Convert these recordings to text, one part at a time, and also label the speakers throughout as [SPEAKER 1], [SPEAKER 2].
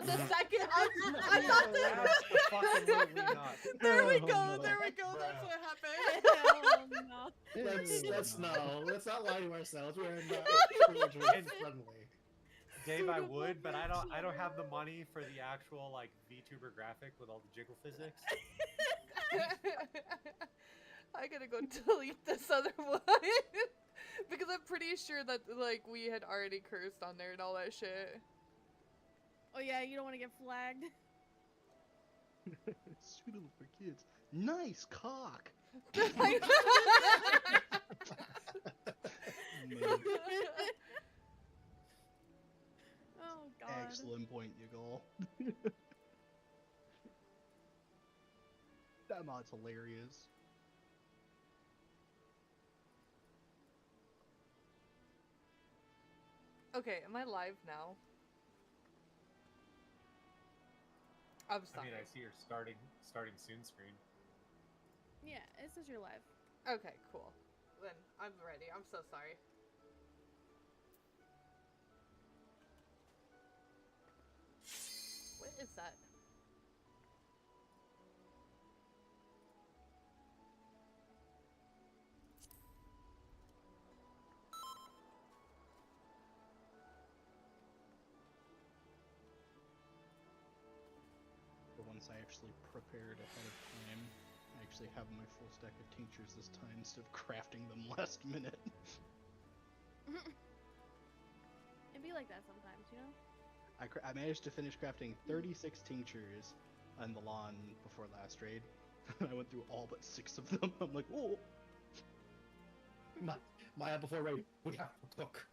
[SPEAKER 1] thought the second. I thought the. There we go. There we go. That's what happened.
[SPEAKER 2] Hell no.
[SPEAKER 3] Let's not lie to ourselves. We're not suddenly.
[SPEAKER 4] Dave, I would, but I don't have the money for the actual like VTuber graphic with all the jiggle physics.
[SPEAKER 1] I gotta go delete this other one because I'm pretty sure that like we had already cursed on there and all that shit.
[SPEAKER 2] Oh yeah, you don't want to get flagged.
[SPEAKER 5] It's suitable for kids. Nice cock.
[SPEAKER 2] Oh god.
[SPEAKER 5] Excellent point, Yugol. That mod's hilarious.
[SPEAKER 1] Okay, am I live now? I'm sorry.
[SPEAKER 4] I mean, I see your starting soon screen.
[SPEAKER 2] Yeah, it says you're live.
[SPEAKER 1] Okay, cool. Then I'm ready. I'm so sorry. What is that?
[SPEAKER 5] Once I actually prepared ahead of time, I actually have my full stack of tinctures this time instead of crafting them last minute.
[SPEAKER 2] It'd be like that sometimes, you know?
[SPEAKER 5] I managed to finish crafting 36 tinctures on the lawn before last raid. I went through all but 6 of them. I'm like, oh!
[SPEAKER 3] Maya, before raid, we have to cook.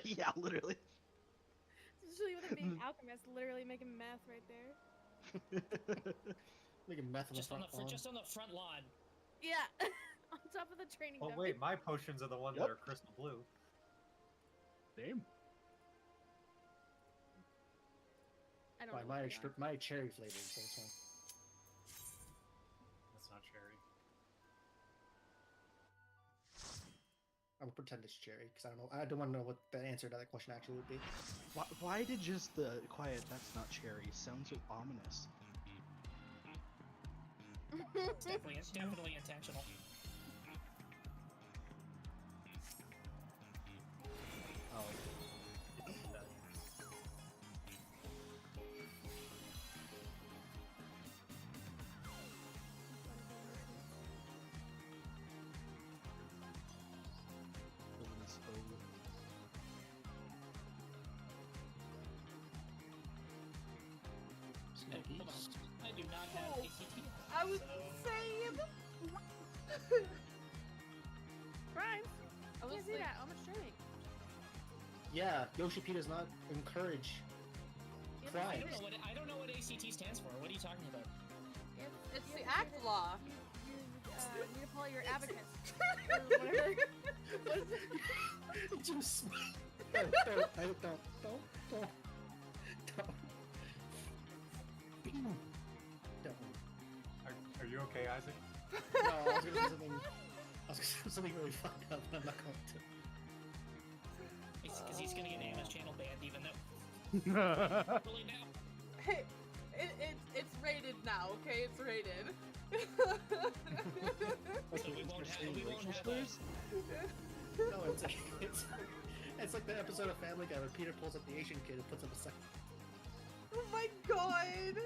[SPEAKER 5] Yeah, literally.
[SPEAKER 2] Especially with it being alchemist, literally making meth right there.
[SPEAKER 3] Making meth
[SPEAKER 6] just on the front lawn.
[SPEAKER 2] Yeah, on top of the training.
[SPEAKER 4] Oh wait, my potions are the ones that are crystal blue.
[SPEAKER 5] Same.
[SPEAKER 2] I don't know.
[SPEAKER 3] My cherry flavored, so it's fine.
[SPEAKER 4] That's not cherry.
[SPEAKER 3] I'm gonna pretend it's cherry because I don't know. I don't want to know what the answer to that question actually would be.
[SPEAKER 5] Why did just the quiet "that's not cherry" sound so ominous?
[SPEAKER 6] It's definitely intentional.
[SPEAKER 5] Oh.
[SPEAKER 6] Hold on. I do not have ACT.
[SPEAKER 1] I was saying.
[SPEAKER 2] Prime.
[SPEAKER 1] I was
[SPEAKER 2] can't see that. I'm streaming.
[SPEAKER 3] Yeah, Yoshi P does not encourage crime.
[SPEAKER 6] I don't know what ACT stands for. What are you talking about?
[SPEAKER 1] It's the act law.
[SPEAKER 2] You need to pull out your abacus.
[SPEAKER 3] Just don't.
[SPEAKER 4] Are you okay, Isaac?
[SPEAKER 3] No, I was gonna say something really fucked up, but I'm not going to.
[SPEAKER 6] Because he's gonna get Anna's channel banned, even though. Really now.
[SPEAKER 1] Hey, it's rated now. Okay, it's rated.
[SPEAKER 6] So we won't have those.
[SPEAKER 3] No, it's like the episode of Family Guy where Peter pulls up the Asian kid and puts him aside.
[SPEAKER 1] Oh my god!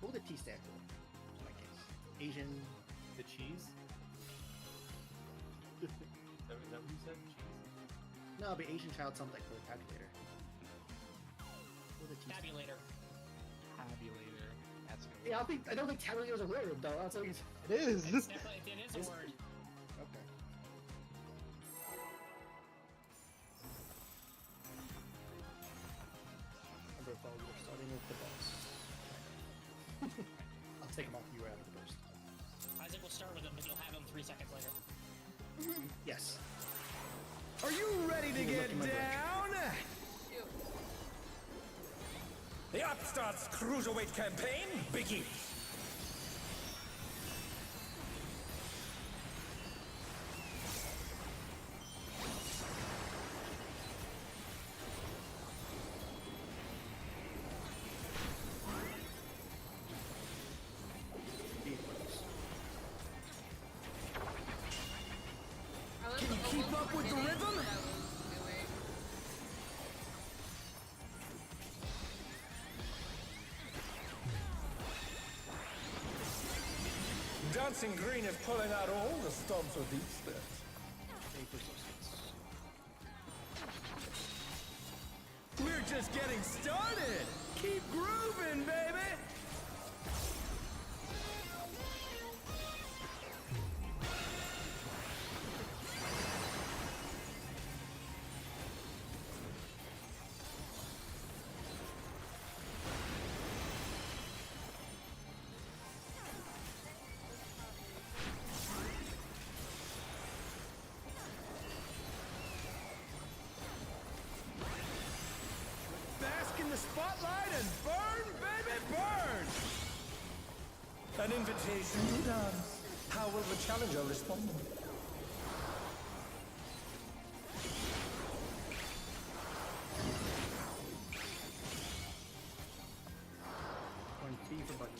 [SPEAKER 3] What would the T stand for? In my case, Asian.
[SPEAKER 4] The cheese? Is that what you said? Cheese?
[SPEAKER 3] No, it'd be Asian child something for the calculator. What would the T stand for?
[SPEAKER 6] Tabulator.
[SPEAKER 5] Tabulator. That's good.
[SPEAKER 3] Yeah, I don't think tabulator is a word though. That's what he's.
[SPEAKER 5] It is.
[SPEAKER 6] It is a word.
[SPEAKER 3] Okay. Remember, if we're starting with the boss. I'll take him off you right after the burst.
[SPEAKER 6] Isaac will start with him, but you'll have him 3 seconds later.
[SPEAKER 3] Yes.
[SPEAKER 7] Are you ready to get down? The Upstarts Cruiserweight campaign begins. Dancing green is pulling out all the stops with these steps.
[SPEAKER 3] Paper substance.
[SPEAKER 7] We're just getting started. Keep grooving, baby. Bask in the spotlight and burn, baby, burn! An invitation to dance. How will the challenger respond?
[SPEAKER 3] Going T for buddies.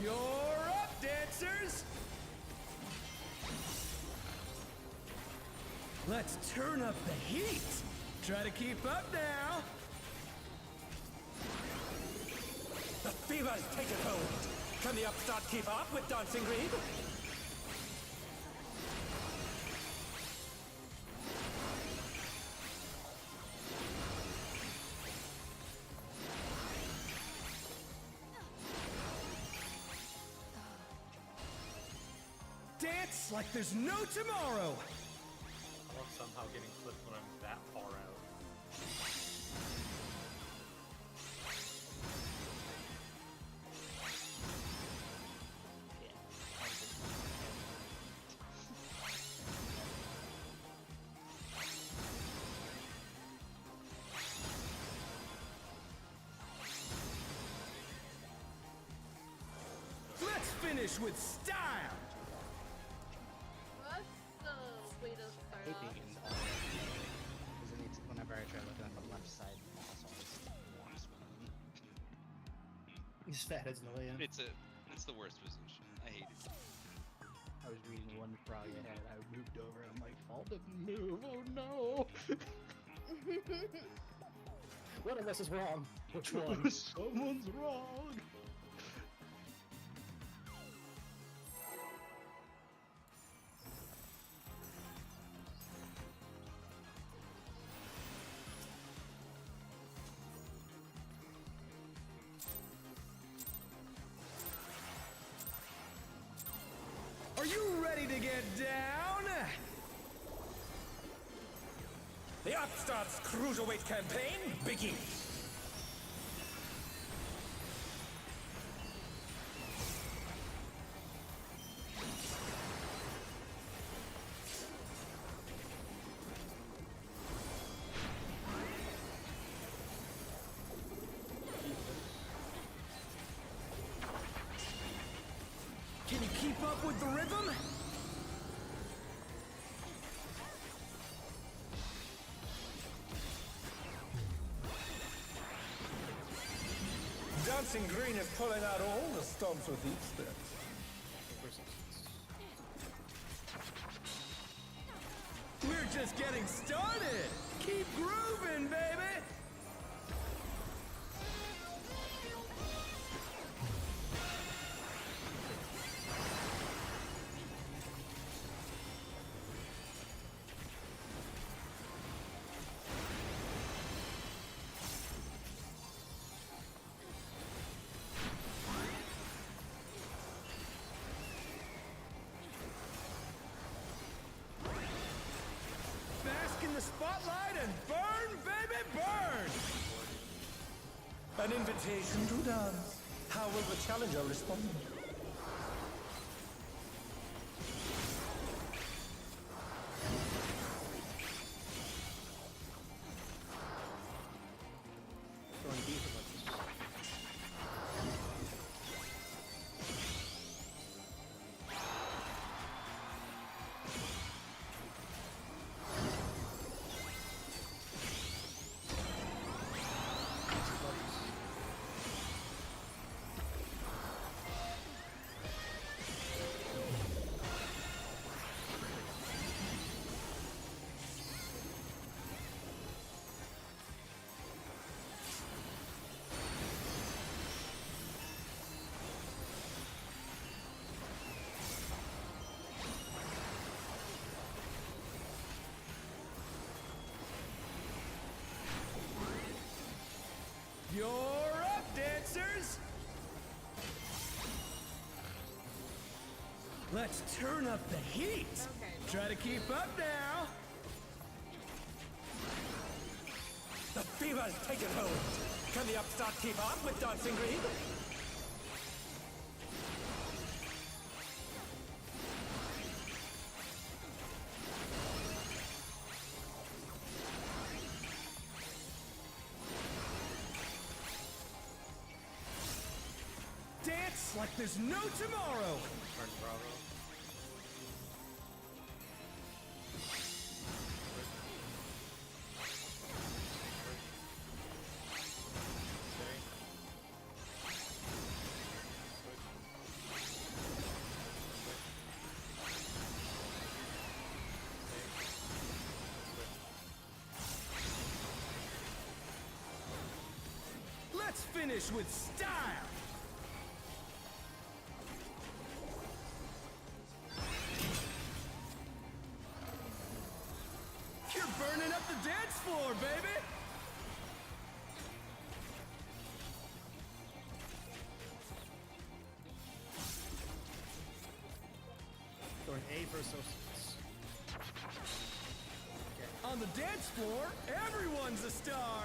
[SPEAKER 7] You're up, dancers! Let's turn up the heat! Try to keep up now! The fever's taken hold! Can the upstart keep up with Dancing Green? Dance like there's no tomorrow!
[SPEAKER 4] I love somehow getting clipped when I'm that far out.
[SPEAKER 7] Let's finish with style!
[SPEAKER 1] That's the way to start
[SPEAKER 5] hate
[SPEAKER 1] off.
[SPEAKER 5] being in because it needs, whenever I try looking at the left side, boss always walks with me.
[SPEAKER 3] These fatheads in the way in.
[SPEAKER 8] It's the worst position. I hate it.
[SPEAKER 5] I was reading one frog ahead, I moved over, I'm like, fall didn't move, oh no!
[SPEAKER 3] One of us is wrong. Which one?
[SPEAKER 5] Someone's wrong!
[SPEAKER 7] Are you ready to get down? The Upstarts Cruiserweight campaign begins. Can you keep up with the rhythm? Dancing green is pulling out all the stops with each step.
[SPEAKER 3] Paper substance.
[SPEAKER 7] We're just getting started. Keep grooving, baby. Bask in the spotlight and burn, baby, burn! An invitation to dance. How will the challenger respond? Let's turn up the heat.
[SPEAKER 1] Okay.
[SPEAKER 7] Try to keep up now. The fever's taken hold. Can the upstart keep up with Dancing Green? Dance like there's no tomorrow.
[SPEAKER 4] Turn Bravo.
[SPEAKER 7] Let's finish with style. You're burning up the dance floor, baby!
[SPEAKER 3] Going A for associates.
[SPEAKER 7] On the dance floor, everyone's a star!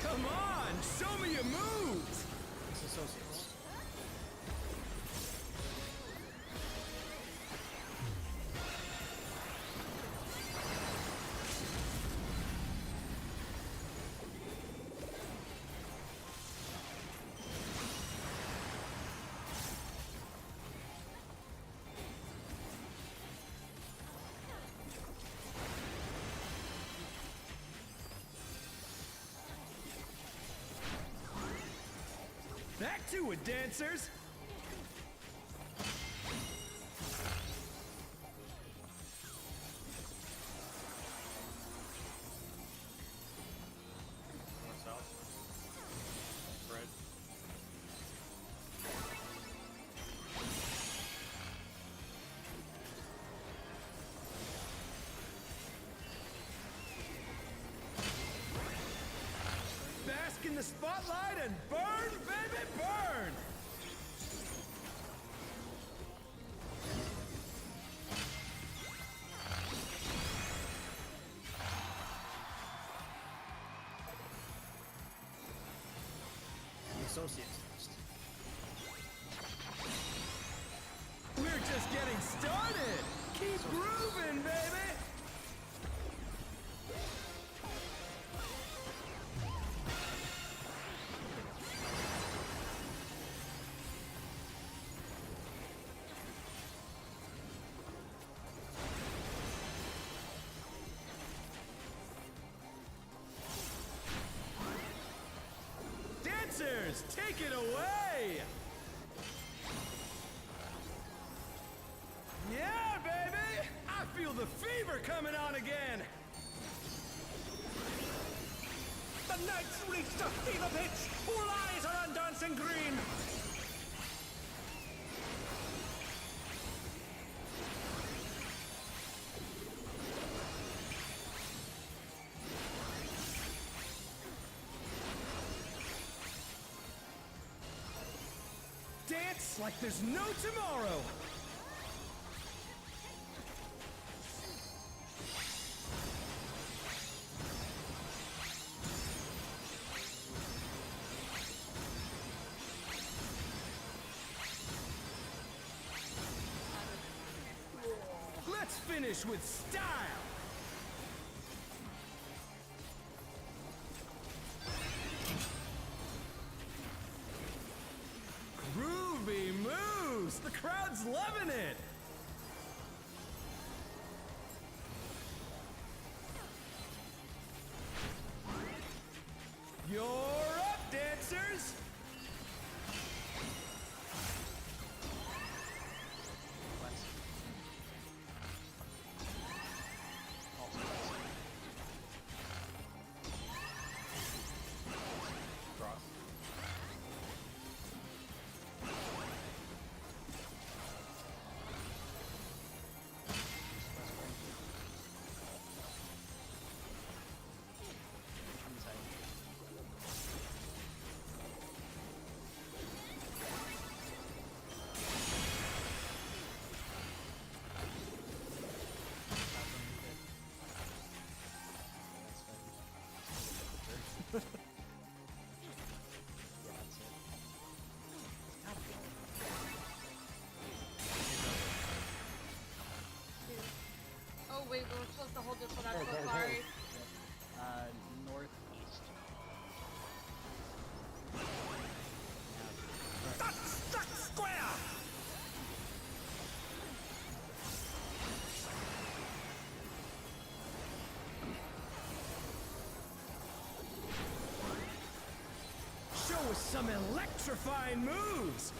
[SPEAKER 7] Come on, show me your moves!
[SPEAKER 3] It's associates.
[SPEAKER 7] Back to it, dancers!
[SPEAKER 4] North south. Red.
[SPEAKER 7] Bask in the spotlight and burn, baby, burn!
[SPEAKER 3] The associates next.
[SPEAKER 7] We're just getting started! Keep grooving, baby! Dancers, take it away! Yeah, baby! I feel the fever coming on again! The night's reached a fever pitch! All eyes are on Dancing Green! Dance like there's no tomorrow! Let's finish with style! Groovy moves! The crowd's loving it! You're up, dancers! some electrifying moves!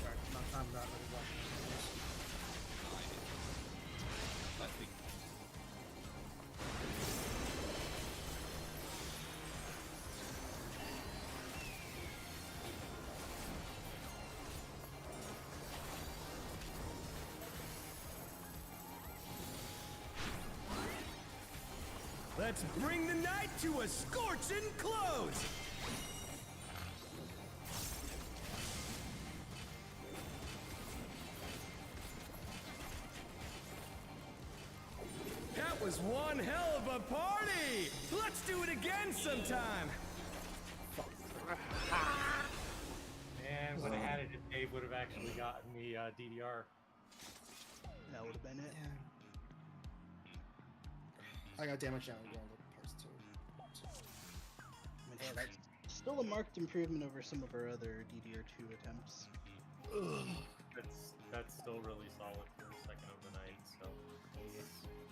[SPEAKER 3] Sorry, I'm not really watching this.
[SPEAKER 8] I think
[SPEAKER 7] Let's bring the night to a scorching close! That was one hell of a party! Let's do it again sometime!
[SPEAKER 4] And when I had it, Dave would have actually gotten me DDR.
[SPEAKER 5] That would have been it.
[SPEAKER 3] I got damage down again with parts too.
[SPEAKER 5] I mean, hey, that's still a marked improvement over some of our other DDR2 attempts.
[SPEAKER 4] That's still really solid for the second of the night. So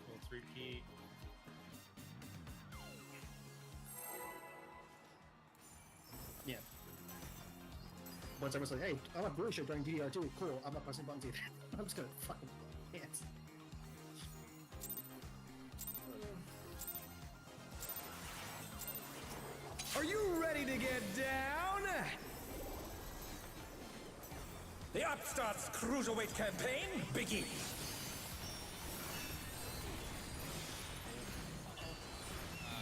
[SPEAKER 4] let's repeat.
[SPEAKER 3] Yeah. Once everyone's like, hey, I'm not really sure during DDR2, cool, I'm not pressing buttons either. I'm just gonna fucking dance.
[SPEAKER 7] Are you ready to get down? The Upstarts Cruiserweight campaign begins!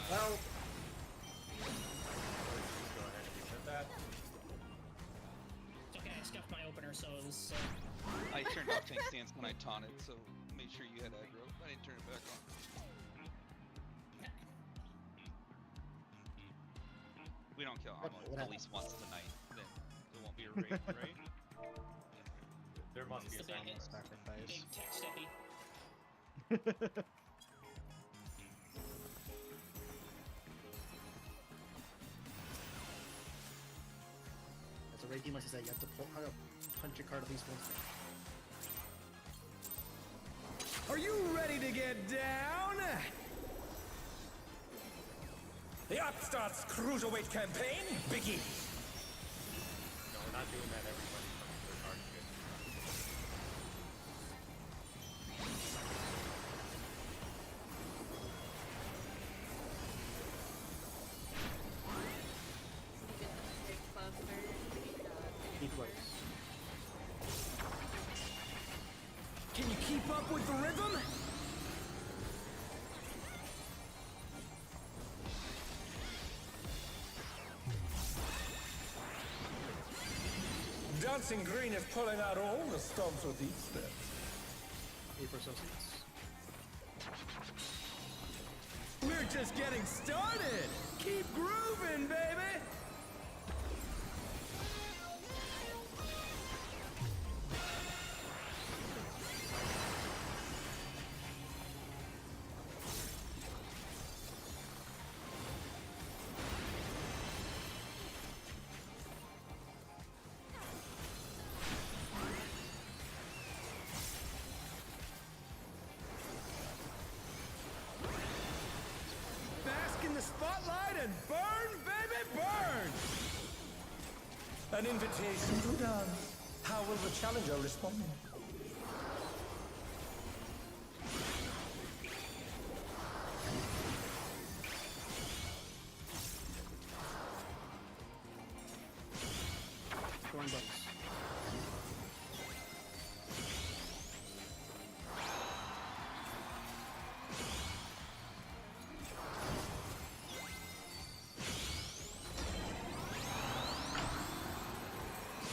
[SPEAKER 3] Well,
[SPEAKER 4] Go ahead and reset that.
[SPEAKER 6] It's okay, I scuffed my opener, so it was.
[SPEAKER 8] I turned off tank stance when I taunted, so make sure you had aggro. I didn't turn it back on. We don't kill
[SPEAKER 3] What
[SPEAKER 8] Amon at
[SPEAKER 3] happened?
[SPEAKER 8] least once tonight, then it won't be a raid, right?
[SPEAKER 4] There must be a
[SPEAKER 6] It's the big-
[SPEAKER 4] sound
[SPEAKER 6] Big
[SPEAKER 5] Sacrifice.
[SPEAKER 6] tech steppy.
[SPEAKER 3] as a raid team, like I said, you have to punch your card at least once.
[SPEAKER 7] Are you ready to get down? The Upstarts Cruiserweight campaign begins!
[SPEAKER 4] No, we're not doing that. Everybody comes to their card shit.
[SPEAKER 1] Big cluster.
[SPEAKER 3] Keep place.
[SPEAKER 7] Can you keep up with the rhythm? Dancing Green is pulling out all the stops with these steps.
[SPEAKER 3] Paper associates.
[SPEAKER 7] We're just getting started! Keep grooving, baby! Bask in the spotlight and burn, baby, burn! An invitation to dance. How will the challenger respond?
[SPEAKER 3] Going buttons.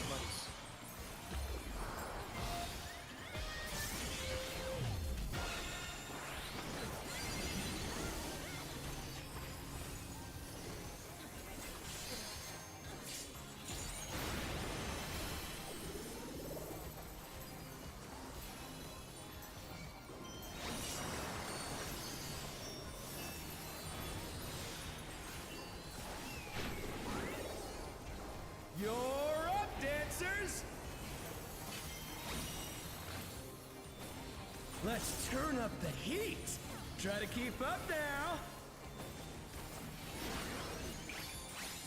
[SPEAKER 3] Buttons.
[SPEAKER 7] Let's turn up the heat. Try to keep up now.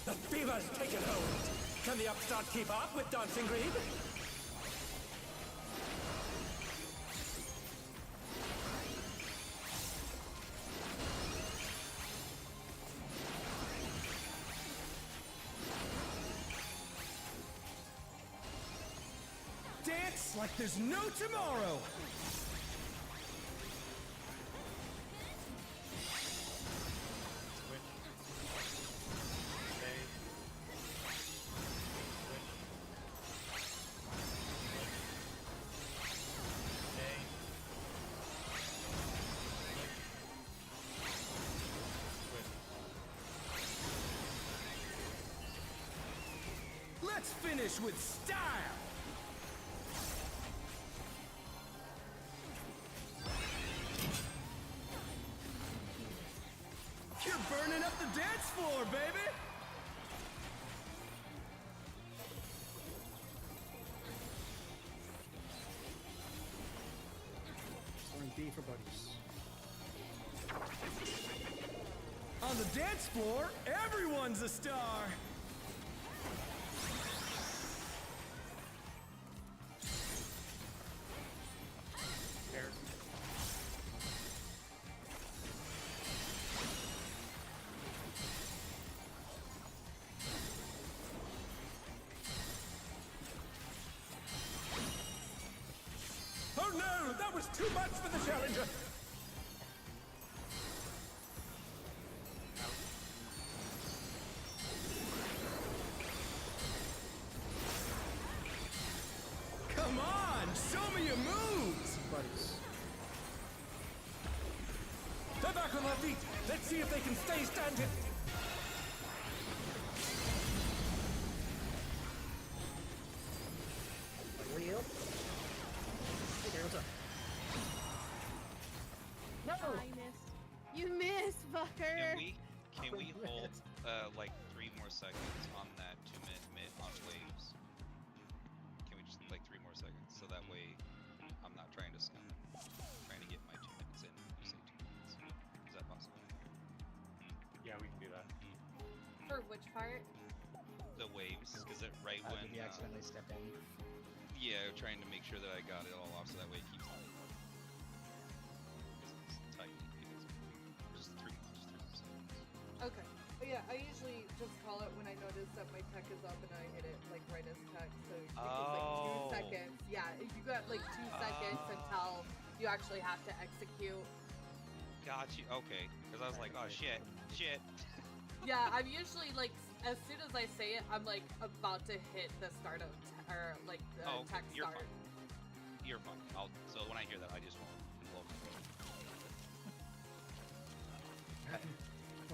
[SPEAKER 7] The fever's taken hold. Can the upstart keep up with Dancing Green? Dance like there's no tomorrow.
[SPEAKER 4] Switch. Stay.
[SPEAKER 7] Let's finish with style. You're burning up the dance floor, baby!
[SPEAKER 3] Scoring B for buddies.
[SPEAKER 7] On the dance floor, everyone's a star!
[SPEAKER 4] Pairs.
[SPEAKER 7] Oh no, that was too much for the challenger! Come on, show me your moves!
[SPEAKER 3] Buddies.
[SPEAKER 7] They're back on their feet. Let's see if they can stay standing.
[SPEAKER 3] Like, where you? Hey there, what's up? No!
[SPEAKER 2] I missed. You missed, fucker.
[SPEAKER 8] Can we hold like 3 more seconds on that 2-minute mid on waves? Can we just like 3 more seconds so that way I'm not trying to scum. Trying to get my 2 minutes in. You say 2 minutes. Is that possible?
[SPEAKER 4] Yeah, we can do that.
[SPEAKER 1] For which part?
[SPEAKER 8] The waves, because it right when
[SPEAKER 5] Did you accidentally step in?
[SPEAKER 8] yeah, trying to make sure that I got it all off so that way it keeps on. Because it's tight. Just 3 more seconds.
[SPEAKER 1] Okay. But yeah, I usually just call it when I notice that my tech is up and I hit it like right as tech. So it takes
[SPEAKER 8] Oh.
[SPEAKER 1] like 2 seconds. Yeah, you got like 2 seconds until you actually have to execute.
[SPEAKER 8] Got you. Okay. Because I was like, oh shit, shit.
[SPEAKER 1] Yeah, I'm usually like, as soon as I say it, I'm like about to hit the start of or like the
[SPEAKER 8] Oh, okay.
[SPEAKER 1] tech
[SPEAKER 8] You're
[SPEAKER 1] start.
[SPEAKER 8] fine. You're fine. So when I hear that, I just won't blow.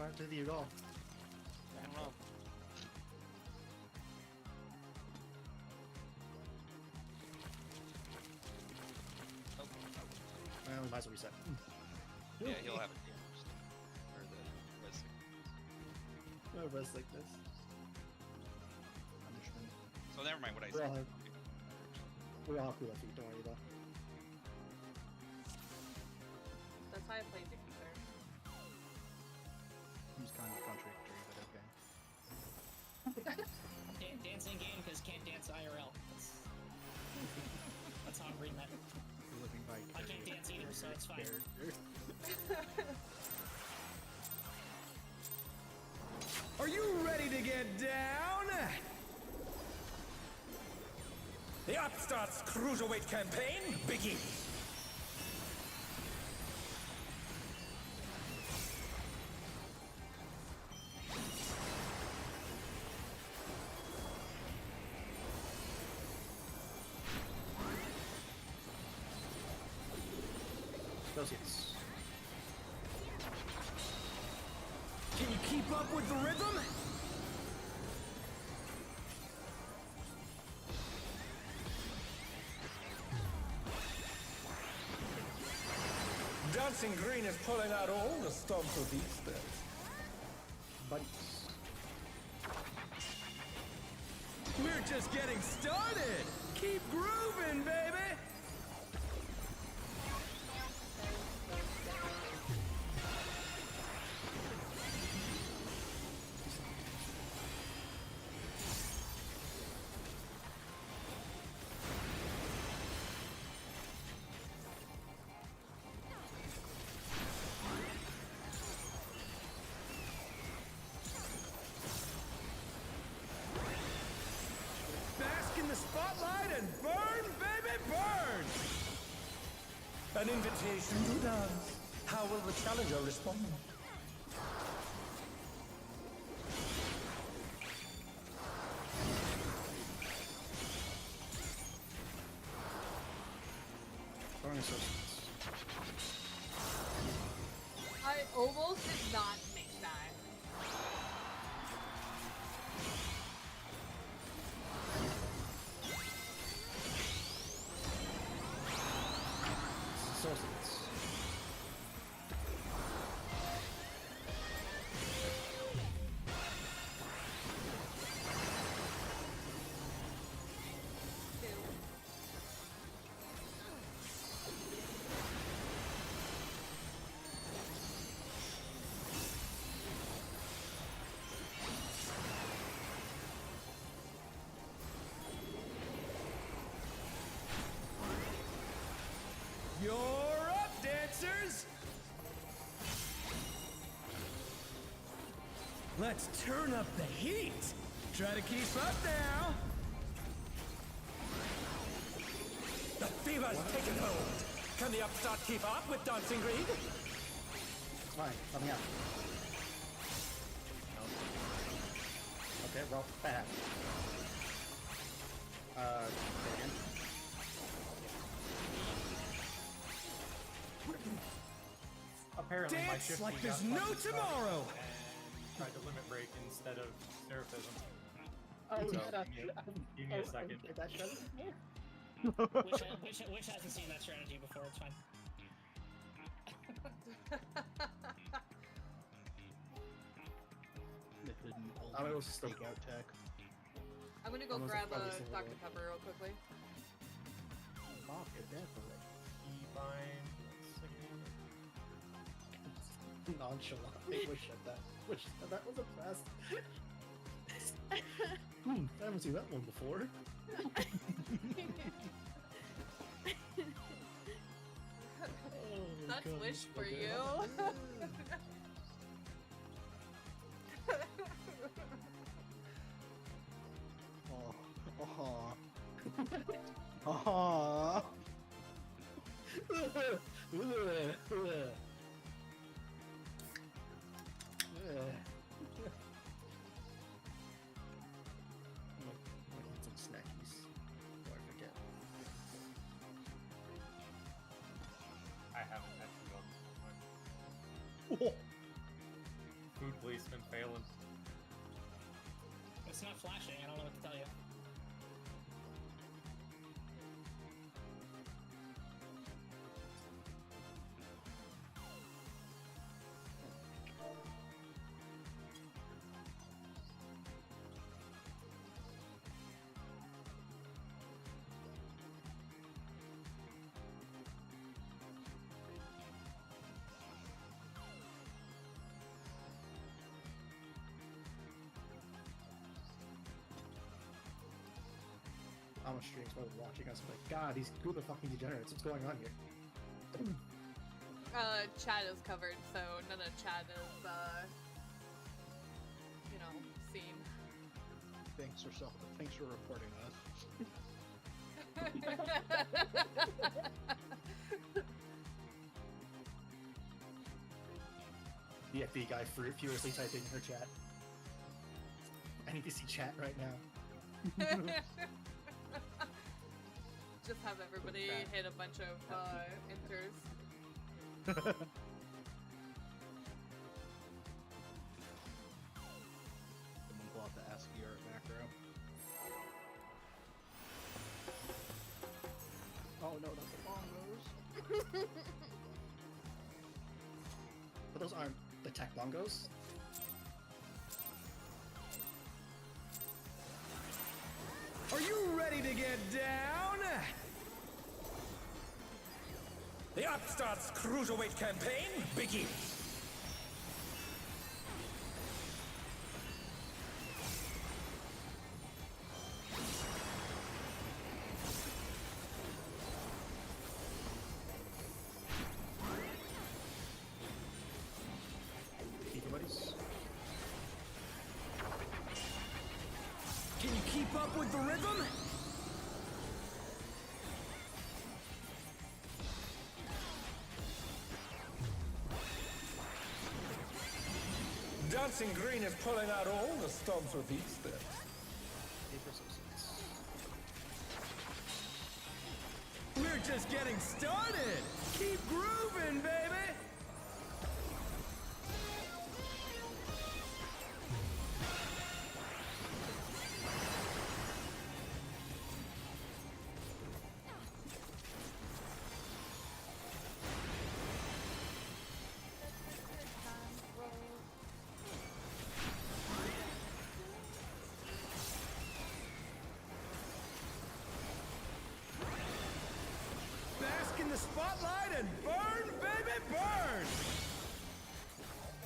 [SPEAKER 3] What did you go?
[SPEAKER 8] I don't know.
[SPEAKER 3] Well, we might as well reset.
[SPEAKER 8] Yeah, he'll have it here first. Or the res
[SPEAKER 3] Oh, res like this.
[SPEAKER 5] Punishment.
[SPEAKER 8] So never mind what I
[SPEAKER 3] We're
[SPEAKER 8] said.
[SPEAKER 3] all have-
[SPEAKER 8] Okay.
[SPEAKER 3] We all have cool feet, don't worry though.
[SPEAKER 1] That's why I play Diffuser.
[SPEAKER 5] Seems kind of contradictory, but okay.
[SPEAKER 6] Dancing game because can't dance IRL. That's how I'm reading that.
[SPEAKER 5] Living by
[SPEAKER 6] I can't dance either, so it's fine.
[SPEAKER 7] Are you ready to get down? The Upstarts Cruiserweight campaign begins.
[SPEAKER 3] Those hits.
[SPEAKER 7] Can you keep up with the rhythm? Dancing Green is pulling out all the stops of these spells.
[SPEAKER 3] Buddies.
[SPEAKER 7] We're just getting started. Keep grooving, baby. An invitation to dance. How will the challenger respond?
[SPEAKER 3] Throwing associates.
[SPEAKER 1] I almost did not make that.
[SPEAKER 3] Associates.
[SPEAKER 7] You're up, dancers! Let's turn up the heat! Try to keep up now! The fever's taken hold! Can the upstart keep up with Dancing Greed?
[SPEAKER 3] Fine, let me out. Okay, well, bad. Again.
[SPEAKER 4] Apparently, my
[SPEAKER 7] Dance
[SPEAKER 4] shift
[SPEAKER 7] like
[SPEAKER 4] key
[SPEAKER 7] there's
[SPEAKER 4] got
[SPEAKER 7] no
[SPEAKER 4] fucking stuck
[SPEAKER 7] tomorrow!
[SPEAKER 4] And tried to limit break instead of seraphism.
[SPEAKER 3] Oh,
[SPEAKER 4] So,
[SPEAKER 3] yeah,
[SPEAKER 4] give me a second.
[SPEAKER 3] Okay, that does
[SPEAKER 6] Wish hasn't seen that strategy before. It's fine.
[SPEAKER 5] If it didn't
[SPEAKER 3] I
[SPEAKER 5] hold
[SPEAKER 3] was still-
[SPEAKER 5] takeout tech.
[SPEAKER 1] I'm gonna go
[SPEAKER 3] Almost
[SPEAKER 1] grab
[SPEAKER 3] probably
[SPEAKER 1] a
[SPEAKER 3] still
[SPEAKER 1] Dr.
[SPEAKER 3] going.
[SPEAKER 1] Pepper real quickly.
[SPEAKER 3] Fuck, it definitely.
[SPEAKER 4] Keybind.
[SPEAKER 3] Nonchalant. I wish that was a best. I haven't seen that one before.
[SPEAKER 1] That's wish for
[SPEAKER 3] okay.
[SPEAKER 1] you.
[SPEAKER 5] Aww.
[SPEAKER 3] Some snackies. Before I forget.
[SPEAKER 4] I haven't actually gone this one. Food police been failing.
[SPEAKER 6] It's not flashing. I don't know what to tell you.
[SPEAKER 3] I'm on streams while watching us. I'm like, God, these group of fucking degenerates. What's going on here?
[SPEAKER 1] Chat is covered, so none of chat is, you know, seen.
[SPEAKER 5] Thanks for reporting us.
[SPEAKER 3] The FB guy furiously typing in her chat. I need to see chat right now.
[SPEAKER 1] Just have everybody
[SPEAKER 3] Bad.
[SPEAKER 1] hit a bunch of enters.
[SPEAKER 5] Someone pull out the ASCII art macro. Oh no, that's the bongos.
[SPEAKER 3] But those aren't the tech bongos.
[SPEAKER 7] Are you ready to get down? The Upstart's Cruiserweight campaign begins!
[SPEAKER 3] Everybody's.
[SPEAKER 7] Can you keep up with the rhythm? Dancing green is pulling out all the stops with each step.
[SPEAKER 3] Paper associates.
[SPEAKER 7] We're just getting started. Keep grooving, baby. Bask in the spotlight and burn, baby, burn!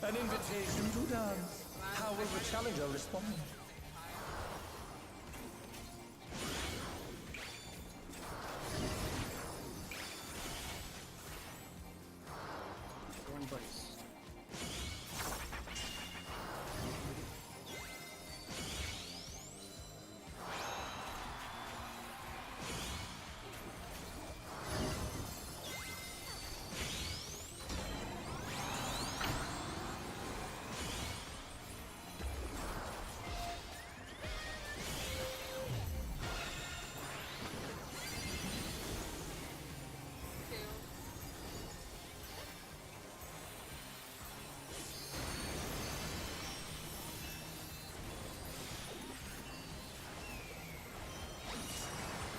[SPEAKER 7] An invitation to dance. How will the challenger respond?
[SPEAKER 3] Going buddies.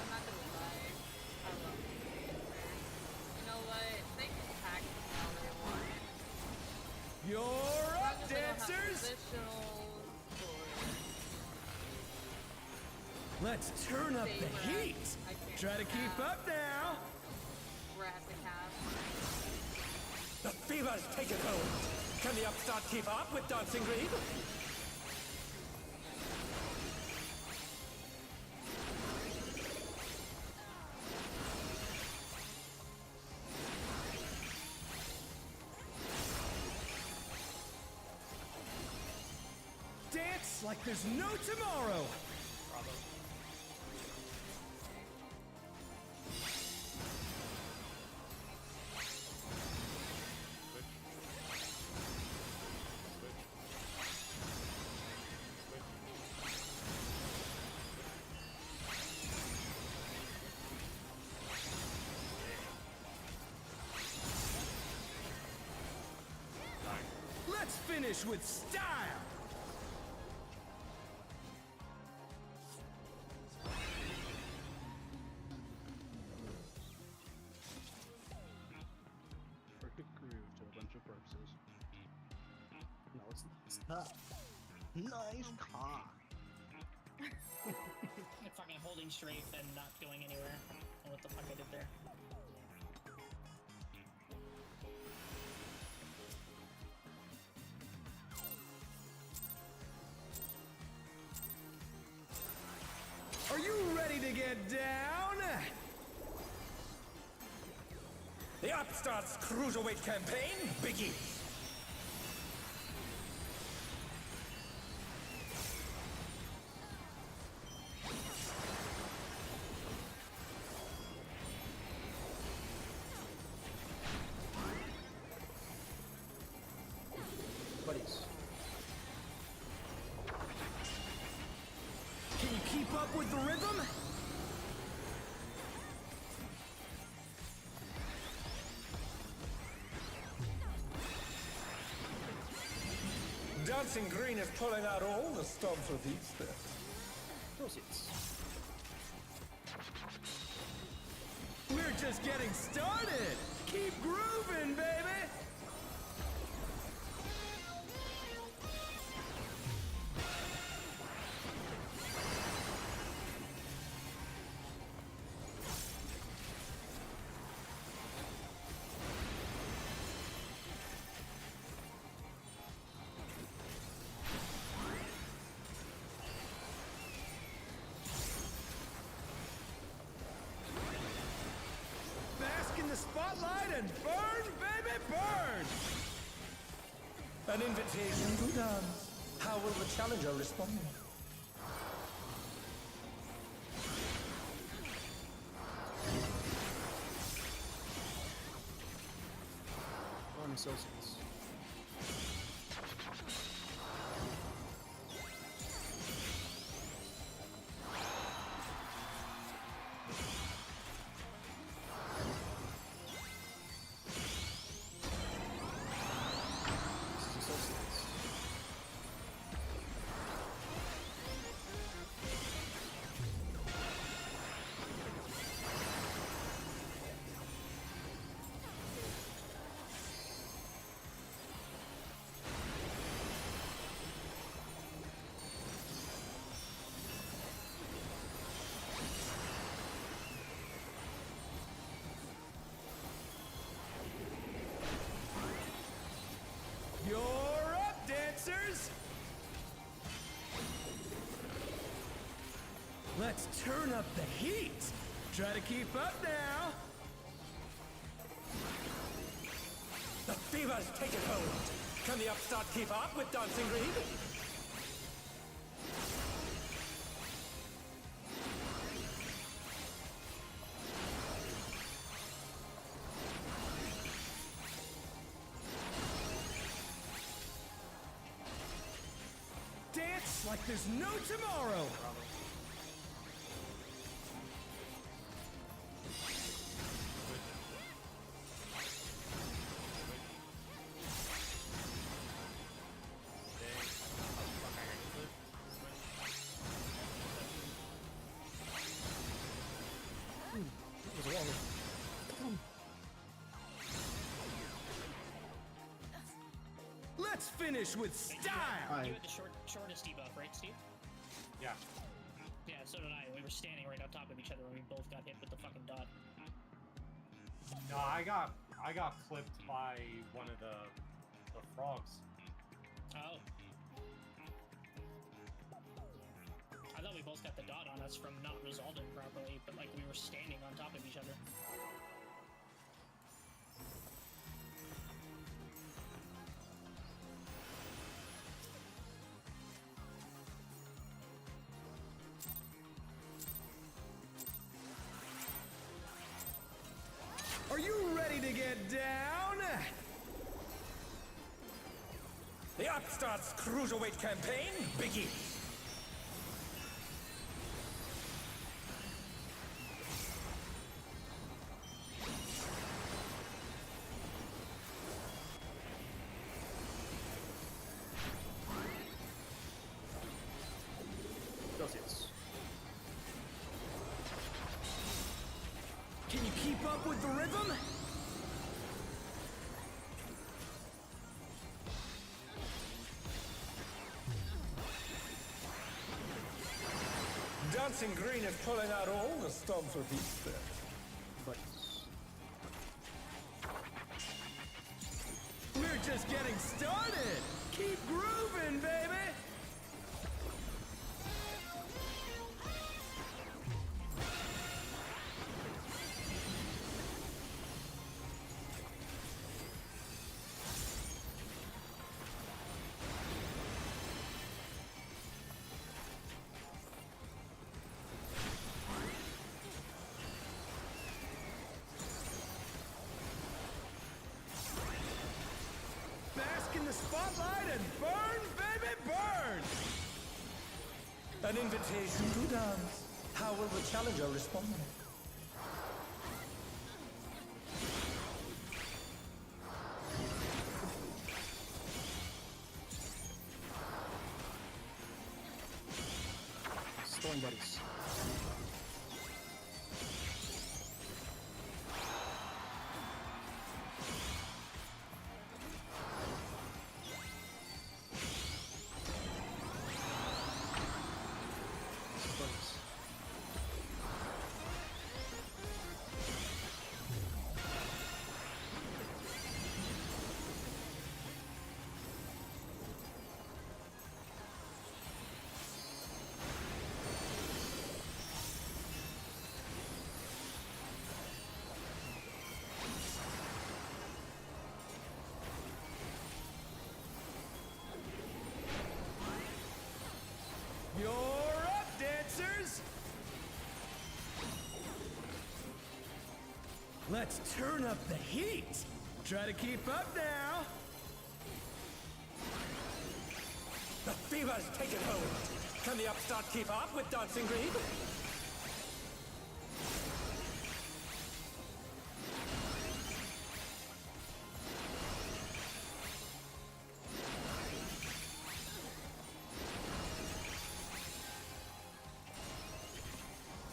[SPEAKER 1] I'm not gonna lie. I love it. You know what? They can hack me all they want.
[SPEAKER 7] You're
[SPEAKER 1] As long
[SPEAKER 7] up,
[SPEAKER 1] as they don't have
[SPEAKER 7] dancers!
[SPEAKER 1] positionals or
[SPEAKER 7] Let's turn up
[SPEAKER 1] stay
[SPEAKER 7] the
[SPEAKER 1] where
[SPEAKER 7] heat.
[SPEAKER 1] I can't
[SPEAKER 7] Try to keep
[SPEAKER 1] cap,
[SPEAKER 7] up now.
[SPEAKER 1] where I have to cap.
[SPEAKER 7] The fever's taken hold. Can the upstart keep up with Dancing Green? Dance like there's no tomorrow. Let's finish with style.
[SPEAKER 5] Perfect groove to a bunch of corpses.
[SPEAKER 3] No, it's not.
[SPEAKER 5] Nice cock.
[SPEAKER 6] Fucking holding straight and not going anywhere. I don't know what the fuck I did there.
[SPEAKER 7] Are you ready to get down? The Upstarts Cruiserweight campaign begins.
[SPEAKER 3] Buddies.
[SPEAKER 7] Can you keep up with the rhythm? Dancing Green is pulling out all the stops with each step.
[SPEAKER 3] Associates.
[SPEAKER 7] We're just getting started. Keep grooving, baby. Bask in the spotlight and burn, baby, burn! An invitation to dance. How will the challenger respond?
[SPEAKER 3] Going associates.
[SPEAKER 7] Let's turn up the heat. Try to keep up now. The fever's taken hold. Can the upstart keep up with Dancing Green? Dance like there's no tomorrow.
[SPEAKER 3] It was a long.
[SPEAKER 7] Let's finish with style.
[SPEAKER 6] You had the shortest debuff, right, Steve?
[SPEAKER 4] Yeah.
[SPEAKER 6] Yeah, so did I. We were standing right on top of each other when we both got hit with the fucking dot.
[SPEAKER 4] No, I got clipped by one of the frogs.
[SPEAKER 6] Oh. I thought we both got the dot on us from not resolving properly, but like we were standing on top of each other.
[SPEAKER 7] Are you ready to get down? The Upstarts Cruiserweight campaign begins.
[SPEAKER 3] Celsius.
[SPEAKER 7] Can you keep up with the rhythm? Dancing Green is pulling out all the stops with each step.
[SPEAKER 3] But
[SPEAKER 7] We're just getting started. Keep grooving, baby. Bask in the spotlight and burn, baby, burn! An invitation to dance. How will the challenger respond?
[SPEAKER 3] Strugglebuddies. Buddies.
[SPEAKER 7] You're up, dancers! Let's turn up the heat. Try to keep up now. The fever's taken hold. Can the upstart keep up with Dancing Green?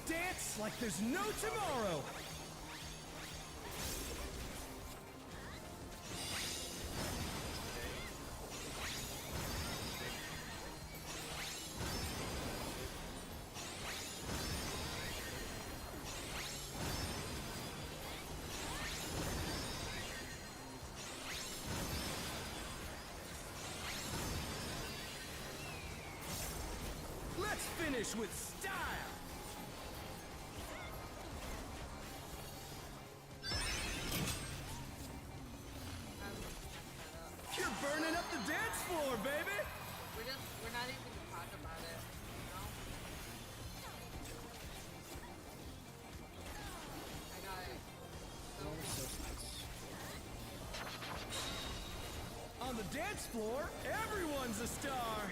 [SPEAKER 7] Dance like there's no tomorrow. Let's finish with style. dance floor, baby!
[SPEAKER 1] We're not even gonna talk about it, you know? I got it.
[SPEAKER 7] On the dance floor, everyone's a star!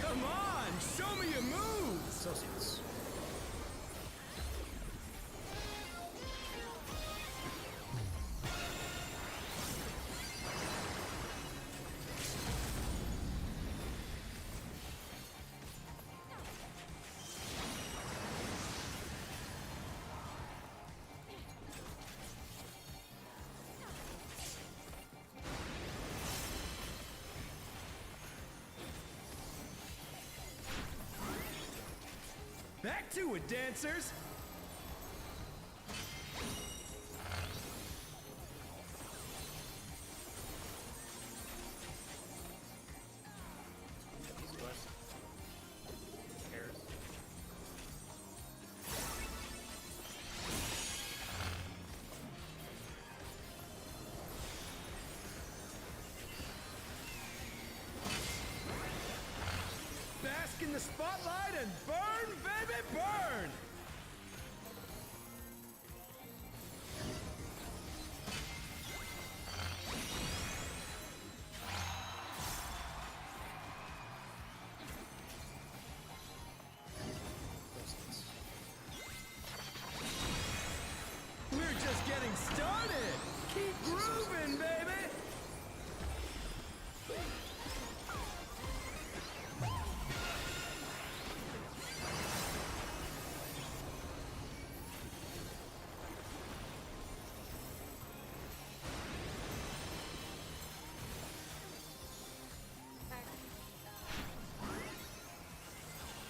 [SPEAKER 7] Come on, show me your moves!
[SPEAKER 3] Associates.
[SPEAKER 7] Back to it, dancers!
[SPEAKER 4] East west. Stairs.
[SPEAKER 7] Bask in the spotlight and burn, baby, burn! We're just getting started! Keep grooving, baby!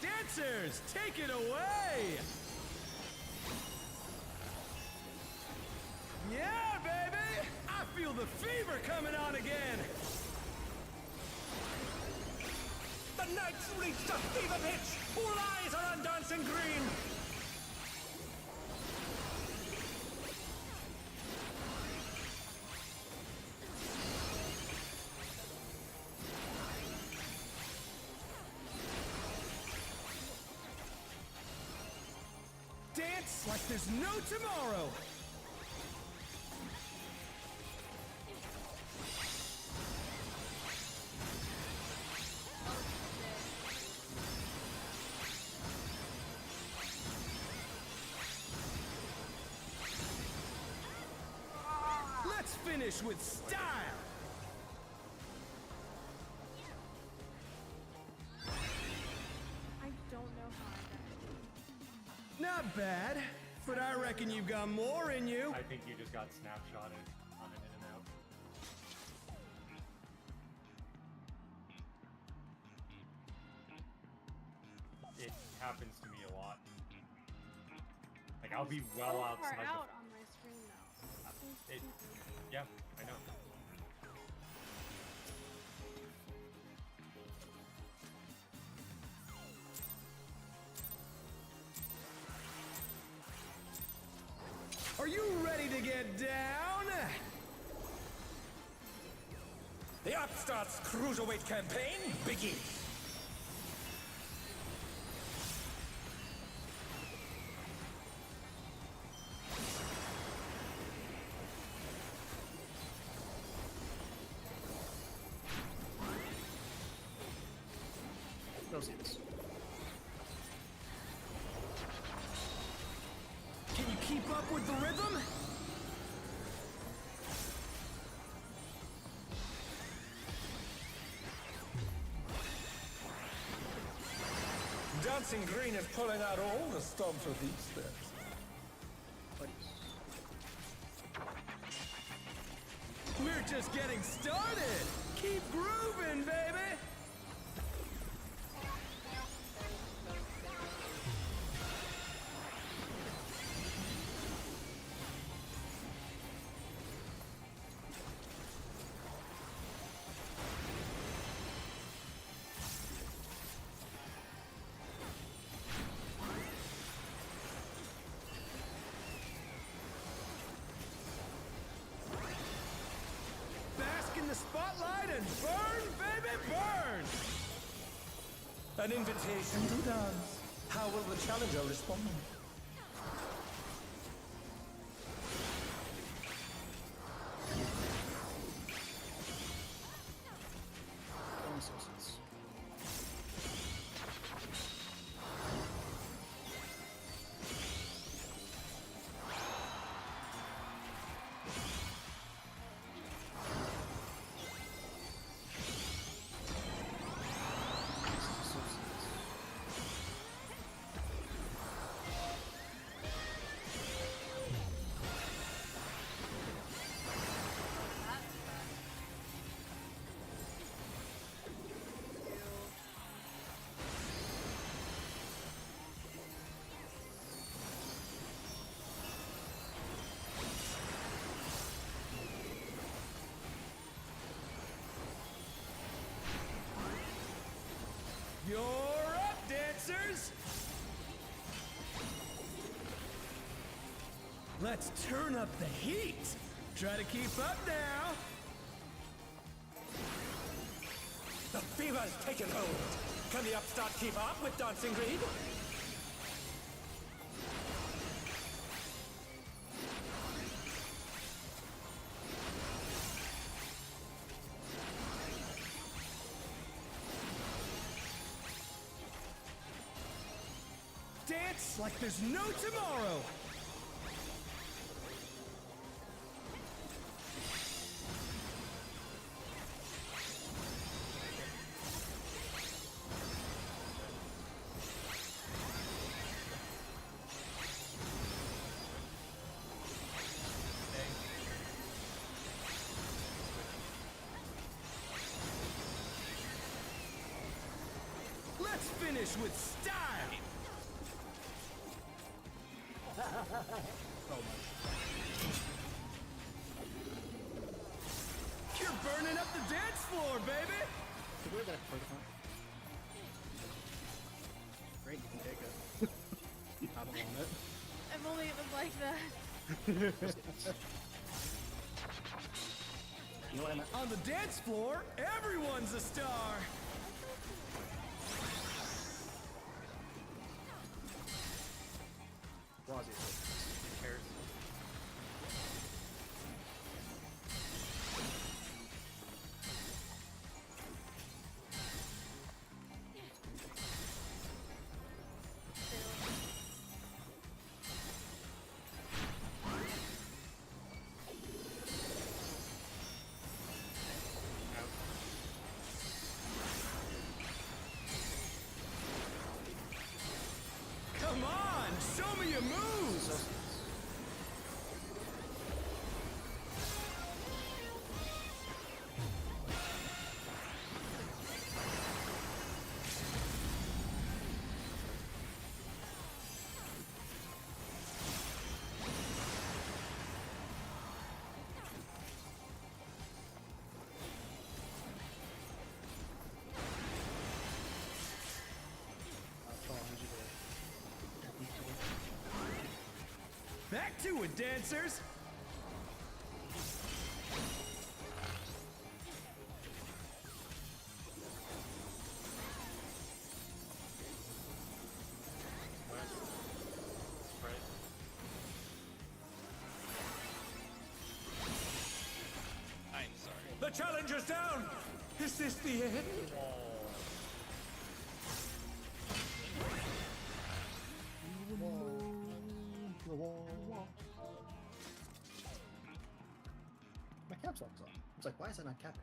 [SPEAKER 7] Dancers, take it away! Yeah, baby! I feel the fever coming on again! The night's reached a fever pitch! All eyes are on Dancing Green! Dance like there's no tomorrow! Let's finish with style!
[SPEAKER 2] I don't know how I got it.
[SPEAKER 7] Not bad, but I reckon you've got more in you.
[SPEAKER 4] I think you just got snapshotted on an in and out. It happens to me a lot. Like I'll be well
[SPEAKER 2] So
[SPEAKER 4] outside
[SPEAKER 2] far
[SPEAKER 4] the
[SPEAKER 2] out on my screen though. So
[SPEAKER 4] It-
[SPEAKER 2] stupid.
[SPEAKER 4] Yeah, I know.
[SPEAKER 7] Are you ready to get down? The Upstarts Cruiserweight campaign begins!
[SPEAKER 3] Associates.
[SPEAKER 7] Can you keep up with the rhythm? Dancing Green is pulling out all the stops with these steps.
[SPEAKER 3] Buddies.
[SPEAKER 7] We're just getting started. Keep grooving, baby. Bask in the spotlight and burn, baby, burn! An invitation to dance. How will the challenger respond?
[SPEAKER 3] Resources.
[SPEAKER 7] You're up, dancers! Let's turn up the heat! Try to keep up now! The fever's taken hold! Can the upstart keep up with Dancing Greed? Dance like there's no tomorrow! Let's finish with style! You're burning up the dance floor, baby!
[SPEAKER 3] Could we have that for the front?
[SPEAKER 5] Great, you can take it. I don't want it.
[SPEAKER 2] If only it was like that.
[SPEAKER 3] You know what I meant?
[SPEAKER 7] On the dance floor, everyone's a star!
[SPEAKER 3] Quasi.
[SPEAKER 4] Who cares?
[SPEAKER 7] Come on, show me your moves! Back to it, dancers!
[SPEAKER 4] Right?
[SPEAKER 8] I'm sorry.
[SPEAKER 7] The challenger's down! Is this the end?
[SPEAKER 3] My caps lock's on. It's like, why is it not capping?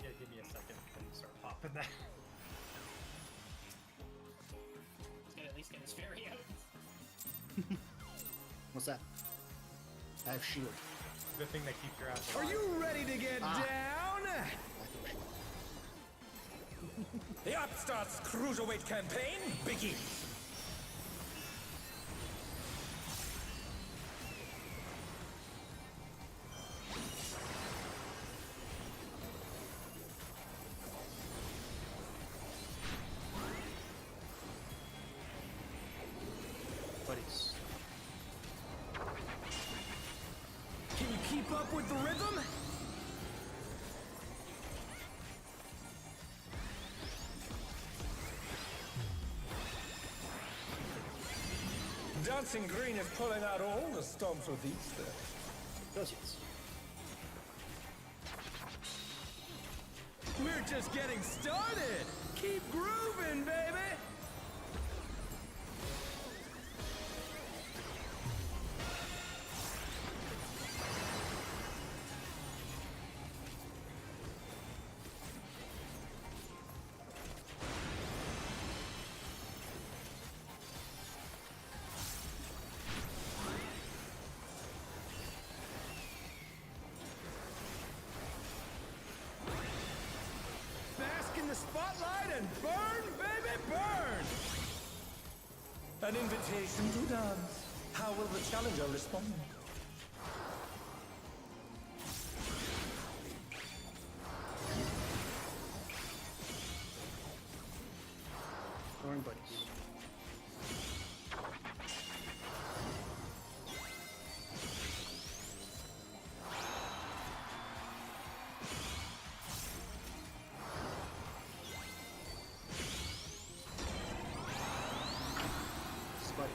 [SPEAKER 4] Yeah, give me a second and start popping that.
[SPEAKER 6] Let's get at least get this fairy out.
[SPEAKER 3] What's that? I have shield.
[SPEAKER 4] The thing that keeps your ass
[SPEAKER 7] Are
[SPEAKER 4] alive.
[SPEAKER 7] you ready to get down?
[SPEAKER 3] I throw shield.
[SPEAKER 7] The Upstarts Cruiserweight campaign begins.
[SPEAKER 3] Buddies.
[SPEAKER 7] Can you keep up with the rhythm? Dancing Green is pulling out all the stops with these days.
[SPEAKER 3] Associates.
[SPEAKER 7] We're just getting started. Keep grooving, baby. Bask in the spotlight and burn, baby, burn! An invitation to dance. How will the challenger respond?
[SPEAKER 3] Thorn buddies. Buddies.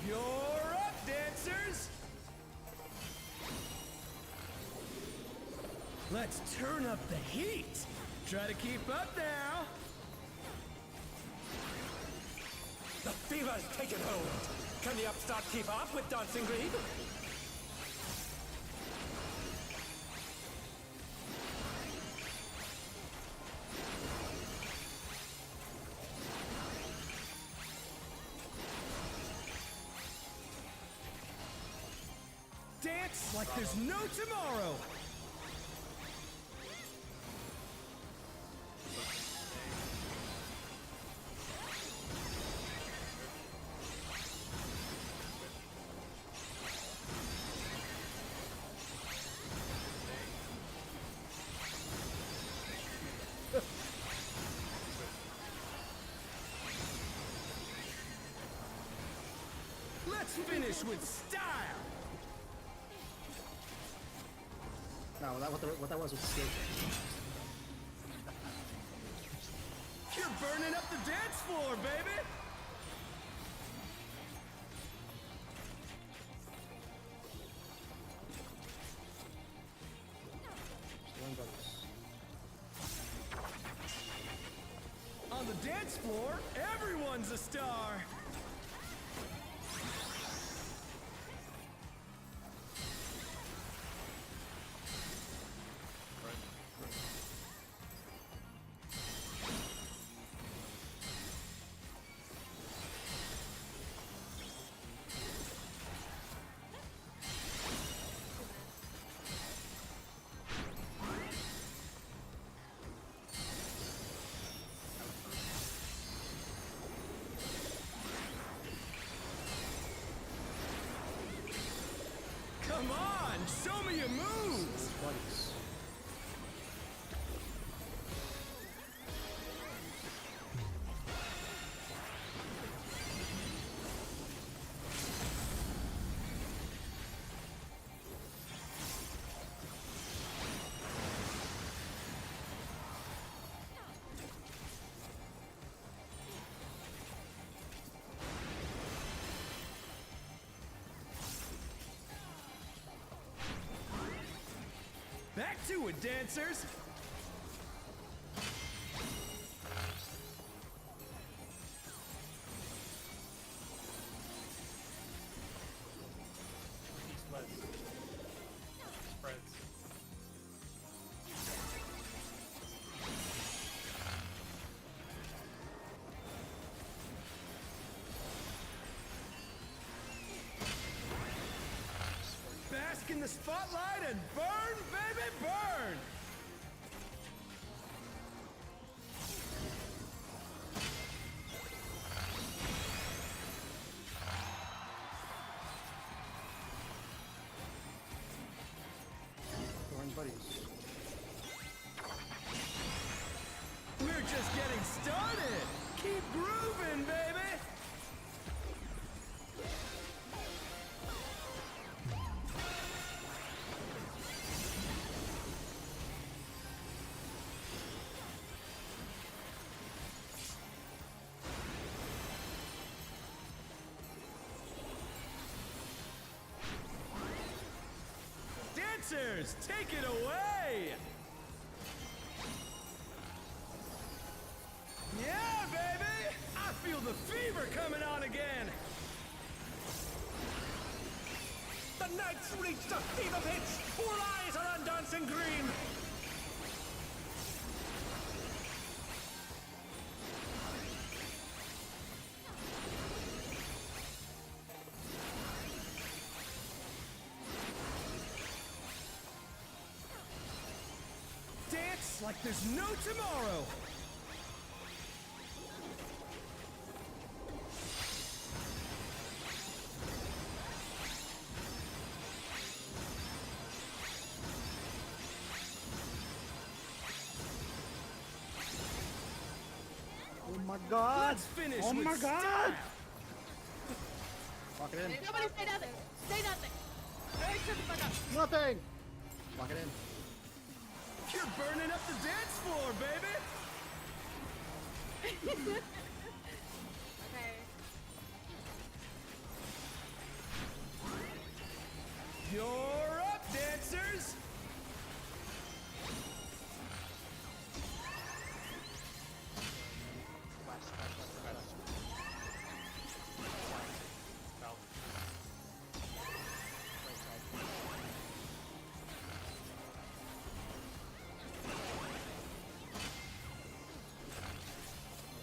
[SPEAKER 7] You're up, dancers! Let's turn up the heat. Try to keep up now. The fever's taken hold. Can the upstart keep up with Dancing Green? Dance like there's no tomorrow. Let's finish with style.
[SPEAKER 3] No, what that was skate.
[SPEAKER 7] You're burning up the dance floor, baby.
[SPEAKER 3] Thorn buddies.
[SPEAKER 7] On the dance floor, everyone's a star. to it, dancers!
[SPEAKER 4] East west. Spreads.
[SPEAKER 7] Bask in the spotlight and burn, baby, burn!
[SPEAKER 3] Orange buddies.
[SPEAKER 7] We're just getting started! Keep grooving, baby! Dancers, take it away! Yeah, baby! I feel the fever coming on again! The night's reached a fever pitch! All eyes are on Dancing Green! Dance like there's no tomorrow!
[SPEAKER 5] Oh my god!
[SPEAKER 7] Let's finish
[SPEAKER 5] Oh
[SPEAKER 7] with
[SPEAKER 5] my god!
[SPEAKER 7] style.
[SPEAKER 3] Lock it in.
[SPEAKER 2] Nobody say nothing. Say nothing. Hey, shut the fuck up.
[SPEAKER 5] Nothing!
[SPEAKER 3] Lock it in.
[SPEAKER 7] You're burning up the dance floor, baby!
[SPEAKER 2] Okay.
[SPEAKER 7] You're up, dancers!
[SPEAKER 4] South.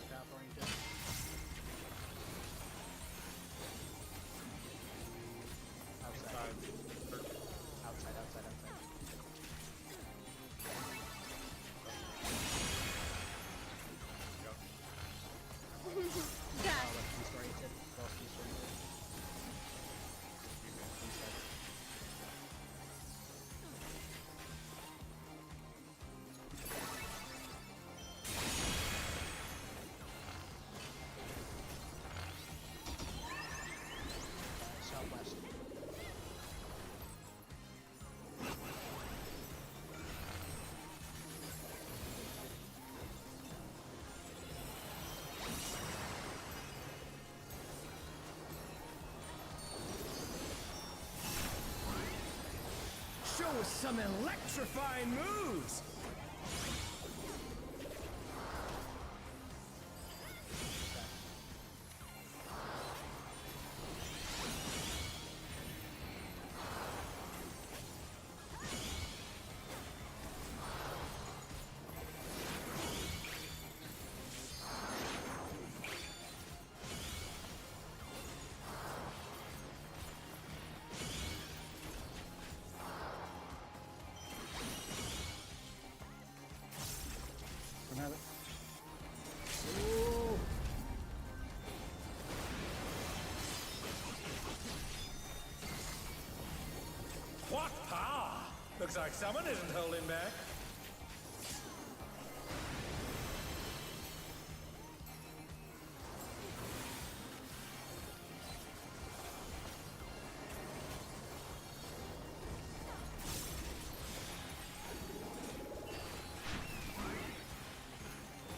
[SPEAKER 5] Tap oriented.
[SPEAKER 4] Inside.
[SPEAKER 5] Outside, outside, outside.
[SPEAKER 4] Go.
[SPEAKER 2] Yeah.
[SPEAKER 5] Left east oriented. West east oriented. Inside. Southwest.
[SPEAKER 7] Show us some electrifying moves!
[SPEAKER 3] Don't have it.
[SPEAKER 7] What power! Looks like someone isn't holding back.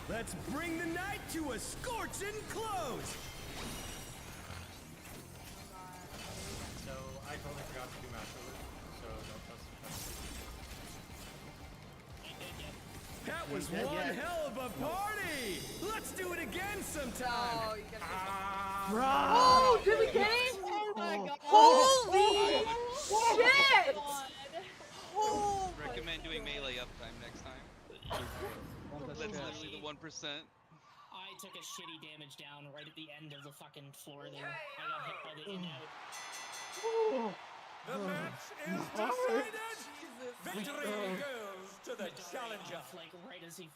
[SPEAKER 7] Let's bring the night to a scorching close!
[SPEAKER 4] So I totally forgot to do match over. So don't trust.
[SPEAKER 7] That was
[SPEAKER 3] Yeah,
[SPEAKER 7] one
[SPEAKER 3] yeah.
[SPEAKER 7] hell of a party! Let's do it again sometime!
[SPEAKER 1] Oh, you gotta
[SPEAKER 2] Oh, did we get it?
[SPEAKER 9] Oh my god.
[SPEAKER 1] Holy shit!
[SPEAKER 2] God.
[SPEAKER 1] Oh my
[SPEAKER 8] Recommend doing
[SPEAKER 1] God.
[SPEAKER 8] melee uptime next time. That's literally the 1%.
[SPEAKER 6] I took a shitty damage down right at the end of the fucking floor there. I got hit by the in-out.
[SPEAKER 7] The match is decided!
[SPEAKER 1] Jesus.
[SPEAKER 7] Victory goes to the
[SPEAKER 6] My dog ran
[SPEAKER 7] challenger!
[SPEAKER 6] off, like, right as we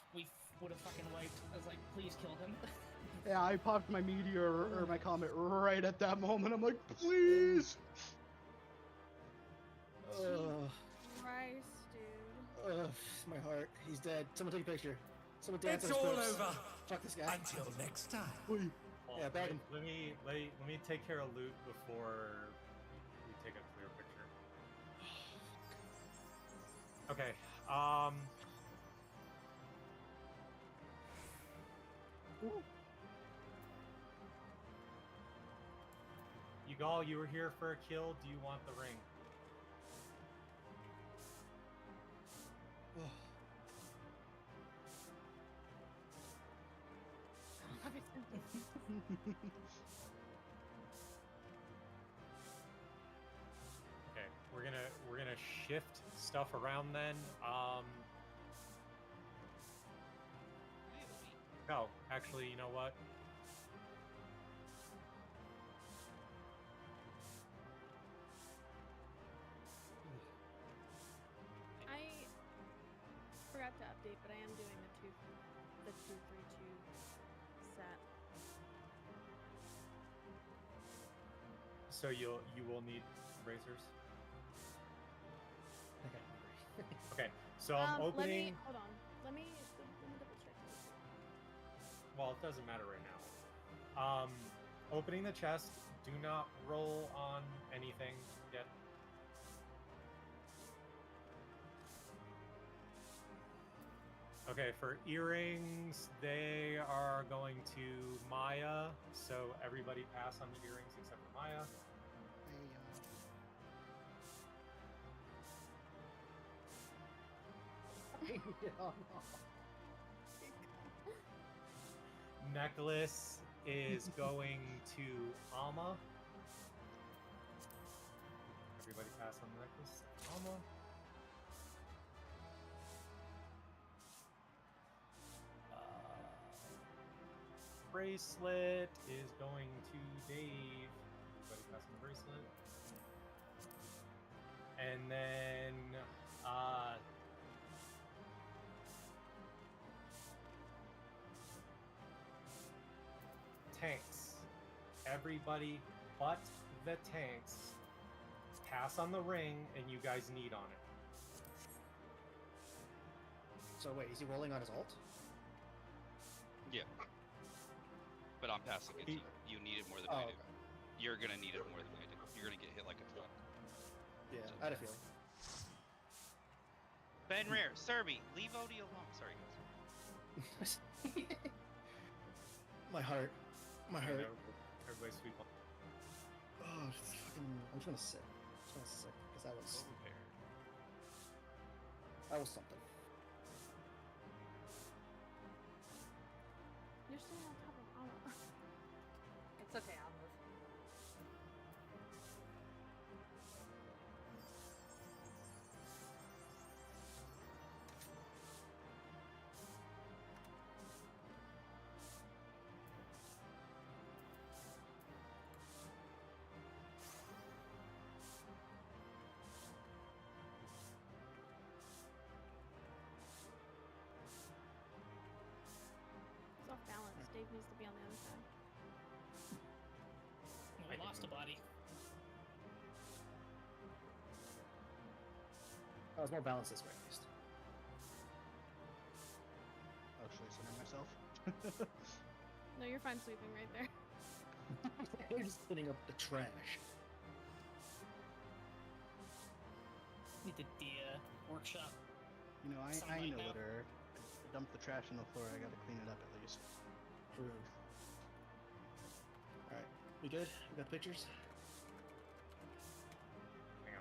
[SPEAKER 6] would have fucking wiped. I was like, please kill him.
[SPEAKER 5] Yeah, I popped my meteor or my comet right at that moment. I'm like, please.
[SPEAKER 2] Christ, dude.
[SPEAKER 3] My heart. He's dead. Someone take a picture. Someone dance
[SPEAKER 7] It's
[SPEAKER 3] on his
[SPEAKER 7] all
[SPEAKER 3] corpse.
[SPEAKER 7] over!
[SPEAKER 3] Fuck this guy.
[SPEAKER 7] Until next time.
[SPEAKER 4] Well,
[SPEAKER 3] Yeah, bag him.
[SPEAKER 4] let me take care of loot before we take a clear picture. Okay. Yugal, you were here for a kill. Do you want the ring? Okay, we're gonna shift stuff around then. No, actually, you know what?
[SPEAKER 2] I forgot to update, but I am doing the 232 set.
[SPEAKER 4] So you will need racers. Okay, so I'm opening.
[SPEAKER 2] Hold on. Let me double check this.
[SPEAKER 4] Well, it doesn't matter right now. Opening the chest. Do not roll on anything yet. Okay, for earrings, they are going to Maya. So everybody pass on the earrings except for Maya. Necklace is going to Alma. Everybody pass on the necklace. Alma. Bracelet is going to Dave. Everybody pass on the bracelet. And then tanks. Everybody but the tanks pass on the ring, and you guys need on it.
[SPEAKER 3] So wait, is he rolling on his ult?
[SPEAKER 8] Yeah. But I'm passing it to you. You need it more than I do.
[SPEAKER 3] Okay.
[SPEAKER 8] You're gonna need it more than I do. You're gonna get hit like a truck.
[SPEAKER 3] Yeah, I had a feeling.
[SPEAKER 8] Ben Rare, Serby, leave Odie alone. Sorry, guys.
[SPEAKER 3] My heart. My
[SPEAKER 4] Okay,
[SPEAKER 3] heart.
[SPEAKER 4] everybody sweep on.
[SPEAKER 3] Oh, it's fucking. I'm just gonna sit. Because that was.
[SPEAKER 8] Prepared.
[SPEAKER 3] That was something.
[SPEAKER 2] You're still on top of Anna.
[SPEAKER 1] It's okay, I'll move.
[SPEAKER 2] It's off balance. Dave needs to be on the other side.
[SPEAKER 6] We lost a body.
[SPEAKER 3] I was more balanced this way, at least.
[SPEAKER 5] Actually, center myself.
[SPEAKER 2] No, you're fine sweeping right there.
[SPEAKER 3] We're just cleaning up the trash.
[SPEAKER 6] We did the workshop.
[SPEAKER 5] You know, I
[SPEAKER 6] Somebody
[SPEAKER 5] know
[SPEAKER 6] know.
[SPEAKER 5] litter. Dump the trash on the floor. I gotta clean it up at least.
[SPEAKER 3] True. Alright, we good? We got the pictures?
[SPEAKER 4] Hang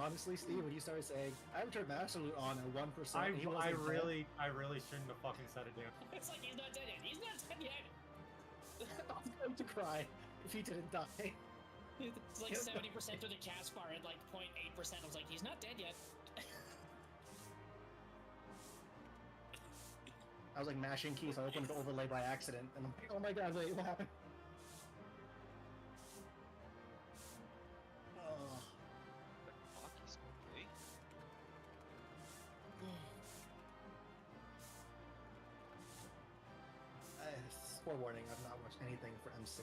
[SPEAKER 4] on.
[SPEAKER 3] honestly, Steve, when you started saying, I haven't turned Master Loot on at 1%,
[SPEAKER 4] I,
[SPEAKER 3] and he wasn't
[SPEAKER 4] I
[SPEAKER 3] dead,"
[SPEAKER 4] really I really shouldn't have fucking said it, Dan.
[SPEAKER 6] It's like he's not dead yet. He's not dead yet.
[SPEAKER 3] I was going to cry if he didn't die.
[SPEAKER 6] It's like 70% through the cast bar and like 0.8%. I was like, he's not dead yet.
[SPEAKER 3] I was like mashing keys, I opened the overlay by accident, and I'm like, oh my god, wait, what happened? Oh.
[SPEAKER 8] Hockey school, eh?
[SPEAKER 3] Forewarning, I've not watched anything for M6.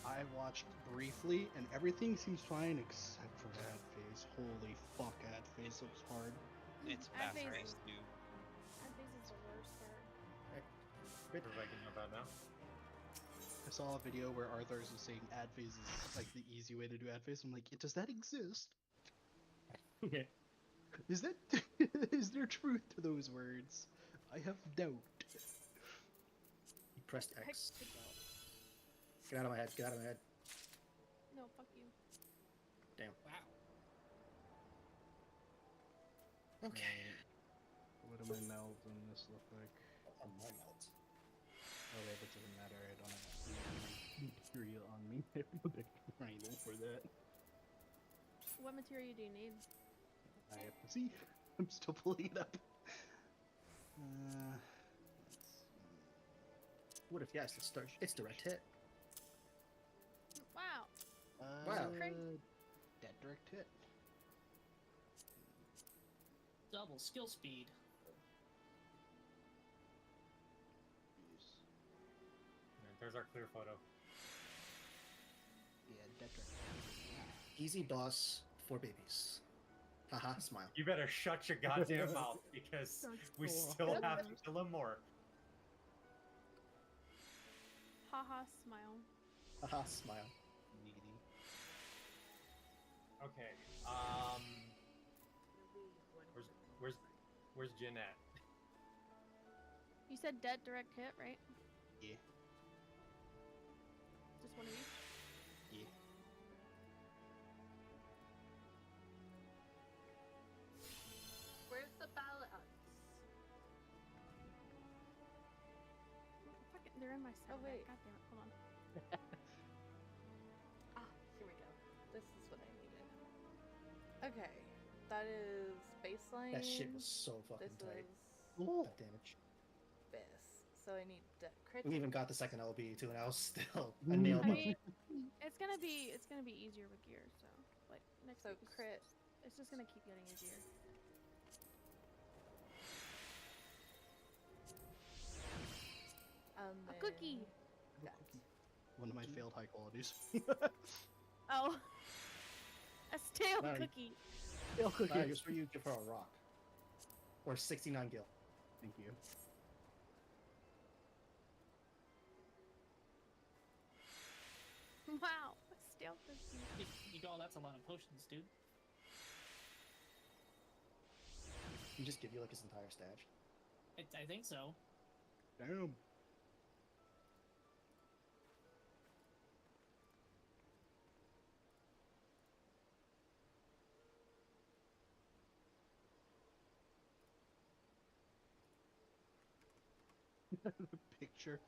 [SPEAKER 5] I watched briefly, and everything seems fine except for ad phase. Holy fuck, ad phase looks hard.
[SPEAKER 8] It's
[SPEAKER 2] Ad
[SPEAKER 8] fast
[SPEAKER 2] phase
[SPEAKER 8] race,
[SPEAKER 2] is-
[SPEAKER 8] dude.
[SPEAKER 2] Ad phase is the worst part.
[SPEAKER 4] We're making up that now.
[SPEAKER 5] I saw a video where Arthurs was saying ad phase is like the easy way to do ad phase. I'm like, does that exist?
[SPEAKER 3] Yeah.
[SPEAKER 5] Is that is there truth to those words? I have doubt.
[SPEAKER 3] He pressed
[SPEAKER 2] Heck,
[SPEAKER 3] X.
[SPEAKER 2] good job.
[SPEAKER 3] Get out of my head, get out of my head.
[SPEAKER 2] No, fuck you.
[SPEAKER 3] Damn.
[SPEAKER 6] Wow.
[SPEAKER 3] Okay.
[SPEAKER 5] What do my mouths on this look like?
[SPEAKER 3] On my melt.
[SPEAKER 5] Okay, that doesn't matter. I don't have any material on me. I have a big triangle for that.
[SPEAKER 2] What material do you need?
[SPEAKER 5] I have to see. I'm still pulling it up. Let's see.
[SPEAKER 3] What if yes, it's direct hit.
[SPEAKER 2] Wow.
[SPEAKER 3] Wow.
[SPEAKER 5] Dead direct hit.
[SPEAKER 6] Double skill speed.
[SPEAKER 4] There's our clear photo.
[SPEAKER 5] Yeah, dead direct hit.
[SPEAKER 3] Easy boss for babies. Haha, smile.
[SPEAKER 4] You better shut your goddamn mouth because we still have to kill him more.
[SPEAKER 2] Haha, smile.
[SPEAKER 3] Haha, smile.
[SPEAKER 5] Needy.
[SPEAKER 4] Okay. Where's Jin at?
[SPEAKER 2] You said dead direct hit, right?
[SPEAKER 5] Yeah.
[SPEAKER 2] Just one of you?
[SPEAKER 5] Yeah.
[SPEAKER 1] Where's the balance?
[SPEAKER 2] Fucking, they're in my cell.
[SPEAKER 1] Oh, wait.
[SPEAKER 2] God damn it. Hold on.
[SPEAKER 1] Ah, here we go. This is what I needed. Okay, that is baseline.
[SPEAKER 3] That shit was so fucking
[SPEAKER 1] This
[SPEAKER 3] tight.
[SPEAKER 1] is
[SPEAKER 3] That damage.
[SPEAKER 1] this. So I need crit.
[SPEAKER 3] We even got the second LB too, and I was still a nail
[SPEAKER 2] I
[SPEAKER 3] biter.
[SPEAKER 2] mean, it's gonna be easier with gear. So like next
[SPEAKER 1] So
[SPEAKER 2] week is-
[SPEAKER 1] crit.
[SPEAKER 2] It's just gonna keep getting easier. A cookie.
[SPEAKER 1] That.
[SPEAKER 5] One of my failed high qualities.
[SPEAKER 2] Oh, a stale
[SPEAKER 3] Nice.
[SPEAKER 2] cookie.
[SPEAKER 3] I just for you give her a rock. Or 69 gil.
[SPEAKER 5] Thank you.
[SPEAKER 2] Wow, a stale cookie.
[SPEAKER 6] That's a lot of potions, dude.
[SPEAKER 3] He just give you like his entire stash.
[SPEAKER 6] I think so.
[SPEAKER 5] Damn. The picture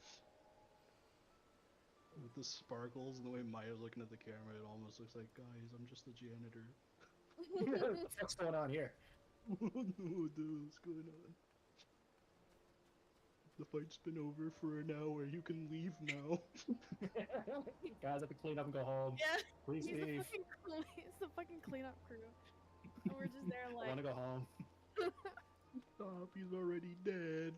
[SPEAKER 5] with the sparkles and the way Maya's looking at the camera, it almost looks like, guys, I'm just the janitor.
[SPEAKER 3] What the fuck's going on here?
[SPEAKER 5] Oh no, dude, what's going on? The fight's been over for an hour. You can leave now.
[SPEAKER 3] Guys, I have to clean up and go home.
[SPEAKER 2] Yeah,
[SPEAKER 3] Please
[SPEAKER 2] he's the
[SPEAKER 3] leave.
[SPEAKER 2] he's the fucking cleanup crew. And we're just there
[SPEAKER 3] I
[SPEAKER 2] like,
[SPEAKER 3] want to go home.
[SPEAKER 5] Stop, he's already dead.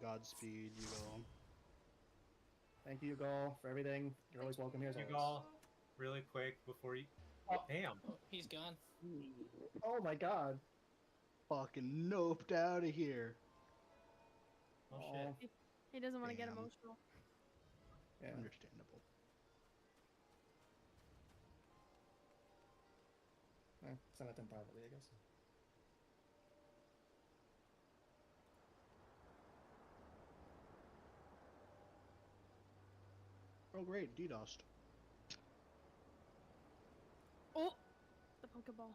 [SPEAKER 5] Godspeed, you go.
[SPEAKER 3] Thank you, Gol, for everything. You're always welcome here as
[SPEAKER 4] You
[SPEAKER 3] always.
[SPEAKER 4] go really quick before you.
[SPEAKER 3] Oh.
[SPEAKER 4] Damn.
[SPEAKER 6] Oh, he's gone.
[SPEAKER 3] Oh my god.
[SPEAKER 5] Fucking noped out of here.
[SPEAKER 4] Oh shit.
[SPEAKER 2] he doesn't want to get
[SPEAKER 5] Damn.
[SPEAKER 2] emotional.
[SPEAKER 3] Yeah.
[SPEAKER 5] Understandable.
[SPEAKER 3] Send it to him privately, I guess.
[SPEAKER 5] Oh great, DDoSed.
[SPEAKER 2] Oh, the Pokeball.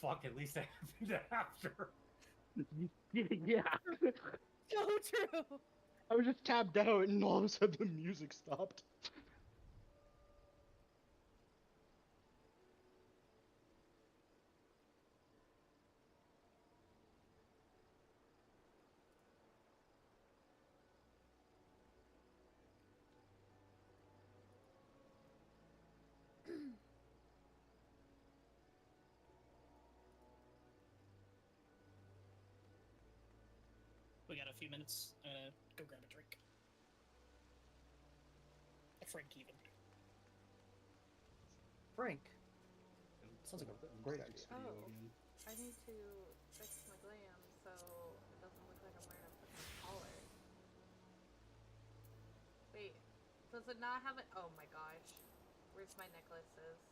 [SPEAKER 4] Fuck, at least I happened after.
[SPEAKER 5] Yeah.
[SPEAKER 2] So true.
[SPEAKER 5] I was just tapped out and all of a sudden the music stopped.
[SPEAKER 6] We got a few minutes. Go grab a drink. A Frank even.
[SPEAKER 3] Frank. Sounds like a great idea.
[SPEAKER 5] Video
[SPEAKER 1] Oh.
[SPEAKER 5] again.
[SPEAKER 1] I need to fix my glam so it doesn't look like I'm wearing a fucking collar. Wait, does it not have it? Oh my gosh. Where's my necklaces?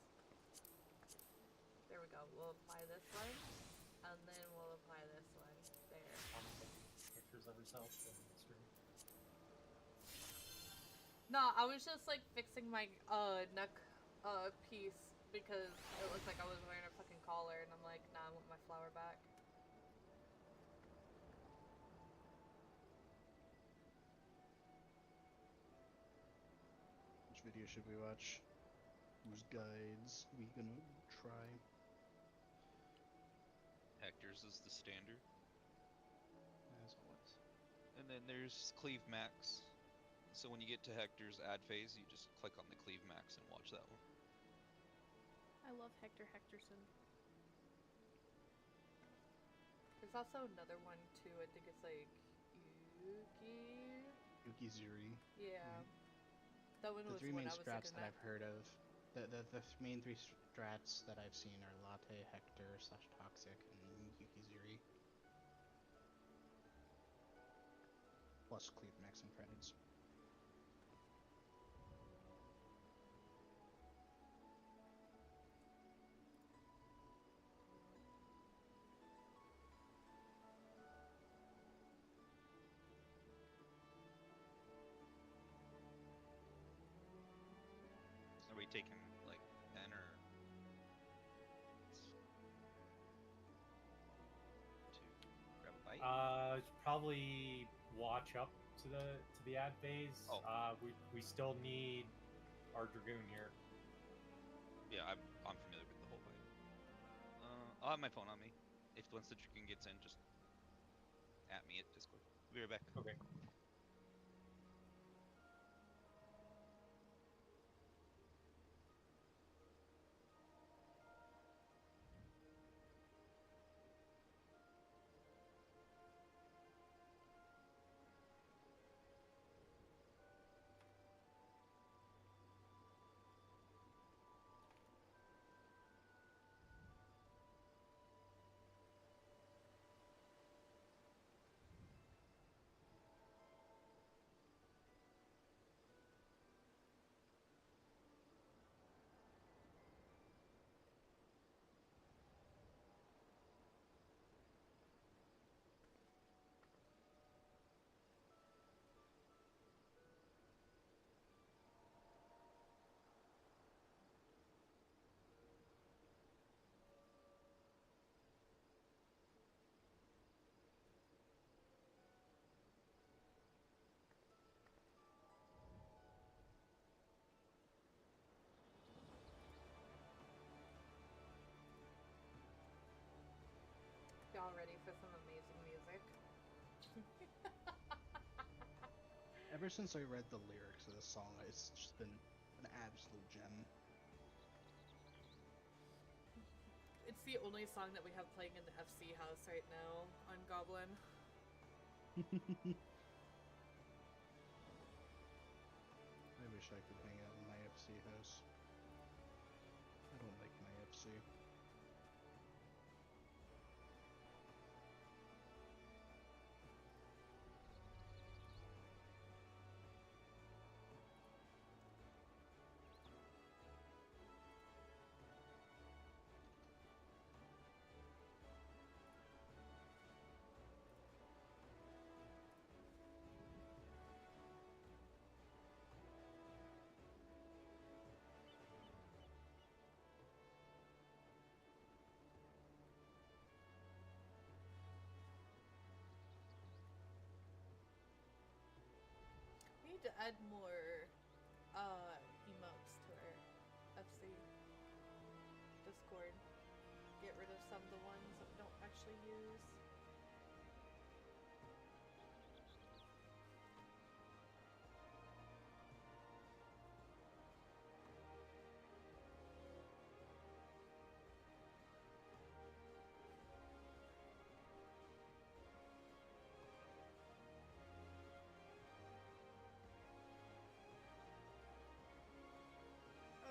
[SPEAKER 1] There we go. We'll apply this one, and then we'll apply this one. There.
[SPEAKER 4] Pictures of herself in the stream.
[SPEAKER 1] No, I was just like fixing my neck piece because it looked like I was wearing a fucking collar, and I'm like, nah, I want my flower back.
[SPEAKER 5] Which video should we watch? Whose guides we gonna try?
[SPEAKER 8] Hector's is the standard.
[SPEAKER 5] As always.
[SPEAKER 8] And then there's Cleave Max. So when you get to Hector's ad phase, you just click on the Cleave Max and watch that one.
[SPEAKER 2] I love Hector Hectorson.
[SPEAKER 1] There's also another one too. I think it's like Yuki.
[SPEAKER 5] Yukizuri.
[SPEAKER 1] Yeah.
[SPEAKER 5] Mhm.
[SPEAKER 1] That one
[SPEAKER 5] The
[SPEAKER 1] was
[SPEAKER 5] three
[SPEAKER 1] when
[SPEAKER 5] main
[SPEAKER 1] I was
[SPEAKER 5] strats
[SPEAKER 1] looking
[SPEAKER 5] that
[SPEAKER 1] at.
[SPEAKER 5] I've heard of. The main three strats that I've seen are Latte, Hector, / Toxic, and Yukizuri. Plus Cleave Max and credits.
[SPEAKER 8] Are we taking like 10 or to grab a bite?
[SPEAKER 4] Probably watch up to the ad phase.
[SPEAKER 8] Oh.
[SPEAKER 4] We still need our Dragoon here.
[SPEAKER 8] Yeah, I'm familiar with the whole bite. I'll have my phone on me. If once the Dragoon gets in, just at me at Discord. Be right back.
[SPEAKER 4] Okay.
[SPEAKER 1] Y'all ready for some amazing music?
[SPEAKER 5] Ever since I read the lyrics of the song, it's just been an absolute gem.
[SPEAKER 1] It's the only song that we have playing in the FC house right now on Goblin.
[SPEAKER 5] I wish I could hang out in my FC house. I don't like my FC.
[SPEAKER 1] add more emotes to our FC Discord. Get rid of some of the ones that we don't actually use.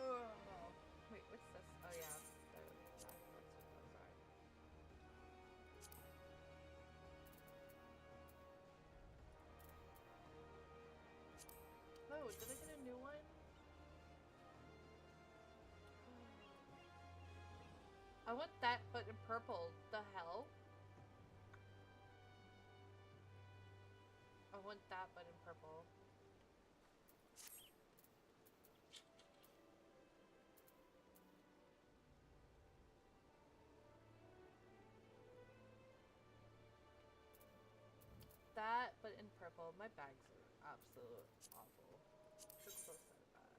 [SPEAKER 1] Oh, wait, what's this? Oh yeah, that's what those are. Oh, did I get a new one? I want that, but in purple. The hell? I want that, but in purple. That, but in purple. My bags are absolute awful. Should close that bag.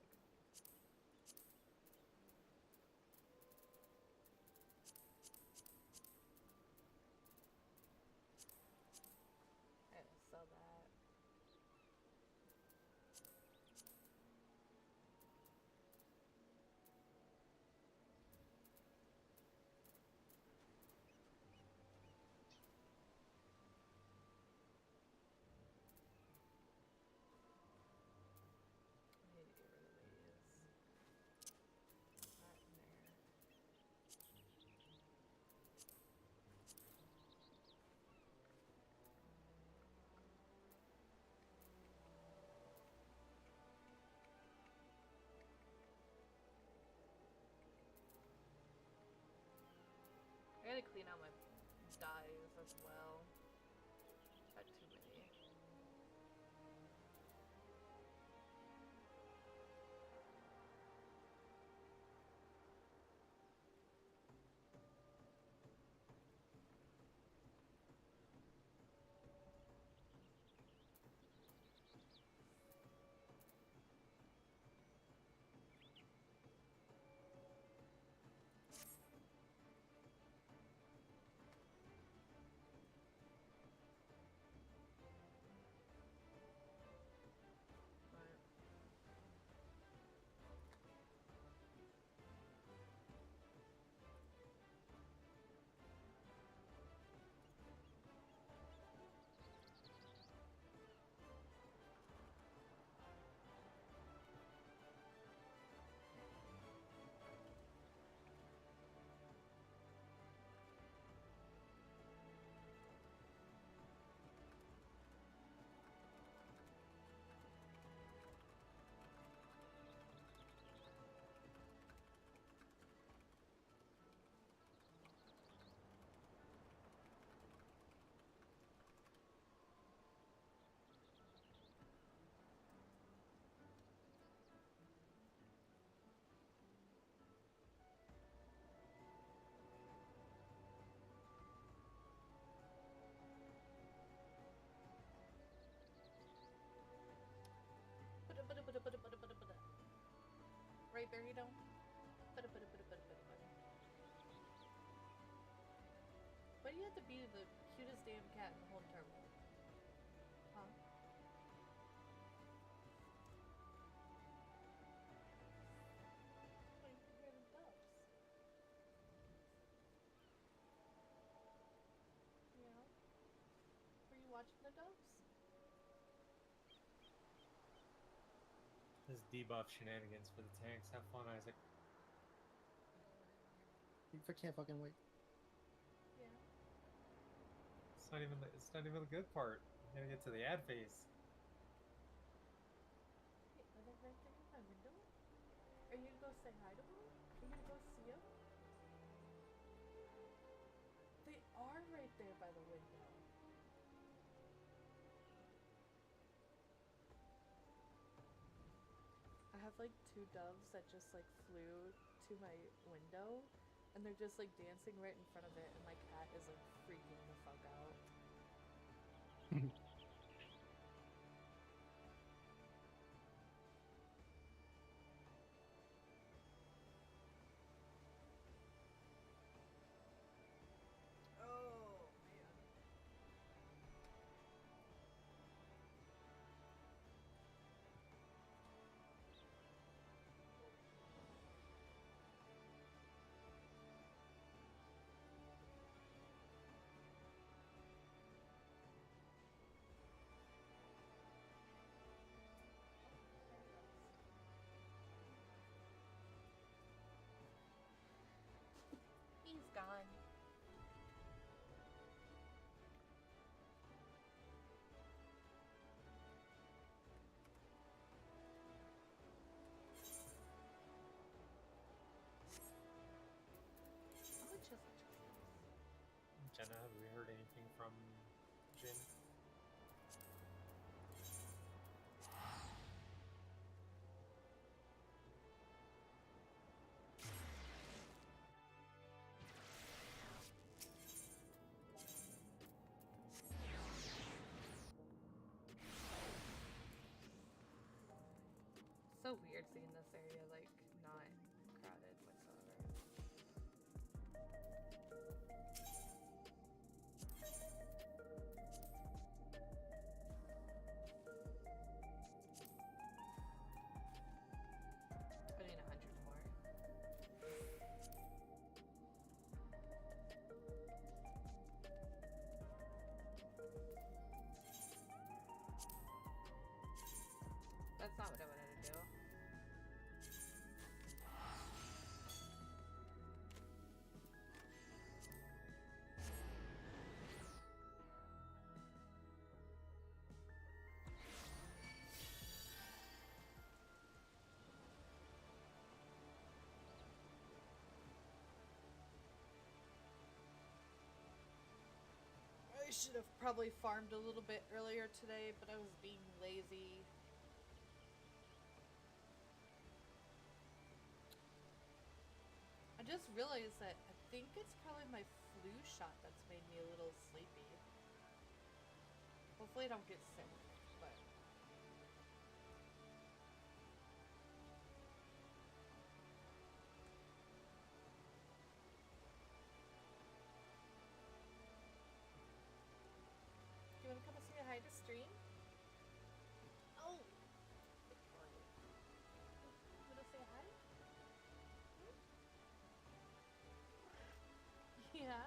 [SPEAKER 1] I gotta sell that. I need to get rid of these. That in there. I gotta clean out my dyes as well. Got too many. But right, Burrito? Why do you have to be the cutest damn cat in the whole entire world? Huh? Like, you're the doves. You know? Were you watching the doves?
[SPEAKER 4] This debuff shenanigans for the tanks. Have fun, Isaac.
[SPEAKER 3] You can't fucking wait.
[SPEAKER 1] Yeah.
[SPEAKER 4] It's not even the good part. I'm gonna get to the ad phase.
[SPEAKER 1] Wait, are they right there in my window? Are you gonna go say hi to them? Are you gonna go see them? They are right there by the window. I have like 2 doves that just like flew to my window and they're just like dancing right in front of it and my cat is like freaking the fuck out. so weird seeing this area like not crowded whatsoever. I need 100 more. That's not what I wanted to do. I should have probably farmed a little bit earlier today, but I was being lazy. I just realized that I think it's probably my flu shot that's made me a little sleepy. Hopefully I don't get sick, but... Do you want to come and say hi to stream? Oh! You want to say hi? Yeah?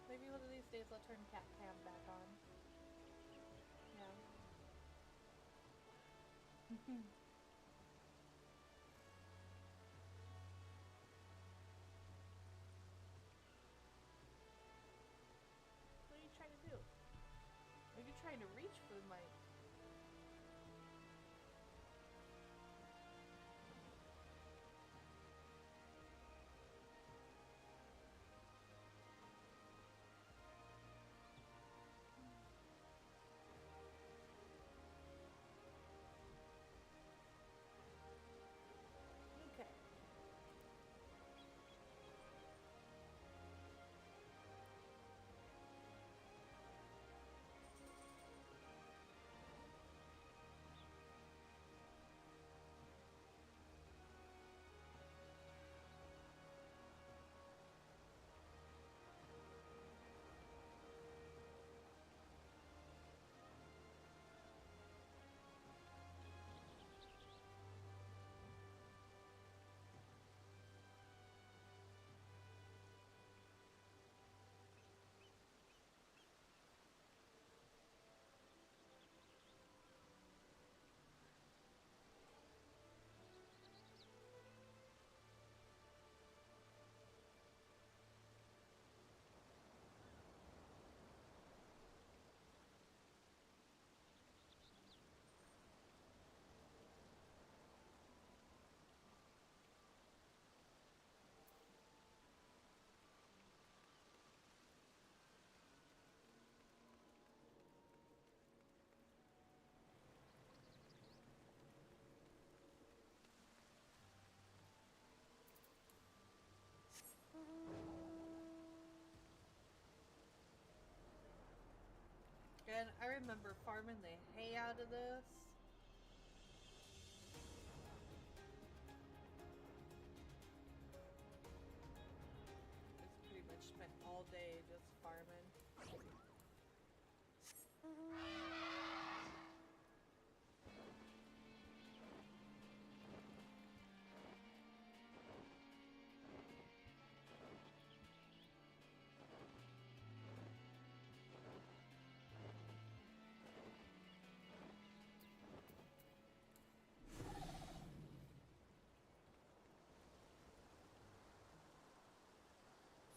[SPEAKER 1] Maybe one of these days I'll turn cat cam back on. Yeah. What are you trying to do? Are you trying to reach for the mic? Okay. And I remember farming the hay out of this. Just pretty much spent all day just farming.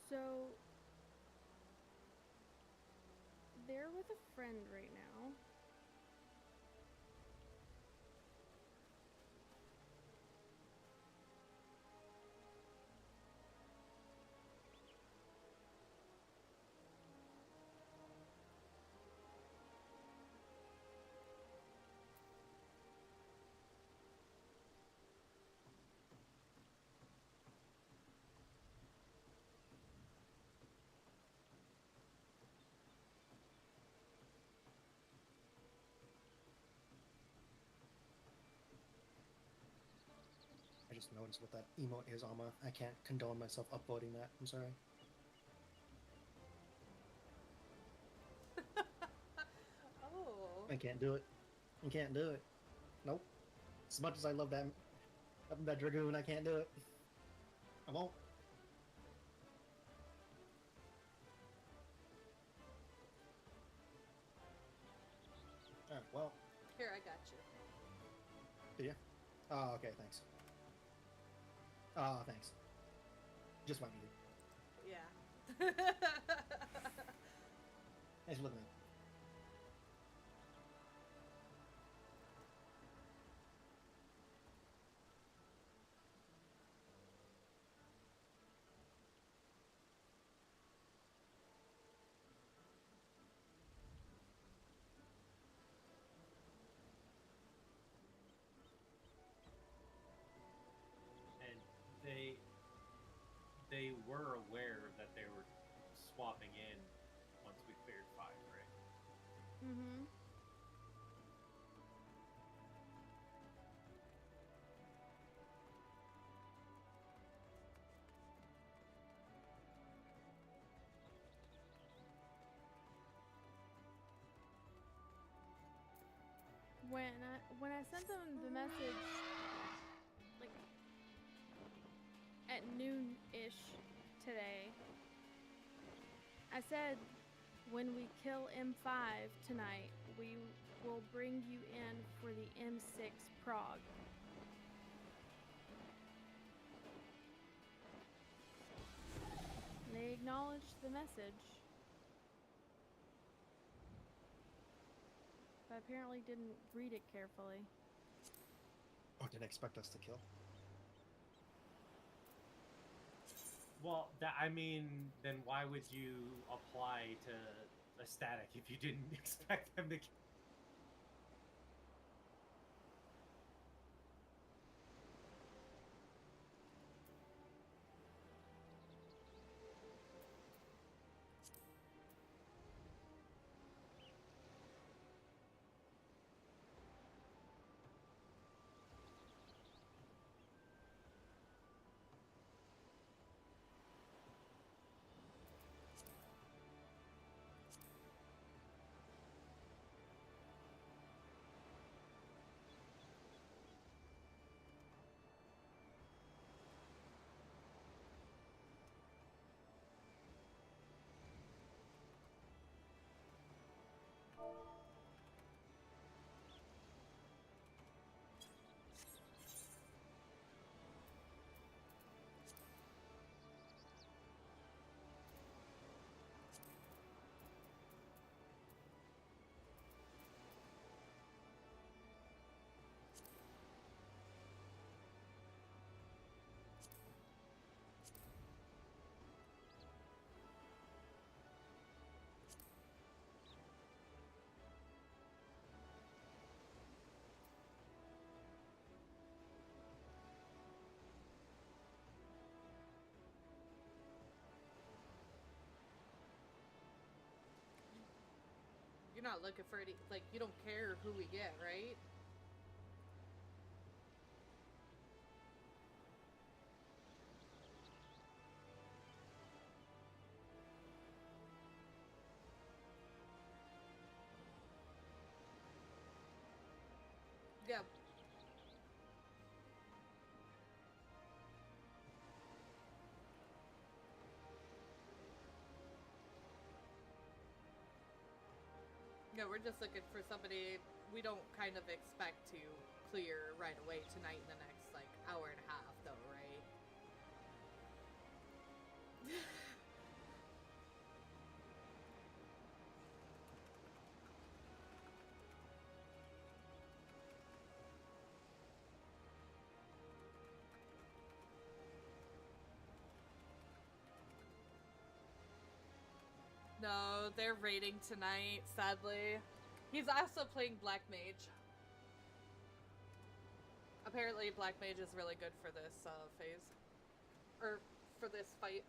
[SPEAKER 2] So they're with a friend right now.
[SPEAKER 3] just noticed what that emote is, Alma. I can't condone myself upvoting that. I'm sorry.
[SPEAKER 1] Oh.
[SPEAKER 3] I can't do it. I can't do it. Nope. As much as I love that Dragoon, I can't do it. I won't. Alright, well.
[SPEAKER 1] Here, I got you.
[SPEAKER 3] Do you? Oh, okay, thanks. Oh, thanks. Just what I needed.
[SPEAKER 1] Yeah.
[SPEAKER 3] Thanks for looking at me.
[SPEAKER 4] And they were aware that they were swapping in once we cleared 5, right?
[SPEAKER 2] Mm-hmm. When I sent them the message, like at noon-ish today, I said, when we kill M5 tonight, we will bring you in for the M6 prog. They acknowledged the message, but apparently didn't read it carefully.
[SPEAKER 3] Or didn't expect us to kill.
[SPEAKER 4] Well, I mean, then why would you apply to a static if you didn't expect them to kill?
[SPEAKER 1] You're not looking for any, like, you don't care who we get, right? Yeah. Yeah, we're just looking for somebody we don't kind of expect to clear right away tonight in the next, like, hour and a half, though, right? No, they're raiding tonight, sadly. He's also playing Black Mage. Apparently, Black Mage is really good for this phase. Or, for this fight.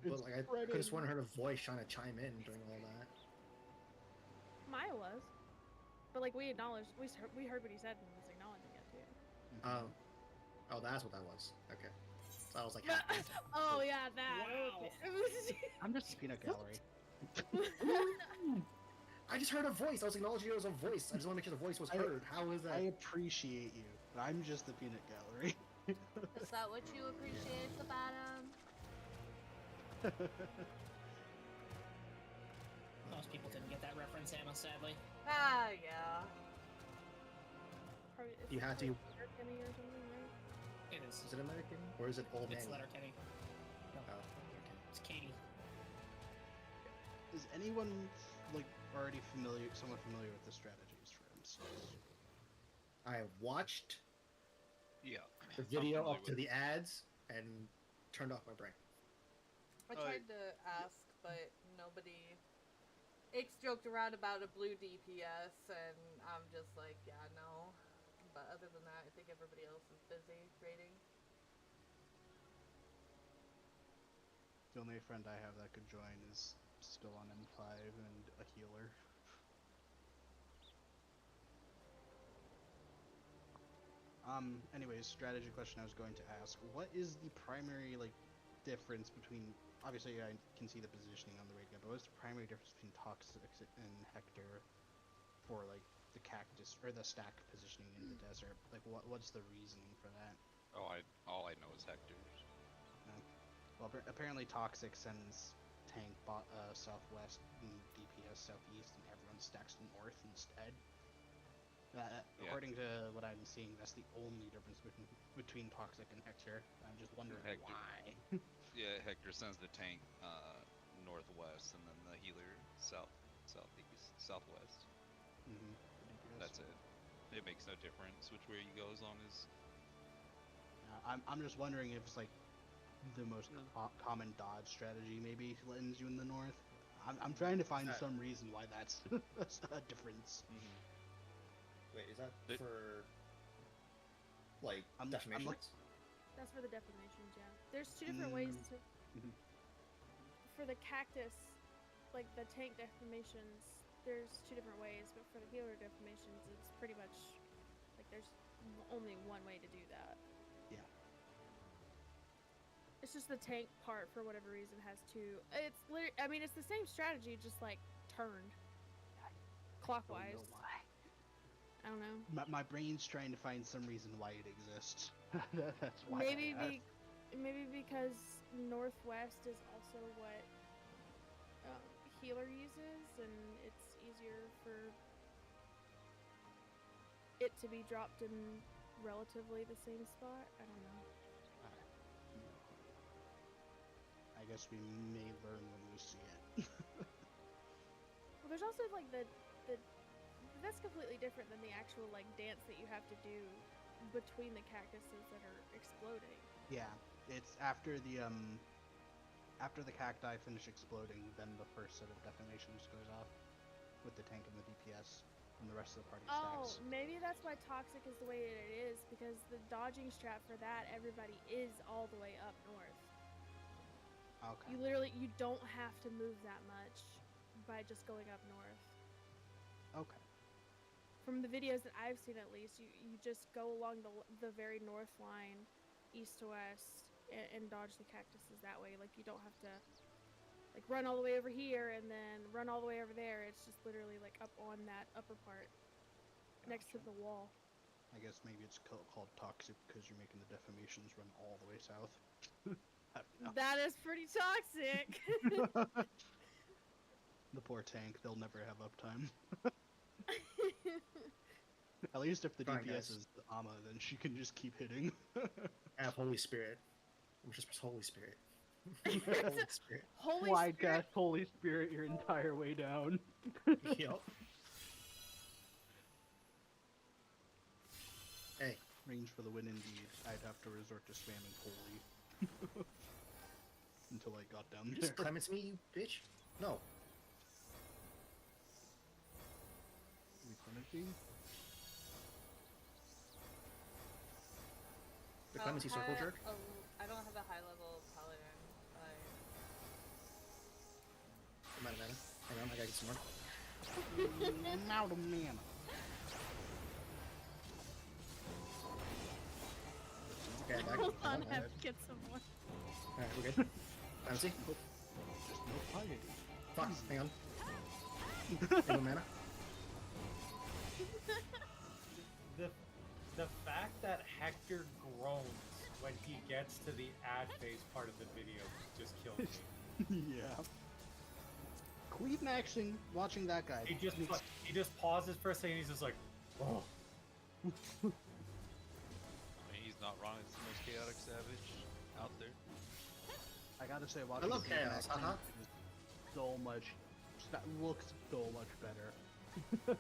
[SPEAKER 3] But like, I could have sworn I heard a voice trying to chime in during all that.
[SPEAKER 2] Maya was. But like we acknowledged, we heard what he said and was acknowledging it too.
[SPEAKER 3] Oh, that's what that was. Okay. So I was like,
[SPEAKER 2] Oh yeah, that.
[SPEAKER 6] Wow.
[SPEAKER 5] I'm just peanut gallery.
[SPEAKER 3] I just heard a voice. I was acknowledging it was a voice. I just want to make sure the voice was heard. How is that?
[SPEAKER 5] I appreciate you, but I'm just the peanut gallery.
[SPEAKER 1] Is that what you appreciate about him?
[SPEAKER 6] Most people didn't get that reference, Anna, sadly.
[SPEAKER 1] Ah, yeah.
[SPEAKER 2] Probably,
[SPEAKER 3] You had to.
[SPEAKER 2] Kenny or something, right?
[SPEAKER 6] It is.
[SPEAKER 3] Is it American or is it old man?
[SPEAKER 6] It's Letterkenny. No,
[SPEAKER 3] Oh, okay.
[SPEAKER 6] it's Katie.
[SPEAKER 5] Is anyone like already somewhat familiar with the strategies for M6?
[SPEAKER 3] I watched
[SPEAKER 8] Yeah.
[SPEAKER 3] the video up to the ads and turned off my brain.
[SPEAKER 1] I tried to ask, but nobody. Ix joked around about a blue DPS, and I'm just like, yeah, no. But other than that, I think everybody else is busy raiding.
[SPEAKER 5] The only friend I have that could join is still on M5 and a healer. Anyways, strategy question I was going to ask. What is the primary, like, difference between... Obviously, I can see the positioning on the raid guide, but what's the primary difference between Toxic and Hector for, like, the cactus, or the stack positioning in the desert? Like, what's the reasoning for that?
[SPEAKER 8] Oh, all I know is Hector's.
[SPEAKER 5] Well, apparently Toxic sends tank southwest and DPS southeast, and everyone stacks north instead. According to what I'm seeing, that's the only difference between Toxic and Hector. I'm just wondering why.
[SPEAKER 8] Yeah, Hector sends the tank northwest, and then the healer southeast, southwest. That's it. It makes no difference which way he goes on his.
[SPEAKER 5] I'm just wondering if it's like the most common dodge strategy maybe lends you in the north. I'm trying to find some reason why that's a difference.
[SPEAKER 3] Wait, is that for like defamations?
[SPEAKER 2] That's for the defamations, yeah. There's two different ways to. For the cactus, like the tank defamations, there's two different ways, but for the healer defamations, it's pretty much like there's only one way to do that.
[SPEAKER 5] Yeah.
[SPEAKER 2] It's just the tank part, for whatever reason, has two. It's literally, I mean, it's the same strategy, just like turned clockwise.
[SPEAKER 5] Don't know why.
[SPEAKER 2] I don't know.
[SPEAKER 5] My brain's trying to find some reason why it exists. That's why.
[SPEAKER 2] Maybe because northwest is also what healer uses, and it's easier for it to be dropped in relatively the same spot. I don't know.
[SPEAKER 5] I guess we may learn when we see it.
[SPEAKER 2] Well, there's also like the that's completely different than the actual like dance that you have to do between the cactuses that are exploding.
[SPEAKER 5] Yeah, it's after the cacti finish exploding, then the first set of defamations goes off with the tank and the DPS, and the rest of the party stacks.
[SPEAKER 2] Oh, maybe that's why Toxic is the way it is, because the dodging strat for that, everybody is all the way up north.
[SPEAKER 5] Okay.
[SPEAKER 2] You don't have to move that much by just going up north.
[SPEAKER 5] Okay.
[SPEAKER 2] From the videos that I've seen, at least, you just go along the very north line, east to west, and dodge the cactuses that way. Like, you don't have to like run all the way over here and then run all the way over there. It's just literally like up on that upper part, next to the wall.
[SPEAKER 5] I guess maybe it's called toxic because you're making the defamations run all the way south. I don't know.
[SPEAKER 2] That is pretty toxic.
[SPEAKER 5] The poor tank, they'll never have uptime. At least if the
[SPEAKER 3] Fine,
[SPEAKER 5] DPS
[SPEAKER 3] guys.
[SPEAKER 5] is the Ama, then she can just keep hitting.
[SPEAKER 3] I have Holy Spirit. I'm just press Holy Spirit. Holy Spirit.
[SPEAKER 2] Holy
[SPEAKER 5] Wide
[SPEAKER 2] Spirit.
[SPEAKER 5] cast Holy Spirit your entire way down.
[SPEAKER 3] Yup. Hey,
[SPEAKER 5] Range for the win indeed. I'd have to resort to spamming Holy. Until I got down
[SPEAKER 3] you
[SPEAKER 5] there.
[SPEAKER 3] just clements me, you bitch. No.
[SPEAKER 5] We clemency?
[SPEAKER 3] The clemency circle jerk.
[SPEAKER 1] Oh, I don't have a high level paladin.
[SPEAKER 3] out of mana. Hang on, I gotta get some more.
[SPEAKER 5] I'm out of mana.
[SPEAKER 3] Okay, I'm back.
[SPEAKER 2] Hold
[SPEAKER 3] Hang
[SPEAKER 2] on,
[SPEAKER 3] on,
[SPEAKER 2] I have to get some more.
[SPEAKER 3] Alright, we're good. Bouncy.
[SPEAKER 5] Just no fighting.
[SPEAKER 3] Fuck, hang on. No mana.
[SPEAKER 4] The fact that Hector groans when he gets to the ad phase part of the video just kills me.
[SPEAKER 5] Yeah. Queen maxing, watching that guy.
[SPEAKER 4] He just pauses for a second. He's just like, oh.
[SPEAKER 8] I mean, he's not wrong. It's the most chaotic savage out there.
[SPEAKER 5] I gotta say, watching
[SPEAKER 3] love
[SPEAKER 5] Queen
[SPEAKER 3] chaos,
[SPEAKER 5] maxing is so much. Looks so much better.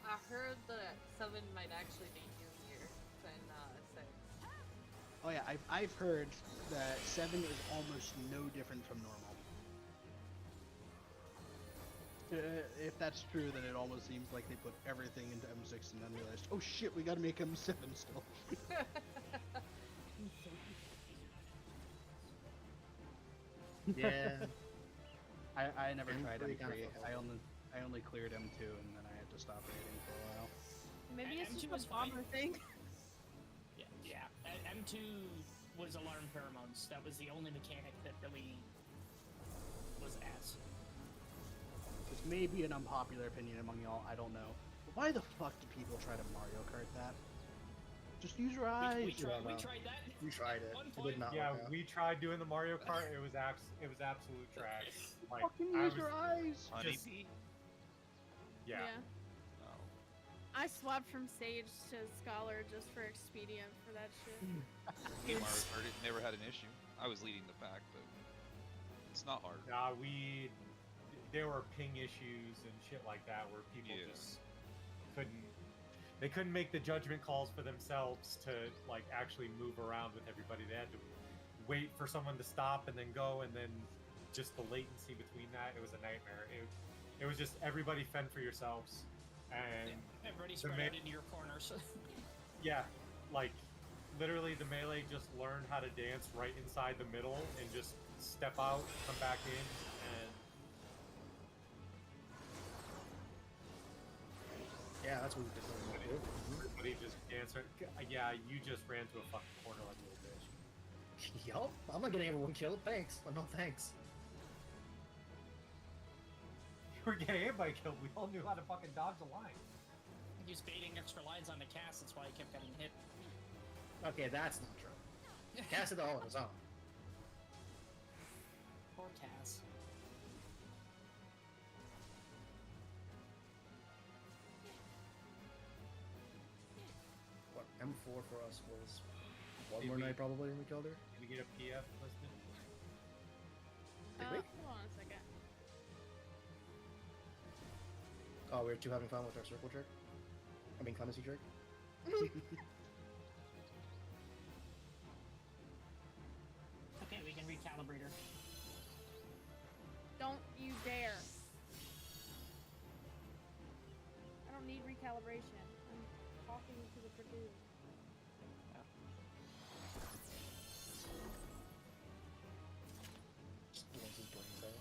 [SPEAKER 1] I heard that 7 might actually be easier than 6.
[SPEAKER 5] Oh yeah, I've heard that 7 is almost no different from normal. If that's true, then it almost seems like they put everything into M6 and then realized, oh shit, we gotta make M7 still.
[SPEAKER 3] Yeah.
[SPEAKER 5] I never
[SPEAKER 3] M3
[SPEAKER 5] tried
[SPEAKER 3] kinda
[SPEAKER 5] M3.
[SPEAKER 3] felt
[SPEAKER 5] I only cleared M2 and then I had to stop raiding for a while.
[SPEAKER 2] Maybe it's
[SPEAKER 6] M2
[SPEAKER 2] just
[SPEAKER 6] was
[SPEAKER 2] a bomber
[SPEAKER 6] fine.
[SPEAKER 2] thing.
[SPEAKER 6] Yeah. M2 was alarm pheromones. That was the only mechanic that really was ass.
[SPEAKER 5] This may be an unpopular opinion among y'all, I don't know. But why the fuck do people try to Mario Kart that? Just use your eyes.
[SPEAKER 6] We tried that.
[SPEAKER 3] We tried it.
[SPEAKER 6] One
[SPEAKER 3] It
[SPEAKER 6] point.
[SPEAKER 3] did not
[SPEAKER 4] Yeah,
[SPEAKER 3] work out.
[SPEAKER 4] we tried doing the Mario Kart. It was absolute trash. Like,
[SPEAKER 5] Fucking
[SPEAKER 4] I
[SPEAKER 5] use
[SPEAKER 4] was,
[SPEAKER 5] your eyes.
[SPEAKER 8] Honeybee?
[SPEAKER 4] yeah.
[SPEAKER 8] Oh.
[SPEAKER 2] I swapped from Sage to Scholar just for expedient for that shit.
[SPEAKER 8] Game Mario Kart, it never had an issue. I was leading the pack, but it's not hard.
[SPEAKER 4] Nah, there were ping issues and shit like that where people
[SPEAKER 8] Yeah.
[SPEAKER 4] just couldn't make the judgment calls for themselves to like actually move around with everybody. They had to wait for someone to stop and then go, and then just the latency between that, it was a nightmare. It was just everybody fend for yourselves, and
[SPEAKER 6] Yeah, everybody spread out into your corners.
[SPEAKER 4] yeah, like literally the melee just learned how to dance right inside the middle and just step out, come back in, and
[SPEAKER 3] Yeah, that's what we did.
[SPEAKER 4] everybody just danced. Yeah, you just ran to a fucking corner like a little bitch.
[SPEAKER 3] Yup, I'm not getting everyone killed. Thanks. Well, no thanks.
[SPEAKER 4] You were getting everybody killed. We all knew how to fucking dodge the line.
[SPEAKER 6] He was baiting extra lines on the cast, that's why he kept getting hit.
[SPEAKER 3] Okay, that's not true. Cass did it all on his own.
[SPEAKER 6] Poor Cass.
[SPEAKER 3] What, M4 for us was one
[SPEAKER 4] Did
[SPEAKER 3] more
[SPEAKER 4] we-
[SPEAKER 3] night probably when we killed her?
[SPEAKER 4] Did we get a PF listed?
[SPEAKER 3] Did we?
[SPEAKER 2] Hold on a second.
[SPEAKER 3] Oh, we were two having fun with our circle jerk? I mean, clemency jerk?
[SPEAKER 6] Okay, we can recalibrate her.
[SPEAKER 2] Don't you dare. I don't need recalibration. I'm talking to the Purdue.
[SPEAKER 3] Just blows his brains out.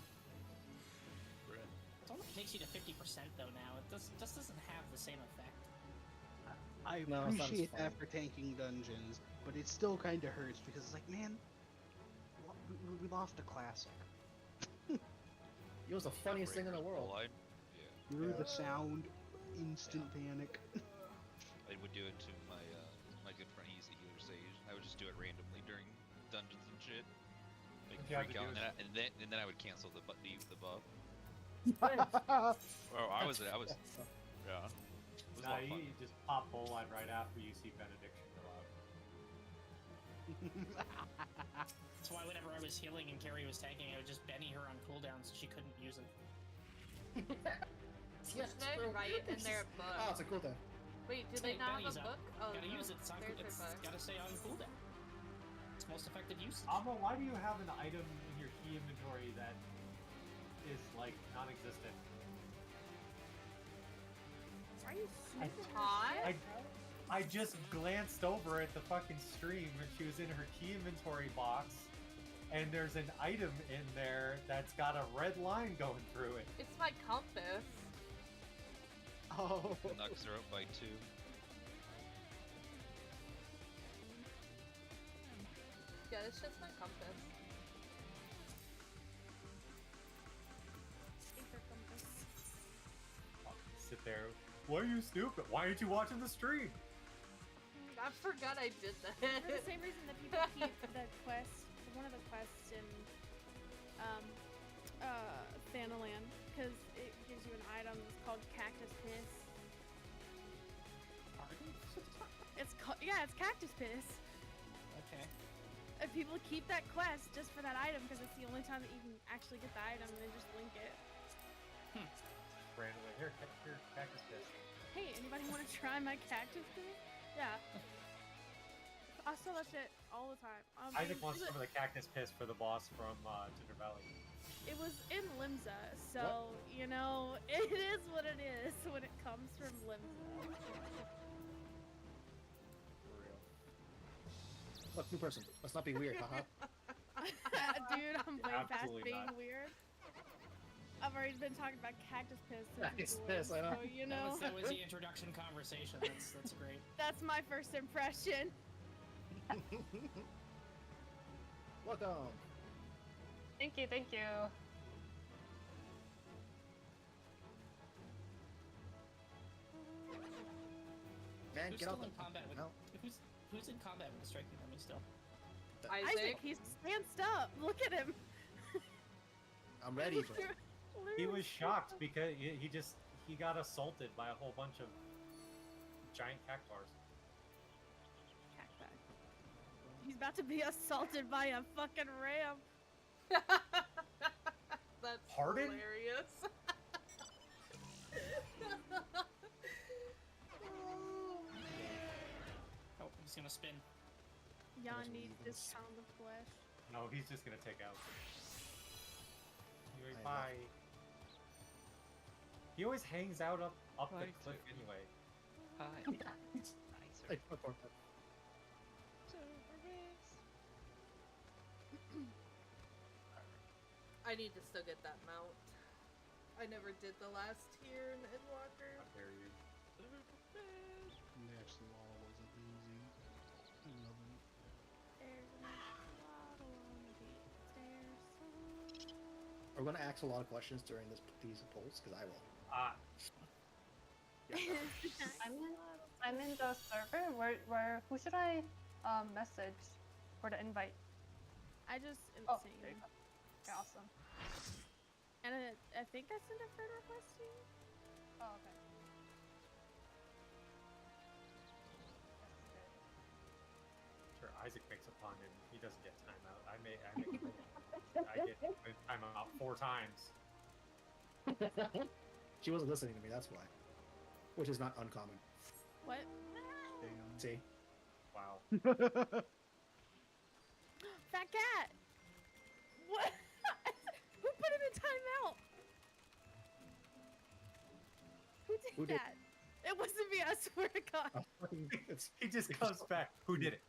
[SPEAKER 6] It only takes you to 50% though now. It just doesn't have the same effect.
[SPEAKER 5] I
[SPEAKER 3] No, it's not as
[SPEAKER 5] appreciate
[SPEAKER 3] fun.
[SPEAKER 5] that for tanking dungeons, but it still kind of hurts because it's like, man, we lost a classic.
[SPEAKER 3] It was the funniest thing in the world.
[SPEAKER 8] Line. Yeah.
[SPEAKER 5] Through the sound, instant panic.
[SPEAKER 8] I would do it to my my good friend. He's a healer sage. I would just do it randomly during dungeons and shit. Make him
[SPEAKER 4] Yeah, I
[SPEAKER 8] freak
[SPEAKER 4] could
[SPEAKER 8] out,
[SPEAKER 4] do
[SPEAKER 8] and then I would cancel the buff.
[SPEAKER 3] That's
[SPEAKER 8] Oh, I was yeah. It was a
[SPEAKER 4] Nah,
[SPEAKER 8] lot of fun.
[SPEAKER 4] you just pop Bolide right after you see Benediction go out.
[SPEAKER 6] That's why whenever I was healing and Carrie was tanking, I would just Benny her on cooldown so she couldn't use it.
[SPEAKER 3] Yes,
[SPEAKER 1] They
[SPEAKER 3] bro.
[SPEAKER 1] write in their book.
[SPEAKER 3] Oh, it's a cooldown.
[SPEAKER 1] Wait, do they not have
[SPEAKER 6] Benny's
[SPEAKER 1] a
[SPEAKER 6] up.
[SPEAKER 1] book? Oh,
[SPEAKER 6] Gotta
[SPEAKER 1] no.
[SPEAKER 6] use it. It's, on,
[SPEAKER 1] There's
[SPEAKER 6] it's
[SPEAKER 1] their book.
[SPEAKER 6] gotta stay on cooldown. It's most effective usage.
[SPEAKER 4] Alma, why do you have an item in your key inventory that is like non-existent?
[SPEAKER 2] Why are you sniffing
[SPEAKER 1] Todd?
[SPEAKER 2] her shit, bro?
[SPEAKER 4] I just glanced over at the fucking stream and she was in her key inventory box, and there's an item in there that's got a red line going through it.
[SPEAKER 1] It's my compass.
[SPEAKER 5] Oh.
[SPEAKER 8] The Nucks are up by 2.
[SPEAKER 1] Yeah, it's just my compass.
[SPEAKER 2] Anchor compass.
[SPEAKER 4] I'll sit there. Why are you stupid? Why aren't you watching the stream?
[SPEAKER 1] I forgot I did that.
[SPEAKER 2] For the same reason that people keep the quest, one of the quests in Thanaland, because it gives you an item that's called Cactus Piss. It's called, yeah, it's Cactus Piss.
[SPEAKER 6] Okay.
[SPEAKER 2] And people keep that quest just for that item because it's the only time that you can actually get the item and they just link it.
[SPEAKER 4] Randomly. Here, cactus piss.
[SPEAKER 2] Hey, anybody want to try my Cactus Piss? Yeah. I saw that shit all the time.
[SPEAKER 4] Isaac wants some of the cactus piss for the boss from Tinder Valley.
[SPEAKER 2] It was in Limsa, so, you know, it is what it is when it comes from Limsa.
[SPEAKER 4] For real.
[SPEAKER 3] Look, new person. Let's not be weird, haha.
[SPEAKER 2] Dude, I'm way past
[SPEAKER 4] Absolutely
[SPEAKER 2] being
[SPEAKER 4] not.
[SPEAKER 2] weird. I've already been talking about Cactus Piss since
[SPEAKER 3] Cactus
[SPEAKER 2] before,
[SPEAKER 3] Piss, I know.
[SPEAKER 2] so, you know.
[SPEAKER 6] That was the introduction conversation. That's great.
[SPEAKER 2] That's my first impression.
[SPEAKER 3] Welcome.
[SPEAKER 9] Thank you, thank you.
[SPEAKER 3] Man,
[SPEAKER 6] Who's
[SPEAKER 3] get out
[SPEAKER 6] still
[SPEAKER 3] the
[SPEAKER 6] in combat with?
[SPEAKER 3] no.
[SPEAKER 6] Who's in combat with the striking army still?
[SPEAKER 2] Isaac, he's stanced up. Look at him.
[SPEAKER 3] I'm ready, bro.
[SPEAKER 4] He was shocked because he got assaulted by a whole bunch of giant cactars.
[SPEAKER 2] Cacti. He's about to be assaulted by a fucking ram.
[SPEAKER 1] That's
[SPEAKER 4] Pardon?
[SPEAKER 1] hilarious.
[SPEAKER 6] Oh, he's gonna spin.
[SPEAKER 2] Jan needs this pound of flesh.
[SPEAKER 4] No, he's just gonna take out. Anyway,
[SPEAKER 3] I
[SPEAKER 4] bye. He always hangs out up the
[SPEAKER 8] Right.
[SPEAKER 4] cliff anyway.
[SPEAKER 8] Hi.
[SPEAKER 3] Hey, fuck off.
[SPEAKER 1] I need to still get that mount. I never did the last tier in Endwalker.
[SPEAKER 4] How dare you?
[SPEAKER 5] Next law wasn't easy.
[SPEAKER 2] There's a lot along the stairs.
[SPEAKER 3] We're gonna ask a lot of questions during these polls, because I will.
[SPEAKER 9] I'm in the server. Where who should I message for the invite?
[SPEAKER 2] I just
[SPEAKER 9] Oh,
[SPEAKER 2] insane.
[SPEAKER 9] there you go. Okay, awesome.
[SPEAKER 2] And I think I sent a friend request to you.
[SPEAKER 9] Oh, okay.
[SPEAKER 4] Sure, Isaac makes a pun and he doesn't get timeout. I get timeout 4 times.
[SPEAKER 3] She wasn't listening to me, that's why. Which is not uncommon.
[SPEAKER 2] What?
[SPEAKER 5] Damn.
[SPEAKER 3] See?
[SPEAKER 4] Wow.
[SPEAKER 2] Fat cat! What? Who put him in timeout? Who did that? It wasn't me, I swear to God.
[SPEAKER 3] Oh, fucking- it's-
[SPEAKER 4] He just comes back. Who did it?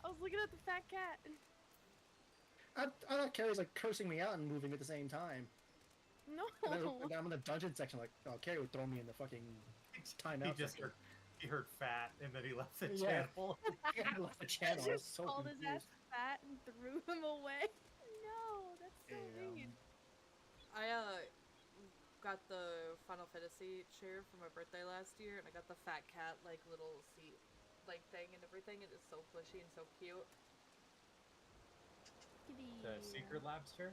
[SPEAKER 2] I was looking at the fat cat.
[SPEAKER 3] I thought Carrie's like cursing me out and moving at the same time.
[SPEAKER 2] No.
[SPEAKER 3] And then I'm in the dungeon section like, oh, Carrie would throw me in the fucking timeout.
[SPEAKER 4] He just
[SPEAKER 3] section.
[SPEAKER 4] he heard fat and then he left the
[SPEAKER 3] Yeah.
[SPEAKER 4] channel.
[SPEAKER 3] I left the channel. I was
[SPEAKER 2] Just
[SPEAKER 3] so
[SPEAKER 2] called his ass
[SPEAKER 3] confused.
[SPEAKER 2] fat and threw him away. No, that's so
[SPEAKER 3] Damn.
[SPEAKER 2] mean.
[SPEAKER 1] I got the Final Fantasy chair for my birthday last year, and I got the fat cat like little seat like thing and everything. It is so plushy and so cute.
[SPEAKER 4] The secret labs chair?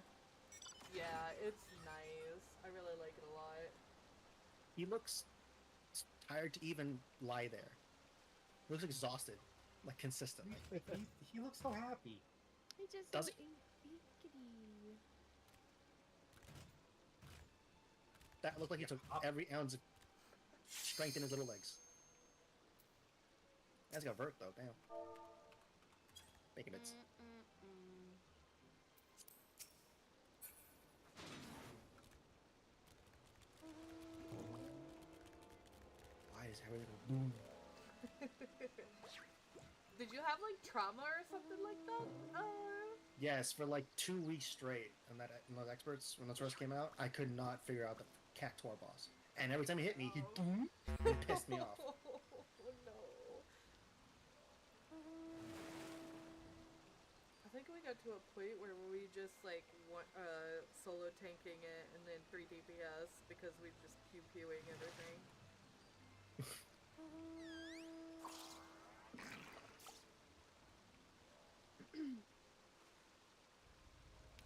[SPEAKER 1] Yeah, it's nice. I really like it a lot.
[SPEAKER 3] He looks tired to even lie there. He looks exhausted, like consistently.
[SPEAKER 4] He looks so happy.
[SPEAKER 2] He just
[SPEAKER 3] Does
[SPEAKER 2] ate kitty.
[SPEAKER 3] That looked like he took every ounce of strength in his little legs. That's got vert though, damn. Bacon bits. Why is everything boom?
[SPEAKER 1] Did you have like trauma or something like that?
[SPEAKER 3] Yes, for like 2 weeks straight, and those experts, when those first came out, I could not figure out the Cactuar boss. And every time he hit me, he pissed me off.
[SPEAKER 1] Oh no. I think we got to a point where we just like solo tanking it and then 3 DPS because we just pew-pewing everything.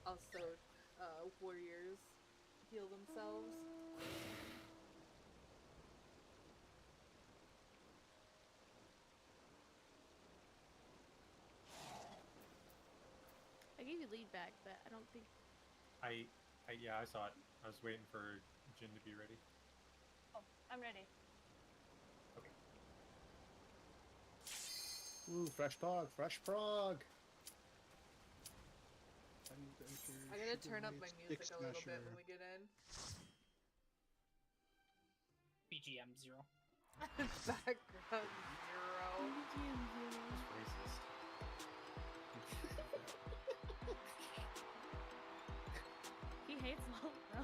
[SPEAKER 1] Also, warriors heal themselves.
[SPEAKER 2] I gave you lead back, but I don't think.
[SPEAKER 4] Yeah, I saw it. I was waiting for Jin to be ready.
[SPEAKER 9] Oh, I'm ready.
[SPEAKER 4] Okay.
[SPEAKER 3] Ooh, fresh prog, fresh prog.
[SPEAKER 1] I'm gonna turn up my music a little bit when we get in.
[SPEAKER 6] BGM 0.
[SPEAKER 1] Background 0.
[SPEAKER 4] Racist.
[SPEAKER 2] He hates low, bro.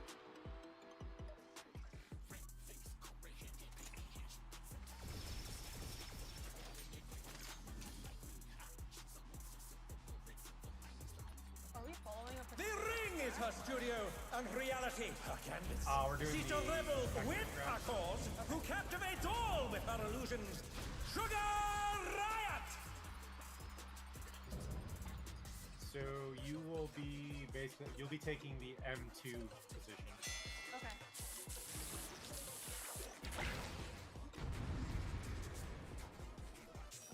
[SPEAKER 9] Are we following up?
[SPEAKER 7] The ring is her studio, and reality her canvas.
[SPEAKER 4] We're doing
[SPEAKER 7] She's
[SPEAKER 4] the
[SPEAKER 7] a rebel with
[SPEAKER 4] background.
[SPEAKER 7] a cause who captivates all with her illusions. Sugar Riot!
[SPEAKER 4] So you will be you'll be taking the M2 position.
[SPEAKER 9] Okay.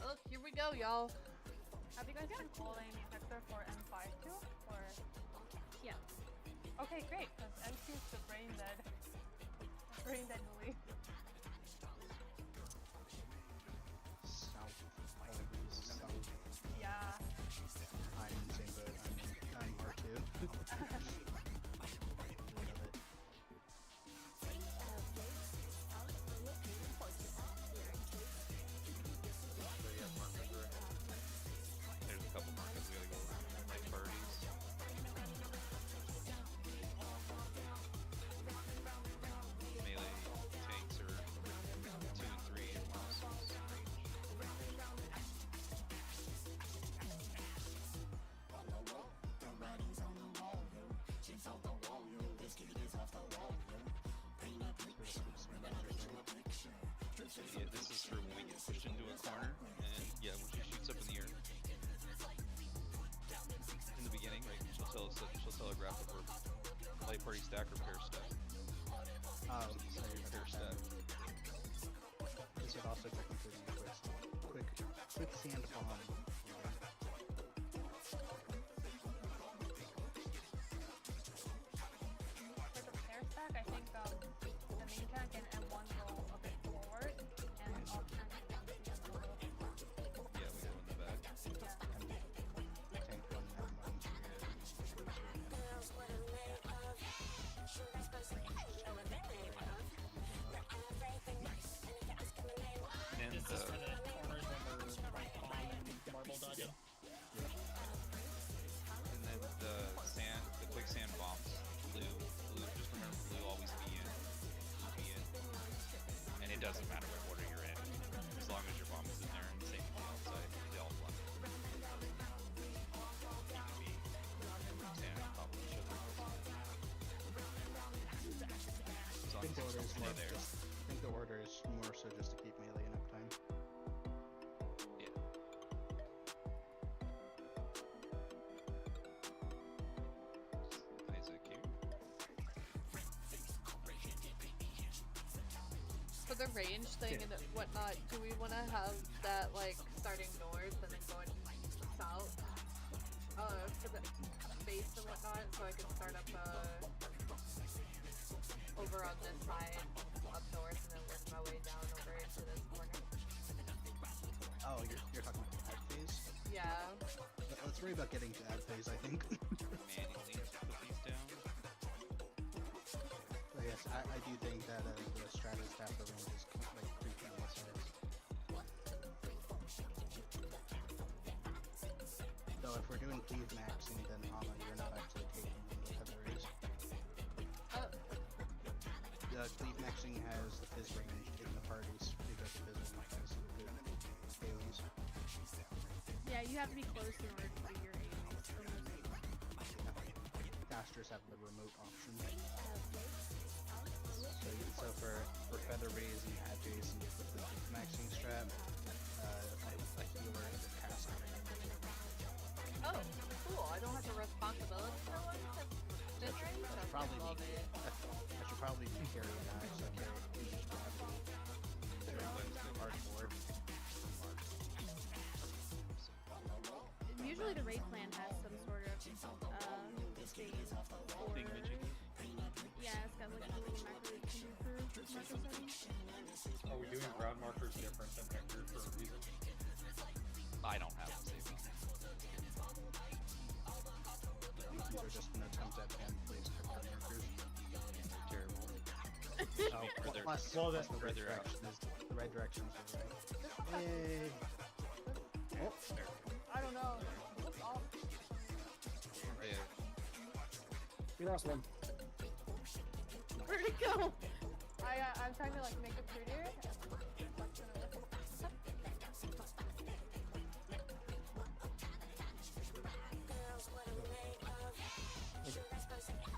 [SPEAKER 1] Oh, here we go, y'all.
[SPEAKER 9] Have you guys been following Vector for M5 too? Or
[SPEAKER 2] Yeah.
[SPEAKER 9] okay, great. Because M2 is the brain dead. Brain dead movie.
[SPEAKER 5] South, always south.
[SPEAKER 9] Yeah.
[SPEAKER 5] I'm in the same boat. I'm R2. Love it.
[SPEAKER 8] There's a couple markets we gotta go over. Like birdies. Melee tanks are 2 and 3 in milestones range. Yeah, this is for when we get pushed into a corner, and yeah, when she shoots up in the air. In the beginning, right, she'll telegraph if we're light party stack or pair stack.
[SPEAKER 5] So
[SPEAKER 8] Pair stack.
[SPEAKER 5] this would also technically be quick sand bomb.
[SPEAKER 9] For the pair stack, I think the main tank and M1 go a bit forward, and off tank and M2 go a little bit back.
[SPEAKER 8] Yeah, we go in the back.
[SPEAKER 9] Yeah.
[SPEAKER 5] Tank one, M1.
[SPEAKER 8] And
[SPEAKER 6] This is for the corners where we're right bomb and marble dodging.
[SPEAKER 8] and then the quick sand bombs. Blue, just remember blue always be in. And it doesn't matter what order you're in. As long as your bomb is in there and same on the outside, they all fly. You can be standing on top of each other. As long
[SPEAKER 5] I think
[SPEAKER 8] as
[SPEAKER 5] the order
[SPEAKER 8] you
[SPEAKER 5] is
[SPEAKER 8] stay
[SPEAKER 5] more
[SPEAKER 8] there.
[SPEAKER 5] I think the order is more so just to keep melee in uptime.
[SPEAKER 8] Yeah. Isaac here.
[SPEAKER 1] For the range thing and whatnot, do we want to have that like starting north and then going south? For the base and whatnot, so I can start up over on this side, up north, and then work my way down over into this corner.
[SPEAKER 5] Oh, you're talking about the ad phase?
[SPEAKER 1] Yeah.
[SPEAKER 5] Let's worry about getting to ad phase, I think.
[SPEAKER 8] Manually put these down.
[SPEAKER 5] But yes, I do think that the Stratus Tapper range is like creepy on the sides. Though if we're doing cleave maxing, then you're not actually taking the feather rays. The cleave maxing has the fizz range in the parties because the fizz range has the good dailies.
[SPEAKER 2] Yeah, you have to be close in order to do your AoEs. for most people.
[SPEAKER 5] Casters have the remote option. So for feather rays and adjays and with the cleave maxing strap, a healer and a caster.
[SPEAKER 1] Oh, cool. I don't have the responsibility for one. This range?
[SPEAKER 5] I
[SPEAKER 1] I
[SPEAKER 5] should probably
[SPEAKER 1] love
[SPEAKER 5] be,
[SPEAKER 1] it.
[SPEAKER 5] I should probably be carrying that, so I carry Fusion Gravity. Hardboard.
[SPEAKER 2] Usually the raid plan has some sort of thing for yeah, it's got like a little macro you can do for marker settings.
[SPEAKER 4] Are we doing ground markers different than Hector for a reason?
[SPEAKER 8] I don't have them saved.
[SPEAKER 5] These are just an attempt at hand-placed markers.
[SPEAKER 8] Terrible.
[SPEAKER 5] Plus
[SPEAKER 4] well,
[SPEAKER 5] the
[SPEAKER 4] then-
[SPEAKER 5] red direction is the red directions are right. Yay!
[SPEAKER 3] Oh,
[SPEAKER 8] There.
[SPEAKER 9] I don't know. What's off?
[SPEAKER 8] Yeah.
[SPEAKER 3] we lost one.
[SPEAKER 2] Where'd it go?
[SPEAKER 9] I'm trying to like make it prettier.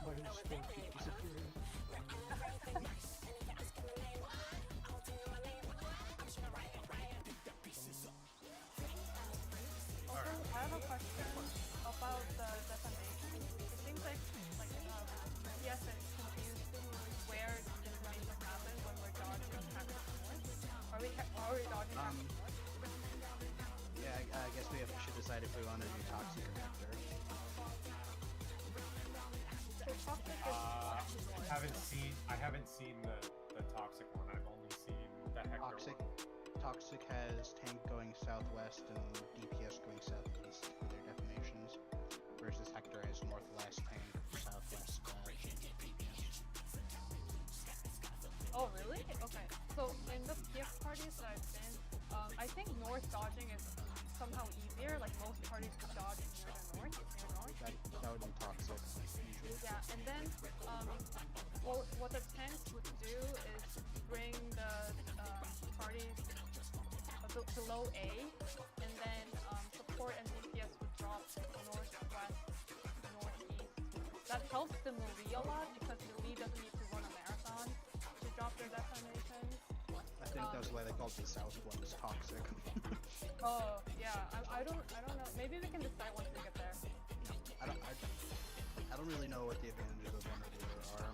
[SPEAKER 3] Why did this thing keep disappearing?
[SPEAKER 9] Also, I have a question about the detonation. It seems like yes, it's confused where detonation happens when we're dodging attack north. Are we dodging attack north?
[SPEAKER 5] Yeah, I guess we should decide if we want to do toxic or Hector.
[SPEAKER 9] So toxic is north.
[SPEAKER 4] I haven't seen the toxic one. I've only seen the Hector
[SPEAKER 5] Toxic.
[SPEAKER 4] one.
[SPEAKER 5] Toxic has tank going southwest and DPS going southeast for their definitions, versus Hector has northwest tank, southwest.
[SPEAKER 9] Oh really? Okay. So in the PF parties that I've been, I think north dodging is somehow easier. Like most parties can dodge near the north. Near north.
[SPEAKER 5] That would be toxic. Usually.
[SPEAKER 9] Yeah, and then what the tanks would do is bring the parties below A, and then support and DPS would drop northwest, northeast. That helps the melee a lot because melee doesn't need to run a marathon to drop their detonations.
[SPEAKER 5] I think that's why they called the south ones toxic.
[SPEAKER 9] Oh yeah, I don't know. Maybe we can decide once we get there.
[SPEAKER 5] I don't really know what the advantages of one or the other are.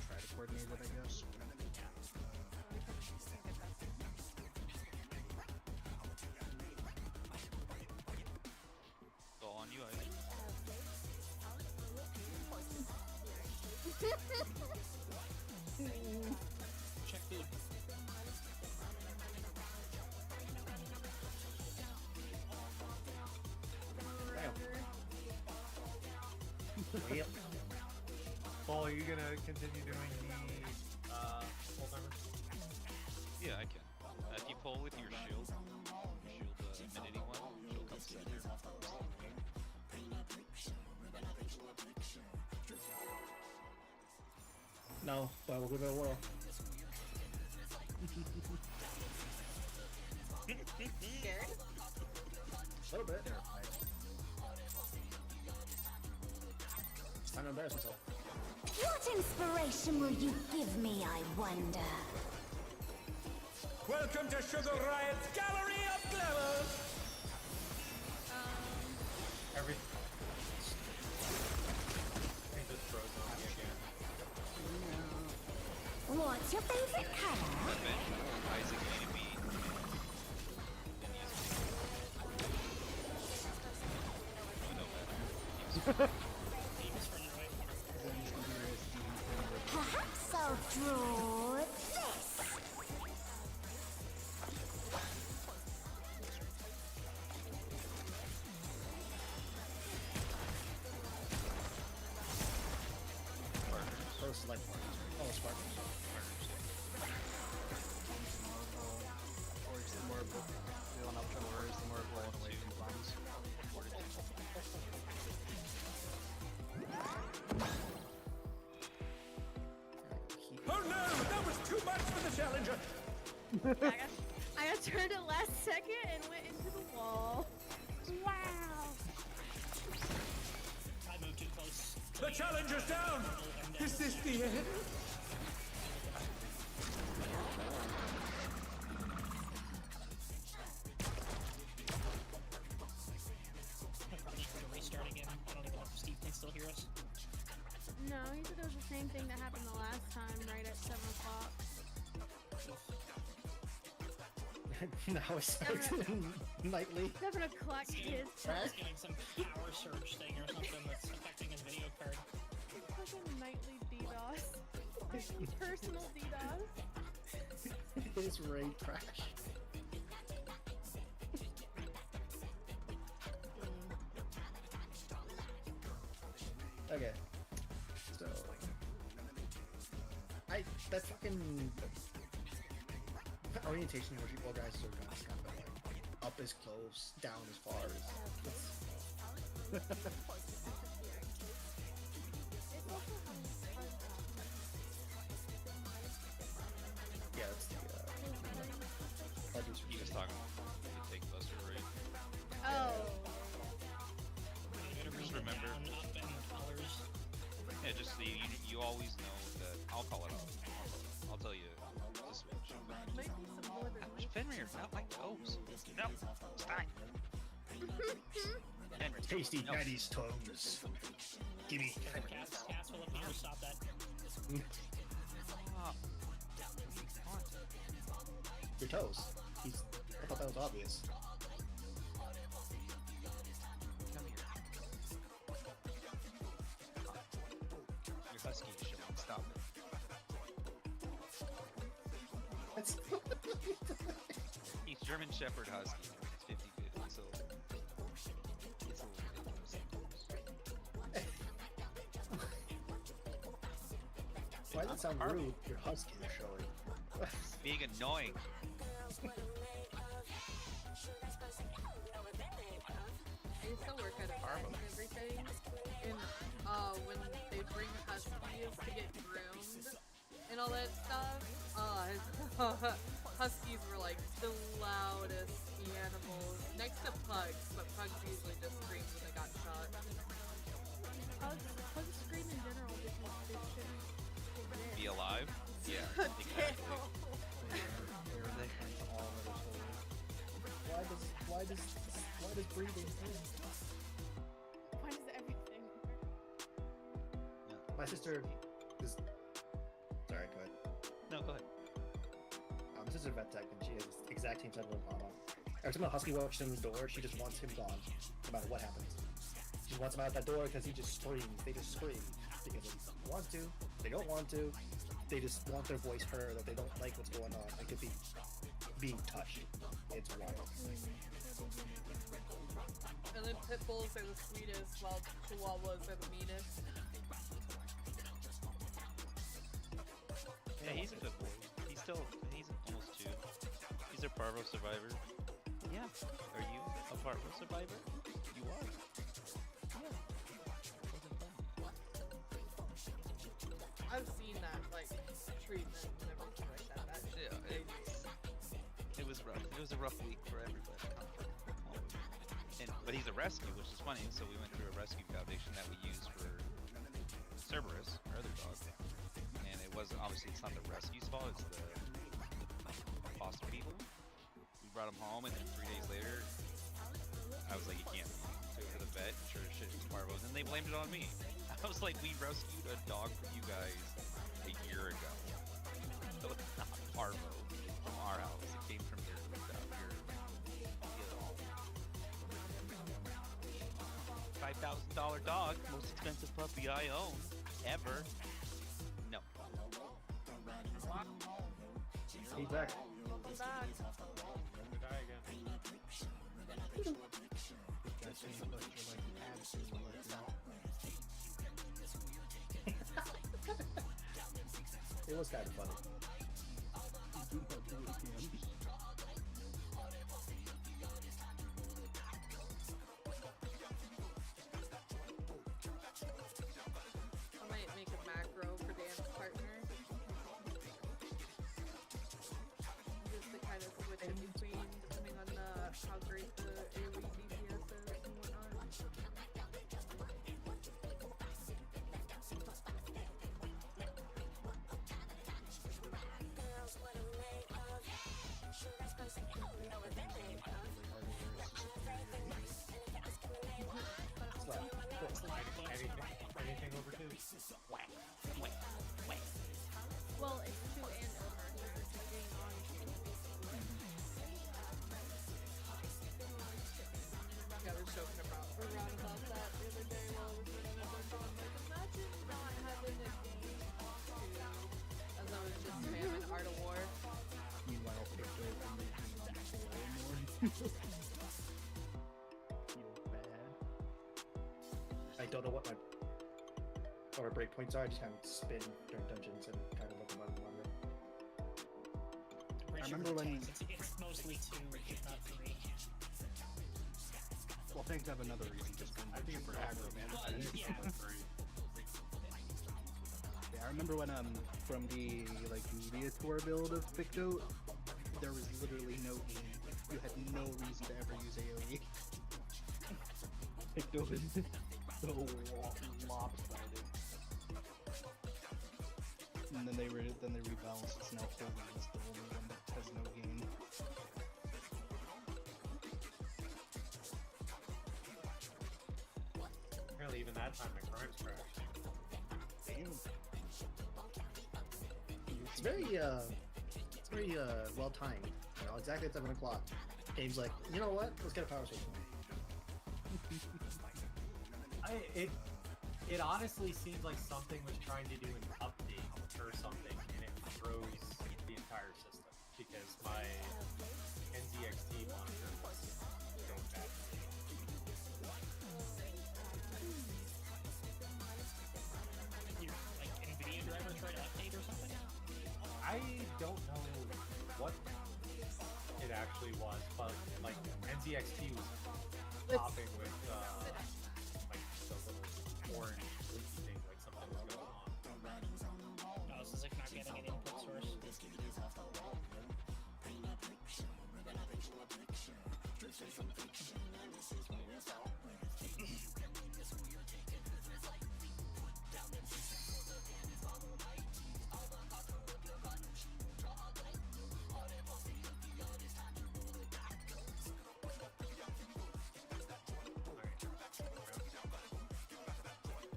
[SPEAKER 5] Try to coordinate it, I guess.
[SPEAKER 8] It's all on you, I think.
[SPEAKER 6] Check food.
[SPEAKER 3] Yep.
[SPEAKER 4] Paul, are you gonna continue doing the full timer?
[SPEAKER 8] Yeah, I can. If you pull with your shield affinity one, she'll come center.
[SPEAKER 3] No, but we'll give it a whirl.
[SPEAKER 1] Scared?
[SPEAKER 3] A little bit. It's time to embarrass myself.
[SPEAKER 10] What inspiration will you give me, I wonder?
[SPEAKER 7] Welcome to Sugar Riot's Gallery of Glamour!
[SPEAKER 4] Every. I just froze on me again.
[SPEAKER 10] What's your favorite color?
[SPEAKER 8] Isaac made me.
[SPEAKER 10] Perhaps I'll draw this.
[SPEAKER 3] Those is like partners. Oh, it's partners.
[SPEAKER 5] Or it's more of the going up to worse, the more we're pulling away from bombs.
[SPEAKER 7] Oh no! That was too much for the challenger!
[SPEAKER 2] I got turned at last second and went into the wall. Wow!
[SPEAKER 6] I moved too close.
[SPEAKER 7] The challenger's down! Is this the end?
[SPEAKER 6] I probably need to restart again. I don't even know if Steve can still hear us.
[SPEAKER 2] No, he said it was the same thing that happened the last time, right at 7 o'clock.
[SPEAKER 3] Now it's nightly.
[SPEAKER 2] 7 o'clock, kids.
[SPEAKER 6] He's getting some power surge thing or something that's affecting his video card.
[SPEAKER 2] Fucking nightly DDoS. Personal DDoS.
[SPEAKER 3] His raid crash. Okay. So that fucking orientation where you guys are kind of like up as close, down as far as. Yeah, that's the
[SPEAKER 8] He was talking to take Buster right.
[SPEAKER 2] Oh.
[SPEAKER 8] Just remember.
[SPEAKER 6] Down, up, and colors.
[SPEAKER 8] Yeah, just so you always know that I'll call it out. I'll tell you to switch. Ouch, Fenrir, not my toes. No, stop. Fenrir,
[SPEAKER 3] tasty
[SPEAKER 8] no.
[SPEAKER 3] daddy's toes. Gimme.
[SPEAKER 6] Cass will let me stop that.
[SPEAKER 8] Stop.
[SPEAKER 3] Your toes. I thought that was obvious.
[SPEAKER 8] Come here. Your husky shit won't stop it.
[SPEAKER 3] That's
[SPEAKER 8] He's German Shepherd Husky. It's 50-50, so it's a little ridiculous sometimes.
[SPEAKER 3] Why does it sound rude? Your husky is showing.
[SPEAKER 8] It's being annoying.
[SPEAKER 1] I used to work at a farm and everything, and when they bring huskies to get groomed and all that stuff, huskies were like the loudest animals next to pugs, but pugs usually just scream when they got shot.
[SPEAKER 2] Pugs scream in general because they shouldn't exist.
[SPEAKER 8] Be alive? Yeah, exactly.
[SPEAKER 3] Why does breathing hurt?
[SPEAKER 2] Why does everything hurt?
[SPEAKER 3] My sister is. Sorry, go ahead.
[SPEAKER 8] No, go ahead.
[SPEAKER 3] My sister's a vet tech, and she has the exact same type of Obama. Every time a husky walks in the door, she just wants him gone, no matter what happens. She wants him out that door because he just screams. They just scream because they want to, they don't want to. They just want their voice heard, or they don't like what's going on. It could be being touched. It's wild.
[SPEAKER 1] And then pit bulls are the sweetest, while chihuahuas are the meanest.
[SPEAKER 8] Yeah, he's a good boy. He's almost 2. He's a parvo survivor. Yeah. Are you a parvo survivor? You are. Yeah.
[SPEAKER 1] I've seen that, like, treatment and everything like that.
[SPEAKER 8] It was rough. It was a rough week for everybody. But he's a rescue, which is funny. So we went through a rescue foundation that we used for Cerberus, our other dog. And it wasn't, obviously it's not the rescue's fault, it's the foster people. We brought him home, and then 3 days later, I was like, he can't be. Took him to the vet, sure as shit, it was parvo. And then they blamed it on me. I was like, we rescued a dog from you guys a year ago. So it's not parvo from our house. It came from your $5,000 dog, most expensive puppy I own ever. No.
[SPEAKER 3] He's back.
[SPEAKER 9] Welcome back.
[SPEAKER 4] Going to die again.
[SPEAKER 3] It was kind of funny.
[SPEAKER 1] switch in between depending on how great the AoE DPS is and whatnot.
[SPEAKER 4] Anything over 2?
[SPEAKER 2] Well, it's 2 and over. So you're just being on.
[SPEAKER 1] Yeah, I was joking around about that the other day while I was running a dungeon. Like, imagine not having a game as I was just spamming Art of War.
[SPEAKER 5] Meanwhile, Picto and being on the floor more. Feel bad.
[SPEAKER 3] I don't know what my breakpoints are. I just kind of spin during dungeons and kind of look around the monitor.
[SPEAKER 6] I
[SPEAKER 5] remember when-
[SPEAKER 6] it's mostly 2, if not 3.
[SPEAKER 5] Well, things have another reason, just for aggro management.
[SPEAKER 6] Yeah.
[SPEAKER 5] Yeah, I remember when from the like media tour build of Picto, there was literally no aim. You had no reason to ever use AoE. Picto was so lopsided. And then they rebalanced. It's now Holy is the only one that has no gain.
[SPEAKER 4] Apparently, even that time, my crimes crashed.
[SPEAKER 5] Damn.
[SPEAKER 3] It's very well timed. You know, exactly at 7 o'clock. Game's like, you know what? Let's get a power station.
[SPEAKER 4] It honestly seems like something was trying to do an update or something, and it froze the entire system because my NZXT monitor was going bad.
[SPEAKER 6] Your like NVIDIA driver tried to update or something?
[SPEAKER 4] I don't know what it actually was, but like NZXT was popping with like the little orange blinky thing, like something was going on.
[SPEAKER 6] No, this is like not getting an input source.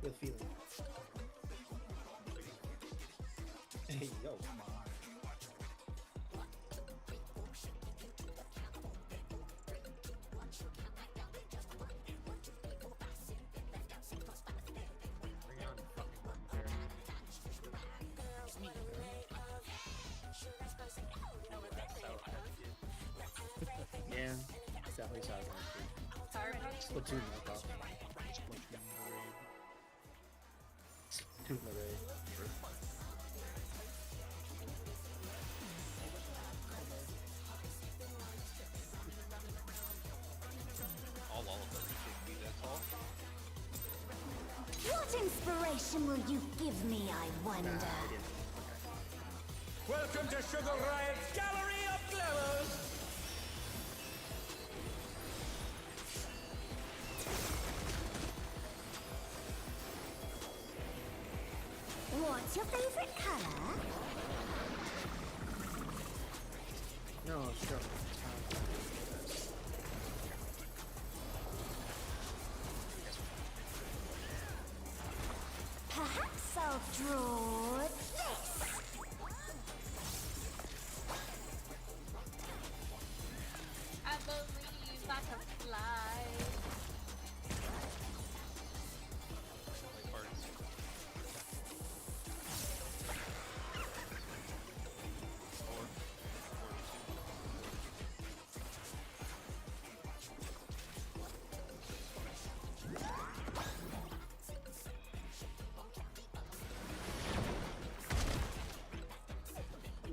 [SPEAKER 3] With feeling. Hey, yo.
[SPEAKER 4] Bring on fucking Rumpare.
[SPEAKER 3] Yeah, it's definitely sounds like Splatoon knockoff. Splatoon the raid.
[SPEAKER 8] All of them should be that tall.
[SPEAKER 10] What inspiration will you give me, I wonder?
[SPEAKER 3] I didn't.
[SPEAKER 7] Welcome to Sugar Riot's Gallery of Glamours!
[SPEAKER 10] What's your favorite color?
[SPEAKER 3] No, sure.
[SPEAKER 10] Perhaps I'll draw this.
[SPEAKER 1] I believe I can fly.
[SPEAKER 8] Like parts.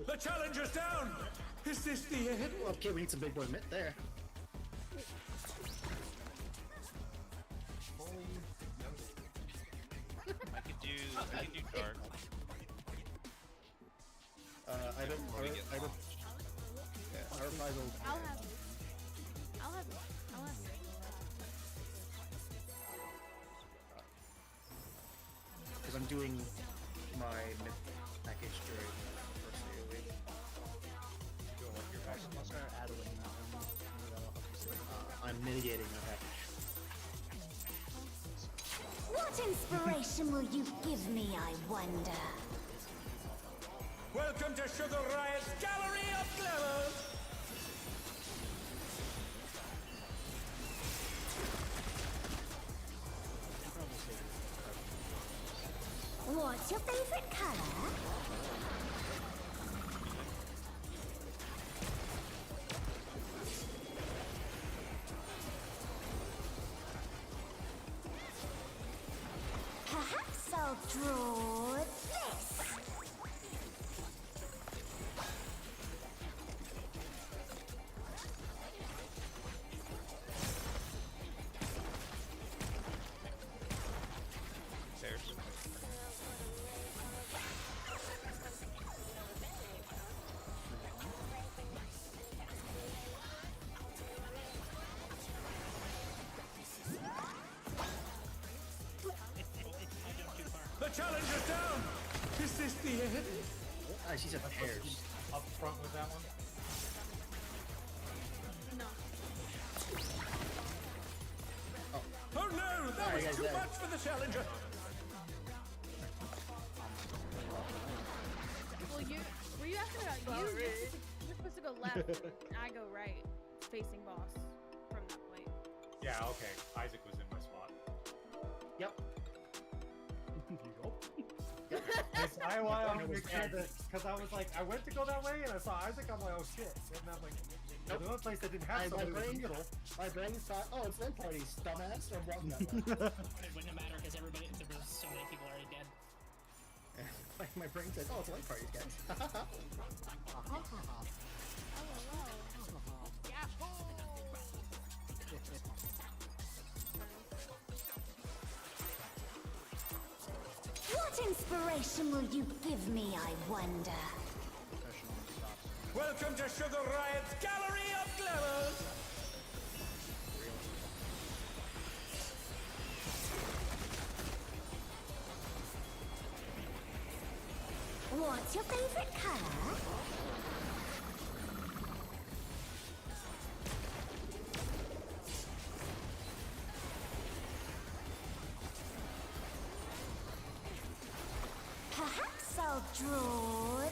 [SPEAKER 7] The challenger's down! Is this the end?
[SPEAKER 3] Well, okay, we need some big boy mitt there.
[SPEAKER 8] I could do dark.
[SPEAKER 3] I don't.
[SPEAKER 8] Before we get
[SPEAKER 3] I don't.
[SPEAKER 8] launched.
[SPEAKER 3] Yeah, our
[SPEAKER 2] I'll have it. I'll have it. I'll have it.
[SPEAKER 3] Because I'm doing my mid package during the first day of the week.
[SPEAKER 4] Doing what you're back.
[SPEAKER 5] Also, add a link now. That'll help you save.
[SPEAKER 3] I'm mitigating my package.
[SPEAKER 10] What inspiration will you give me, I wonder?
[SPEAKER 7] Welcome to Sugar Riot's Gallery of Glamours!
[SPEAKER 10] What's your favorite color? Perhaps I'll draw this.
[SPEAKER 8] There's.
[SPEAKER 7] The challenge is down! Is this the end?
[SPEAKER 3] She said pairs.
[SPEAKER 4] Up front with that one.
[SPEAKER 2] No.
[SPEAKER 7] Oh no! That
[SPEAKER 3] Sorry,
[SPEAKER 7] was
[SPEAKER 3] guys,
[SPEAKER 7] too
[SPEAKER 3] there.
[SPEAKER 7] much for the challenger!
[SPEAKER 2] Well, were you asking about you? You're supposed to go left. And I go right, facing boss from that point.
[SPEAKER 4] Yeah, okay. Isaac was in my spot.
[SPEAKER 3] Yep.
[SPEAKER 4] Because I was like, I went to go that way and I saw Isaac. I'm like, oh shit. And I'm like, the other place that didn't have someone was in the middle.
[SPEAKER 3] My brain thought, oh, it's their parties, dumbass. I'm wrong that way.
[SPEAKER 6] It wouldn't matter because there was so many people already dead.
[SPEAKER 3] My brain said, oh, it's light parties, guys.
[SPEAKER 10] What inspiration will you give me, I wonder?
[SPEAKER 7] Welcome to Sugar Riot's Gallery of Glamours!
[SPEAKER 10] What's your favorite color? Perhaps I'll draw this.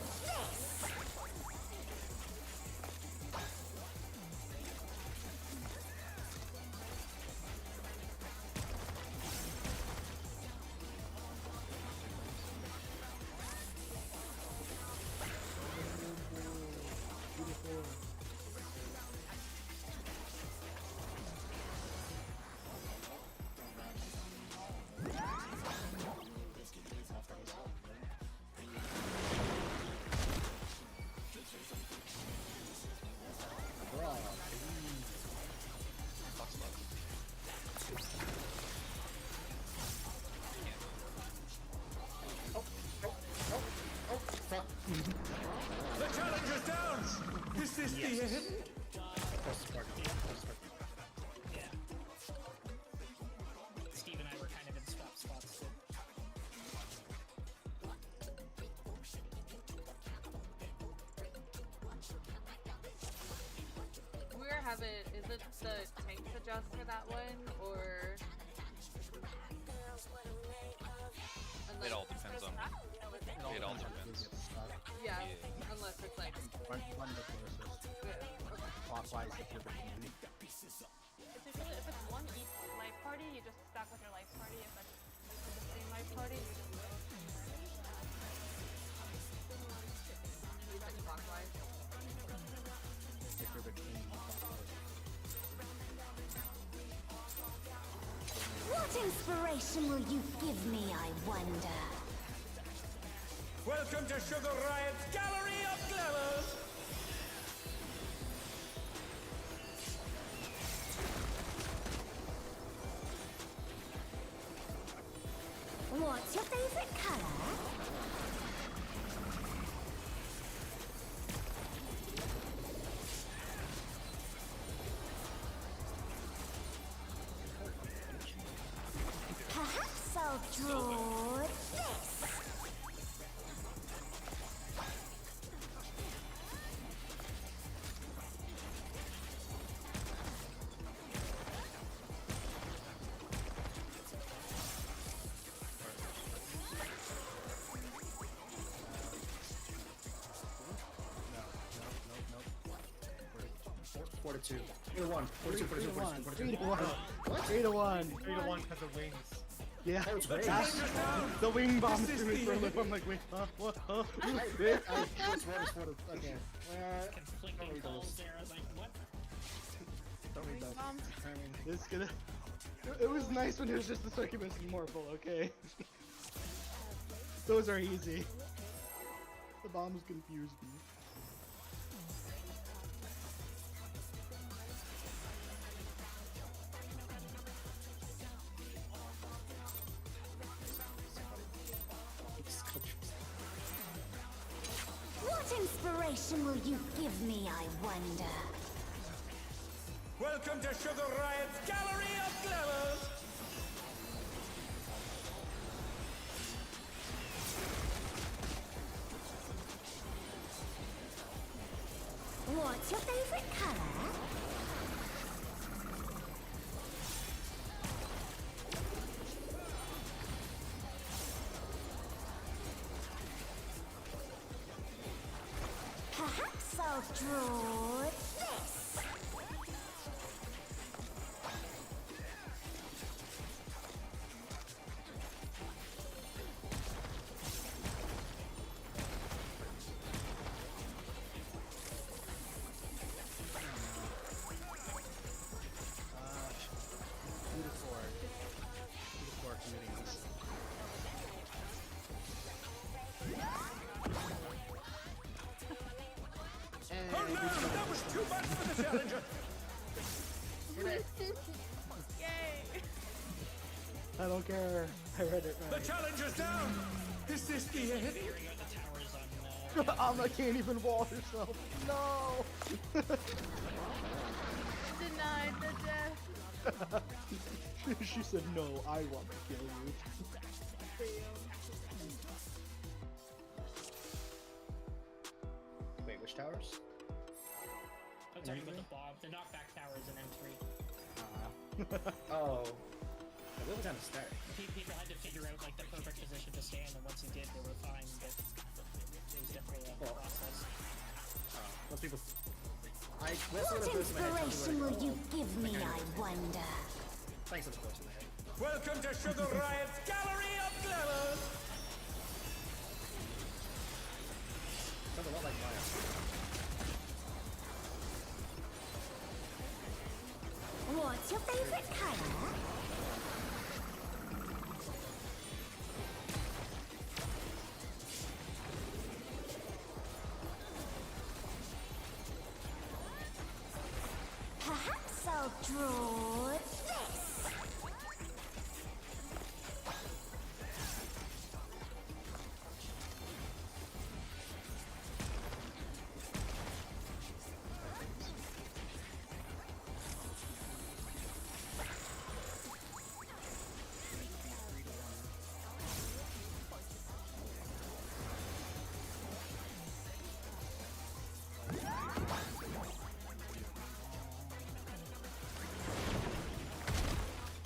[SPEAKER 7] The challenge is down! Is this the end?
[SPEAKER 6] Yeah. Steve and I were kind of in swap spots.
[SPEAKER 1] We're having. Is it the tanks adjust for that one, or?
[SPEAKER 8] It all depends on. It all depends.
[SPEAKER 1] Yeah, unless it's like.
[SPEAKER 5] One the closest. Clockwise if you're between.
[SPEAKER 9] It's usually, if it's one each life party, you just stack with your life party. If it's the same life party, you just go.
[SPEAKER 1] You said clockwise.
[SPEAKER 5] If you're between clockwise.
[SPEAKER 10] What inspiration will you give me, I wonder?
[SPEAKER 7] Welcome to Sugar Riot's Gallery of Glamours!
[SPEAKER 10] What's your favorite color? draw this.
[SPEAKER 3] Four to two. 3 to 1. 4 to 2. 4 to 2. 4 to 2.
[SPEAKER 5] 3 to 1.
[SPEAKER 3] What?
[SPEAKER 5] 3 to 1.
[SPEAKER 4] 3 to 1 because of wings.
[SPEAKER 5] Yeah.
[SPEAKER 3] Oh, it's great.
[SPEAKER 5] The wing bomb threw me for a loop. I'm like, wait, what?
[SPEAKER 3] It's 4 to okay.
[SPEAKER 6] Conflicting calls there. I was like, what?
[SPEAKER 5] Don't read that.
[SPEAKER 9] Bombs.
[SPEAKER 5] I mean, it's gonna. It was nice when it was just the succubus and morphle, okay? Those are easy. The bombs confused me.
[SPEAKER 10] What inspiration will you give me, I wonder?
[SPEAKER 7] Welcome to Sugar Riot's Gallery of Glamours!
[SPEAKER 10] What's your favorite color? Perhaps I'll draw this.
[SPEAKER 7] Oh no, that was too much for the challenger!
[SPEAKER 2] Yay!
[SPEAKER 5] I don't care. I read it
[SPEAKER 7] The
[SPEAKER 5] right.
[SPEAKER 7] challenger's down! Is this the end?
[SPEAKER 6] Figuring out the towers on.
[SPEAKER 5] Amma can't even wall herself. No!
[SPEAKER 2] Denied the death.
[SPEAKER 5] She said, no, I want to kill you.
[SPEAKER 3] Wait, which towers?
[SPEAKER 6] I'm talking about the bomb, the knockback towers in M3.
[SPEAKER 3] Oh. Yeah, we were kind of start.
[SPEAKER 6] People had to figure out like the perfect position to stand, and once he did, they were fine. But it was definitely a process.
[SPEAKER 3] Most people.
[SPEAKER 10] What inspiration will you give me, I wonder?
[SPEAKER 3] Thanks for the question ahead.
[SPEAKER 7] Welcome to Sugar Riot's Gallery of Glamours!
[SPEAKER 3] Sounds a lot like Maya.
[SPEAKER 10] What's your favorite color? Perhaps I'll draw this.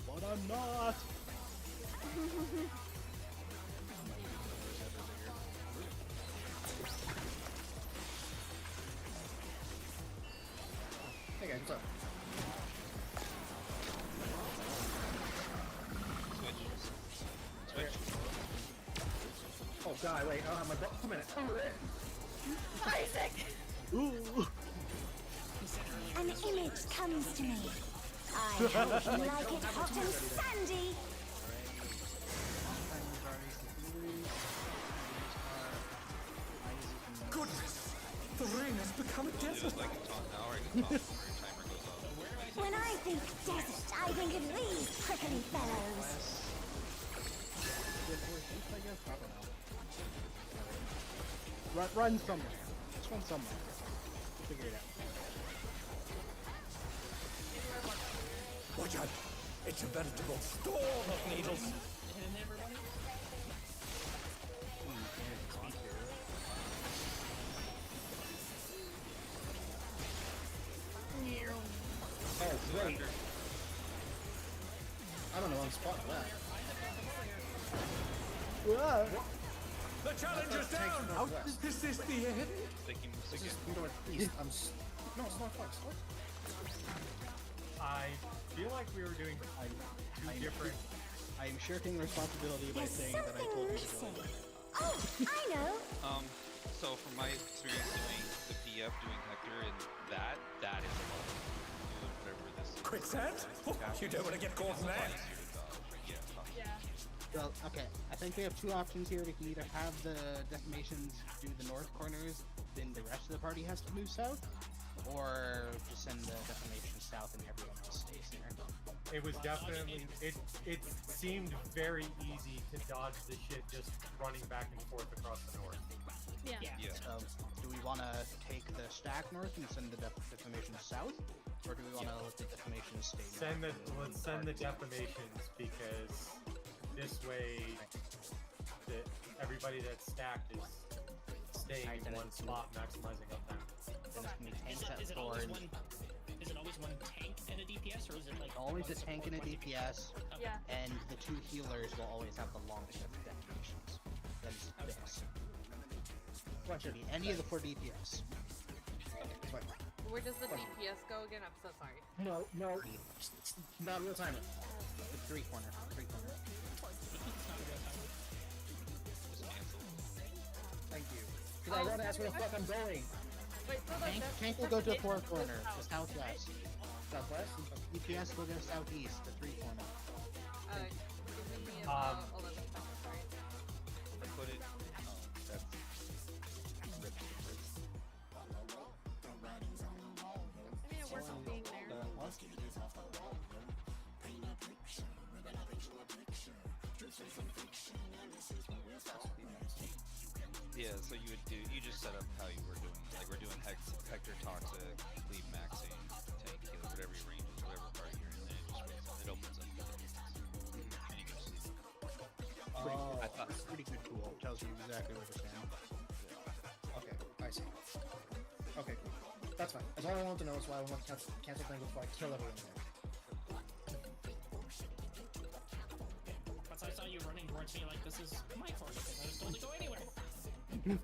[SPEAKER 5] But I'm not.
[SPEAKER 3] Hey guys, what's up?
[SPEAKER 8] Switch.
[SPEAKER 3] Oh god, wait, I don't have my book. A minute.
[SPEAKER 2] Isaac!
[SPEAKER 5] Ooh.
[SPEAKER 10] An image comes to me. I hope you like it hot and sandy.
[SPEAKER 7] Goodness! The rain has become a
[SPEAKER 8] Do
[SPEAKER 7] desert!
[SPEAKER 8] it like a taunt now, or I can taunt before your timer goes off.
[SPEAKER 10] When I think desert, I think of these prickly fellows.
[SPEAKER 5] Run somewhere. Just run somewhere. Figure it out.
[SPEAKER 7] Watch out! It's a veritable storm of needles!
[SPEAKER 6] Hitting everybody?
[SPEAKER 7] The challenger's down! Is this the end?
[SPEAKER 8] Sticky moves
[SPEAKER 3] This is
[SPEAKER 8] again.
[SPEAKER 3] northeast. No, it's northwest. What?
[SPEAKER 4] I feel like we were doing two different.
[SPEAKER 5] I am shirking responsibility by
[SPEAKER 10] There's
[SPEAKER 5] saying that I
[SPEAKER 10] something
[SPEAKER 5] told you to go.
[SPEAKER 10] missing. Oh, I know.
[SPEAKER 8] So from my experience doing the PF, doing Hector, and that is a lot. Doing whatever this is.
[SPEAKER 7] Quicksand? Oh, you don't want to get caught in that.
[SPEAKER 8] Easier to dodge. Yeah.
[SPEAKER 9] Yeah.
[SPEAKER 5] Well, okay. I think we have two options here. We can either have the decimations do the north corners, then the rest of the party has to move south, or just send the decimations south and everyone else stays there.
[SPEAKER 4] It was definitely it seemed very easy to dodge the shit just running back and forth across the north.
[SPEAKER 2] Yeah.
[SPEAKER 8] Yeah.
[SPEAKER 5] So, do we want to take the stack north and send the defamations south, or do we want to let the defamations stay north?
[SPEAKER 4] Let's send the defamations, because this way that everybody that's stacked is staying
[SPEAKER 5] Alright,
[SPEAKER 4] in
[SPEAKER 5] then
[SPEAKER 4] one spot, maximizing uptime.
[SPEAKER 5] Then it's gonna be tanks at
[SPEAKER 6] Is it always
[SPEAKER 5] forward.
[SPEAKER 6] one? Is it always one tank and a DPS, or is it like
[SPEAKER 5] Always
[SPEAKER 6] one
[SPEAKER 5] a tank and a
[SPEAKER 6] support, one
[SPEAKER 5] DPS,
[SPEAKER 9] Yeah.
[SPEAKER 5] and the two healers will always have the longest detonations. That is this.
[SPEAKER 3] Watch
[SPEAKER 5] Should
[SPEAKER 3] it.
[SPEAKER 5] be any of the 4 DPS.
[SPEAKER 3] It's fine.
[SPEAKER 1] Where does the DPS go again? I'm so sorry.
[SPEAKER 3] No, not real timer.
[SPEAKER 5] The 3 corner. 3 corner.
[SPEAKER 8] Just cancel.
[SPEAKER 3] Thank you. Because I want to ask where the fuck I'm going.
[SPEAKER 1] Wait, so the
[SPEAKER 5] Tank will go to 4 corner, the southwest.
[SPEAKER 3] Southwest?
[SPEAKER 5] DPS will go southeast, the 3 corner.
[SPEAKER 1] Give me about 11 seconds, sorry.
[SPEAKER 8] I put it. That's ripped.
[SPEAKER 2] I mean, it works being there.
[SPEAKER 8] Yeah, so you just set up how you were doing. Like we're doing Hector Toxic, leave maxing, tank, healer, whatever your range is, whatever part you're in, then it opens up the and you can just leave.
[SPEAKER 3] Oh,
[SPEAKER 8] I thought
[SPEAKER 5] It's a pretty good tool. Tells you exactly what you're saying.
[SPEAKER 3] okay, I see. Okay, cool. That's fine. That's all I want to know. Is why I want to cancel things before I kill everyone there.
[SPEAKER 6] Once I saw you running towards me like this is my corner, because I was told to go anywhere.
[SPEAKER 4] And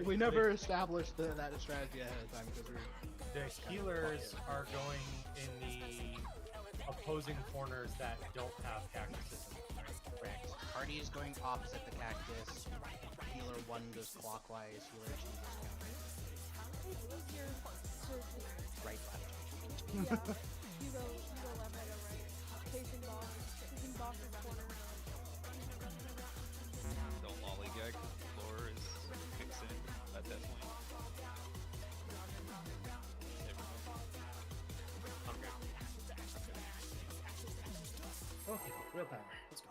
[SPEAKER 5] We never established that strategy ahead of time because
[SPEAKER 4] the healers are going in the opposing corners that don't have cactuses.
[SPEAKER 5] correct. Party is going opposite the cactus. Healer 1 goes clockwise. Healer 2 goes counter. Right, left.
[SPEAKER 2] Yeah. You go left, I go right. Facing boss's corner.
[SPEAKER 8] don't lollygag, because the floor is fixed in at that point.
[SPEAKER 4] I'm good.
[SPEAKER 3] Okay, real power. Let's go.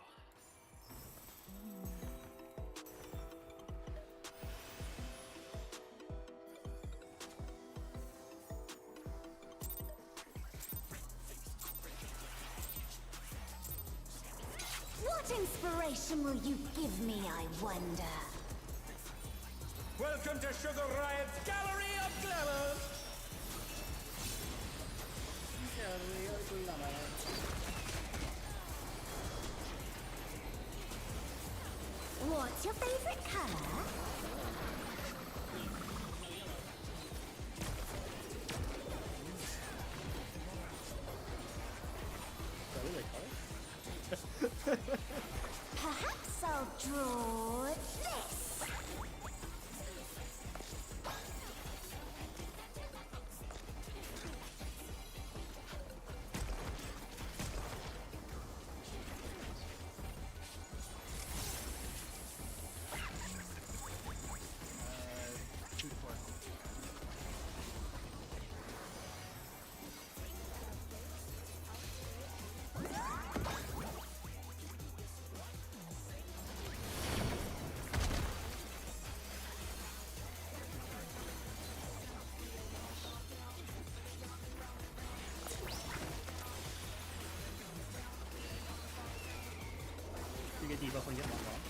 [SPEAKER 10] What inspiration will you give me, I wonder?
[SPEAKER 7] Welcome to Sugar Riot's Gallery of Glamour!
[SPEAKER 10] What's your favorite color? Perhaps I'll draw this.
[SPEAKER 3] You get debuff when you get knocked off.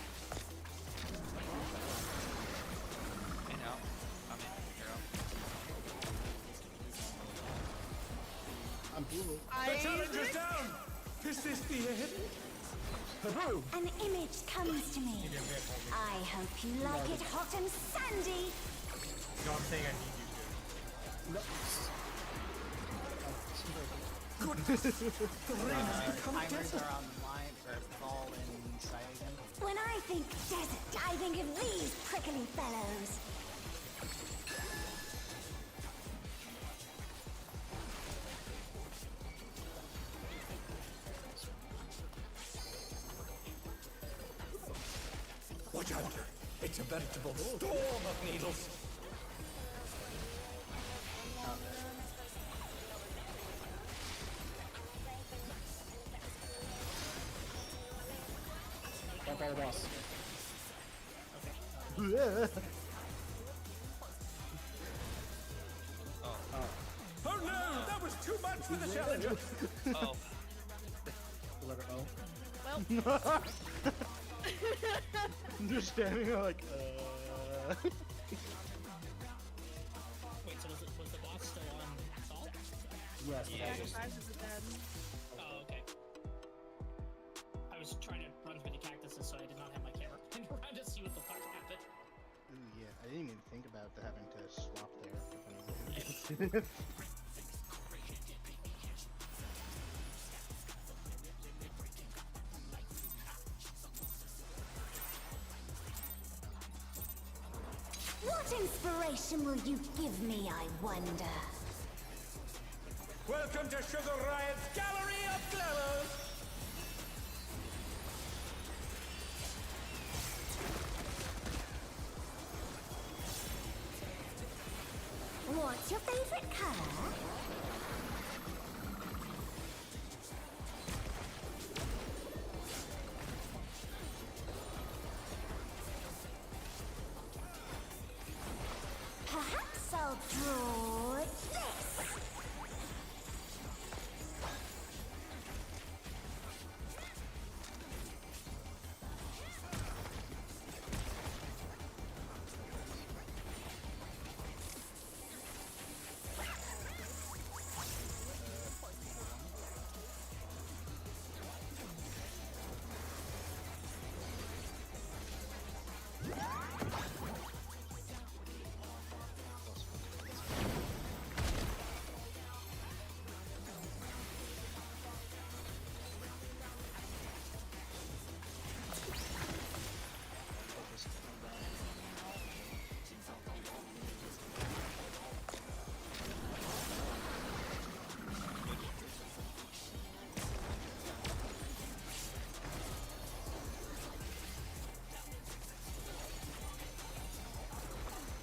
[SPEAKER 8] In, out. I'm in. You're out.
[SPEAKER 3] I'm cool.
[SPEAKER 7] The challenger's down! Is this the end? Kaboom!
[SPEAKER 10] An image comes to me. I hope you like it hot and sandy.
[SPEAKER 4] No, I'm saying I need you to.
[SPEAKER 3] No.
[SPEAKER 7] Goodness! The rings become
[SPEAKER 5] Timers
[SPEAKER 7] desert.
[SPEAKER 5] are online, or all inside again.
[SPEAKER 10] When I think desert, I think of these prickly fellows.
[SPEAKER 7] Watch out! It's a veritable storm of needles.
[SPEAKER 3] Don't follow the boss.
[SPEAKER 7] Oh no! That was too much for the challenger!
[SPEAKER 8] Oh,
[SPEAKER 3] Letter O.
[SPEAKER 2] Well,
[SPEAKER 5] I'm just standing there like,
[SPEAKER 6] Wait, so was the boss still on assault?
[SPEAKER 3] Yes.
[SPEAKER 8] Yeah,
[SPEAKER 3] the
[SPEAKER 8] just-
[SPEAKER 3] boss
[SPEAKER 2] M5s is dead.
[SPEAKER 6] Oh, okay. I was trying to run through the cactuses, so I did not have my camera around to see what the fuck happened.
[SPEAKER 5] ooh, yeah, I didn't even think about having to swap there.
[SPEAKER 10] What inspiration will you give me, I wonder?
[SPEAKER 7] Welcome to Sugar Riot's Gallery of Glamours!
[SPEAKER 10] What's your favorite color? Perhaps I'll draw this.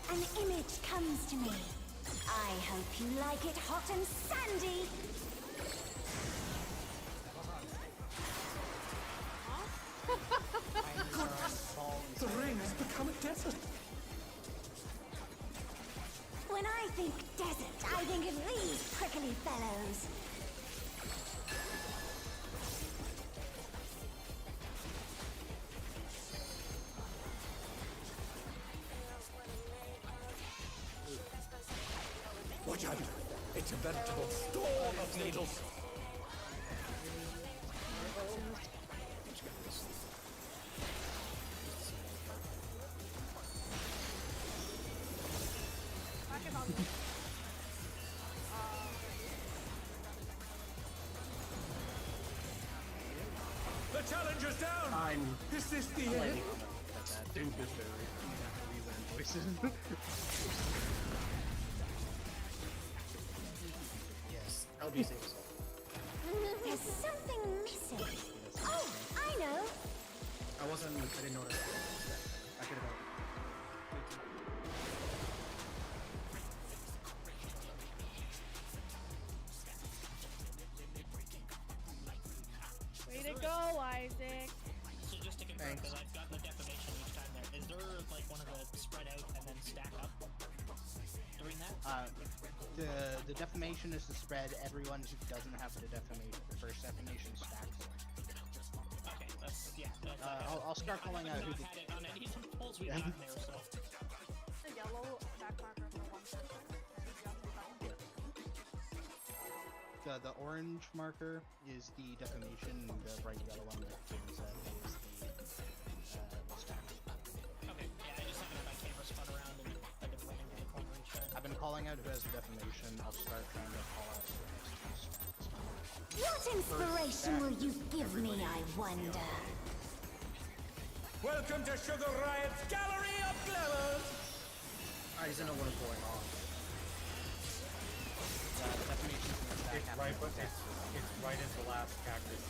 [SPEAKER 10] An image comes to me. I hope you like it hot and sandy.
[SPEAKER 7] The rings become a desert.
[SPEAKER 10] When I think desert, I think of these prickly fellows.
[SPEAKER 7] Watch out! It's a veritable storm of needles. The challenger's down! Is this the end?
[SPEAKER 5] Stupid voices.
[SPEAKER 3] Yes. LBC was
[SPEAKER 10] There's something missing. Oh, I know.
[SPEAKER 3] I didn't notice. I could have.
[SPEAKER 2] Way to go, Isaac.
[SPEAKER 6] So just to confirm,
[SPEAKER 3] Thanks.
[SPEAKER 6] because I've gotten the defamation each time there, is there like one of the spread out and then stack up during that?
[SPEAKER 5] The defamation is to spread. Everyone who doesn't have the first defamation stacks.
[SPEAKER 6] Okay, that's, yeah. That's,
[SPEAKER 5] I'll start calling out who
[SPEAKER 6] I've
[SPEAKER 5] the
[SPEAKER 6] had it on any of the polls we've gotten there, so.
[SPEAKER 9] The yellow back marker for one person. And you have to be
[SPEAKER 5] The orange marker is the defamation, and the bright yellow one that is the stack.
[SPEAKER 6] Okay, yeah, I just happened to have my camera spun around and had to run into the corner each time.
[SPEAKER 5] I've been calling out who has the defamation. I'll start trying to call out the next two stacks.
[SPEAKER 10] What inspiration will you give me, I wonder?
[SPEAKER 7] Welcome to Sugar Riot's Gallery of Glamours!
[SPEAKER 3] I just don't know what is going on.
[SPEAKER 5] Defamation from the stack
[SPEAKER 4] It's
[SPEAKER 5] happened
[SPEAKER 4] right, but
[SPEAKER 5] exactly.
[SPEAKER 4] it's right as the last cactus.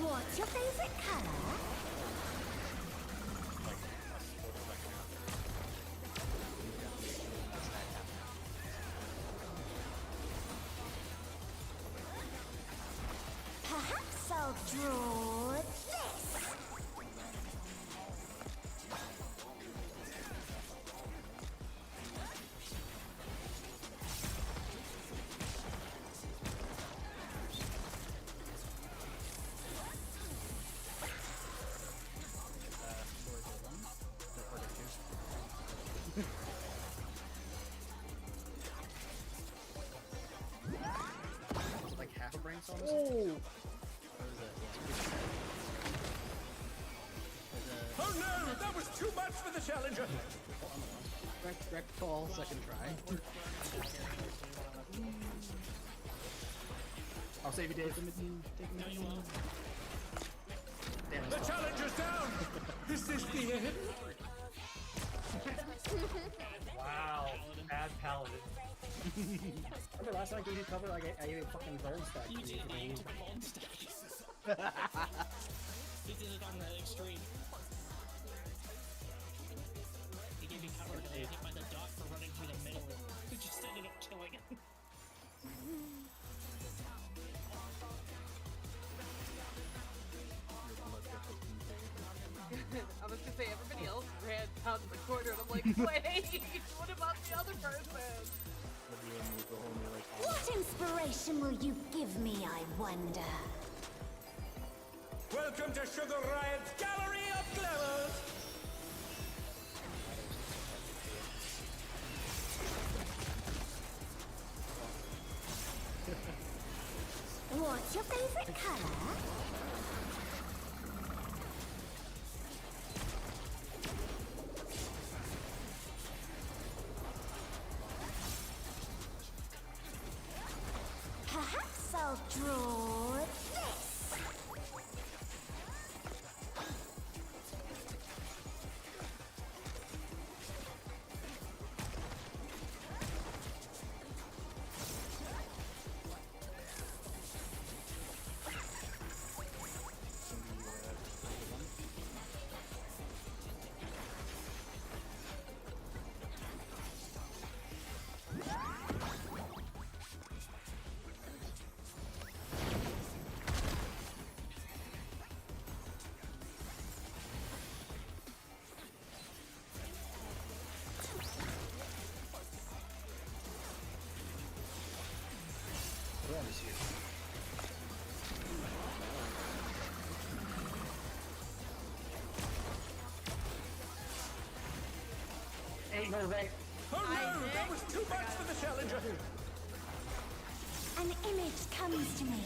[SPEAKER 10] What's your favorite color?
[SPEAKER 4] Like a split second after.
[SPEAKER 5] Defamation from the stack happened.
[SPEAKER 10] Perhaps I'll draw this.
[SPEAKER 3] Was it like half a brain cell?
[SPEAKER 7] Oh no! That was too much for the challenger!
[SPEAKER 5] Direct call, second try.
[SPEAKER 3] I'll save you, Dave.
[SPEAKER 6] No, you won't.
[SPEAKER 3] Damn,
[SPEAKER 7] The challenger's down! Is this the end?
[SPEAKER 4] Wow, bad paladin.
[SPEAKER 3] remember last time I gave you cover? I gave you a fucking gold stack.
[SPEAKER 6] You
[SPEAKER 3] for
[SPEAKER 6] did,
[SPEAKER 3] for
[SPEAKER 6] you
[SPEAKER 3] being-
[SPEAKER 6] took a bone stack. He did it on the extreme. He gave me cover and I hit by the dot for running through the middle and he just ended up killing it.
[SPEAKER 1] I was gonna say everybody else ran down to the corner, and I'm like, wait, what about the other person?
[SPEAKER 10] What inspiration will you give me, I wonder?
[SPEAKER 7] Welcome to Sugar Riot's Gallery of Glamours!
[SPEAKER 10] What's your favorite color? Perhaps I'll draw this.
[SPEAKER 3] Everyone is here. Ain't no way.
[SPEAKER 7] Oh no! That was too much for the challenger!
[SPEAKER 10] An image comes to me.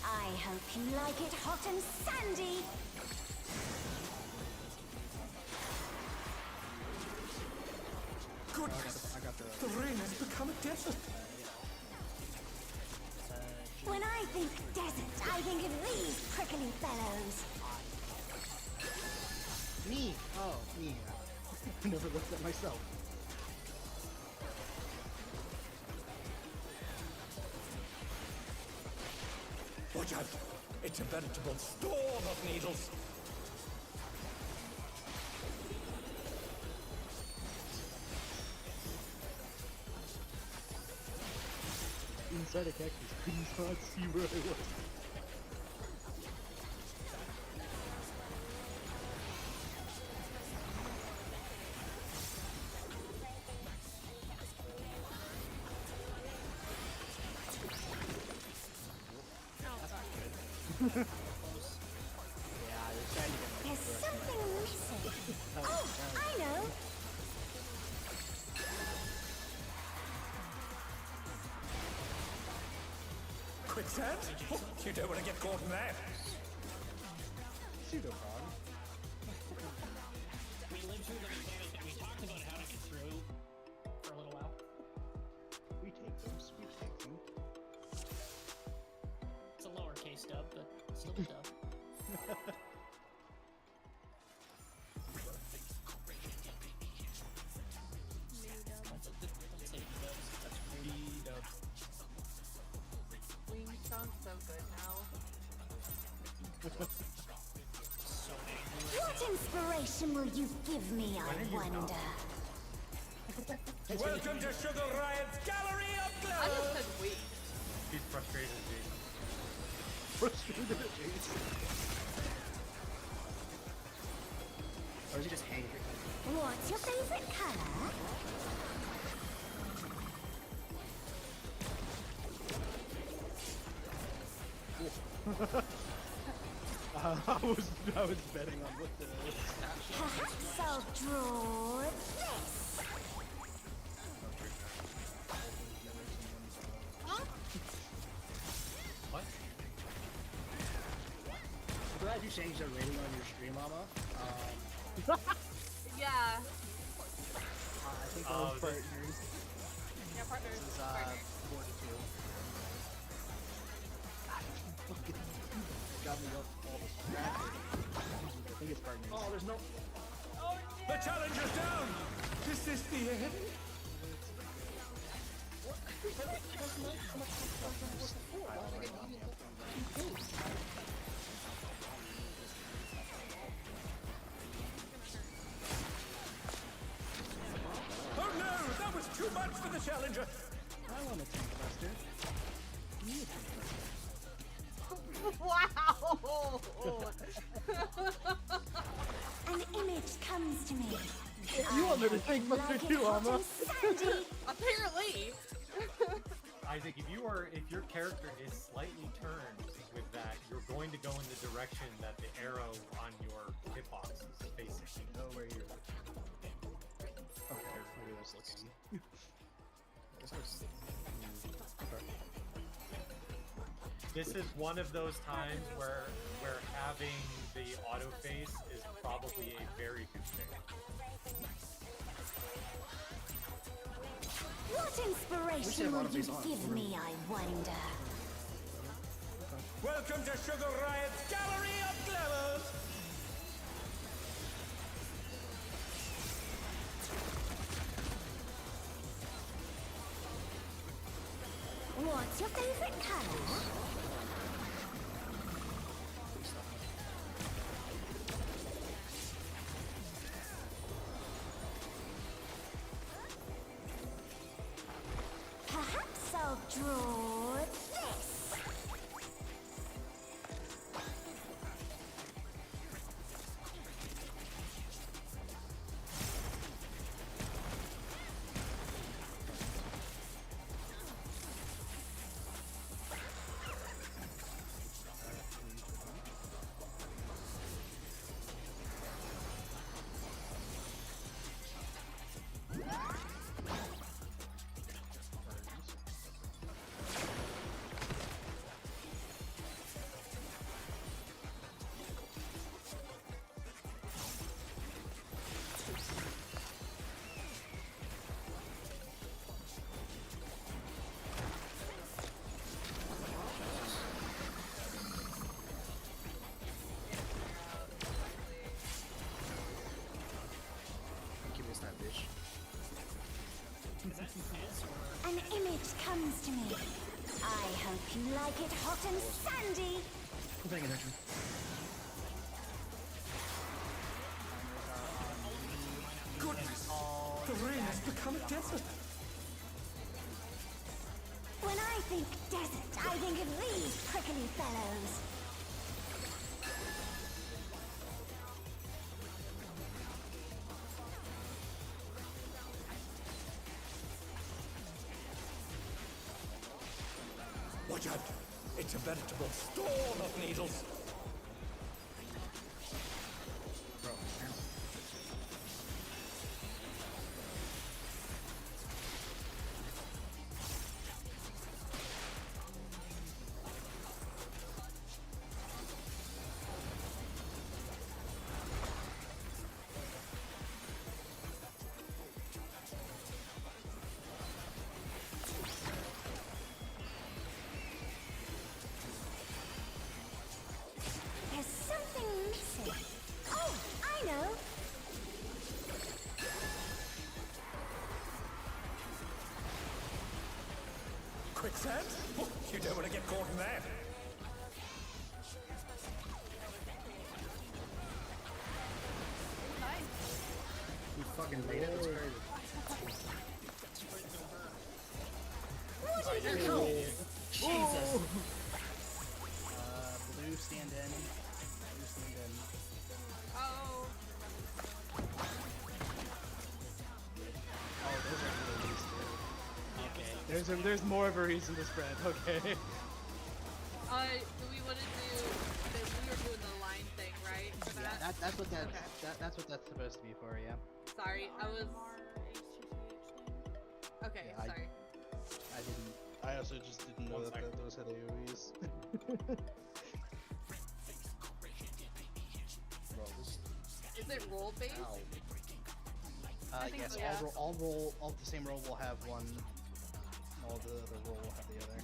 [SPEAKER 10] I hope you like it hot and sandy.
[SPEAKER 7] Goodness!
[SPEAKER 5] I got the
[SPEAKER 7] The rain has become a desert!
[SPEAKER 10] When I think desert, I think of these prickly fellows.
[SPEAKER 5] me. Oh, me. I never looked at myself.
[SPEAKER 7] Watch out! It's a veritable storm of needles!
[SPEAKER 5] Inside a cactus, could not see where I was.
[SPEAKER 10] There's something missing. Oh, I know.
[SPEAKER 7] quicksand? Oh, you don't want to get caught in that.
[SPEAKER 5] Pseudopod.
[SPEAKER 6] We lived through the mechanic and we talked about how to get through for a little while.
[SPEAKER 5] We take those. We take them.
[SPEAKER 6] It's a lowercase dub, but still a dub. Don't say dubs. That's pretty dub.
[SPEAKER 1] Wing sounds so good now.
[SPEAKER 6] So angry right
[SPEAKER 10] What
[SPEAKER 6] now.
[SPEAKER 10] inspiration will you give me, I wonder?
[SPEAKER 7] Welcome to Sugar Riot's Gallery of
[SPEAKER 1] I
[SPEAKER 7] Glamour!
[SPEAKER 1] just said wait.
[SPEAKER 4] He's frustrated, Jason.
[SPEAKER 5] Frustrated at Jason.
[SPEAKER 3] Or is he just angry?
[SPEAKER 10] What's your favorite color?
[SPEAKER 5] I was betting on what the.
[SPEAKER 10] Perhaps I'll draw this.
[SPEAKER 4] What?
[SPEAKER 3] I'm glad you changed the rating on your stream, Mama.
[SPEAKER 1] Yeah.
[SPEAKER 5] I think that
[SPEAKER 4] Oh,
[SPEAKER 5] was
[SPEAKER 4] this-
[SPEAKER 5] partners.
[SPEAKER 9] Yeah, partners.
[SPEAKER 5] This is
[SPEAKER 9] partners.
[SPEAKER 5] 42. God, fucking got me up all distracted. I think it's partners.
[SPEAKER 3] Oh, there's no.
[SPEAKER 7] The challenger's down! Is this the end? Oh no! That was too much for the challenger!
[SPEAKER 5] I want a tank buster. Give me a tank buster.
[SPEAKER 1] Wow.
[SPEAKER 10] An image comes to me.
[SPEAKER 5] You want me to tank buster
[SPEAKER 10] Like it
[SPEAKER 5] too,
[SPEAKER 10] hot
[SPEAKER 5] Amma?
[SPEAKER 10] and sandy.
[SPEAKER 1] Apparently.
[SPEAKER 4] Isaac, if your character is slightly turned with that, you're going to go in the direction that the arrow on your hitbox is facing.
[SPEAKER 5] Know where you're looking. Okay, maybe that's looking.
[SPEAKER 4] This is one of those times where having the auto face is probably a very good thing.
[SPEAKER 10] What inspiration will you give me, I wonder?
[SPEAKER 7] Welcome to Sugar Riot's Gallery of Glamour!
[SPEAKER 10] What's your favorite color? Perhaps I'll draw this.
[SPEAKER 3] Give me that bitch.
[SPEAKER 6] Is that Fizz or...
[SPEAKER 10] An image comes to me. I hope you like it hot and sandy.
[SPEAKER 3] I'm paying attention.
[SPEAKER 7] Goodness! The rain has become a desert!
[SPEAKER 10] When I think desert, I think of these prickly fellows.
[SPEAKER 7] Watch out! It's a veritable storm of needles!
[SPEAKER 3] Bro, man.
[SPEAKER 7] quicksand? Oh, you don't want to get caught in that.
[SPEAKER 9] Nice.
[SPEAKER 3] You fucking made it. That's crazy.
[SPEAKER 10] What are you
[SPEAKER 3] Oh,
[SPEAKER 10] doing?
[SPEAKER 3] Jesus.
[SPEAKER 5] Blue stand in. Blue stand in.
[SPEAKER 1] Oh.
[SPEAKER 5] Oh, those are really used to. Okay. There's more of a reason to spread. Okay.
[SPEAKER 1] Do we want to do? Because we were doing the line thing, right? For
[SPEAKER 5] Yeah,
[SPEAKER 1] that?
[SPEAKER 5] that's what that's
[SPEAKER 1] Okay.
[SPEAKER 5] that's what that's supposed to be for. Yeah.
[SPEAKER 1] Sorry, I was. Okay,
[SPEAKER 5] Yeah,
[SPEAKER 1] sorry.
[SPEAKER 5] I didn't. I also just didn't know that those had AOE's.
[SPEAKER 1] Is it roll based?
[SPEAKER 3] Ow.
[SPEAKER 9] think
[SPEAKER 5] Yes.
[SPEAKER 9] so, yeah.
[SPEAKER 5] All the same roll will have one. All the other roll will have the other.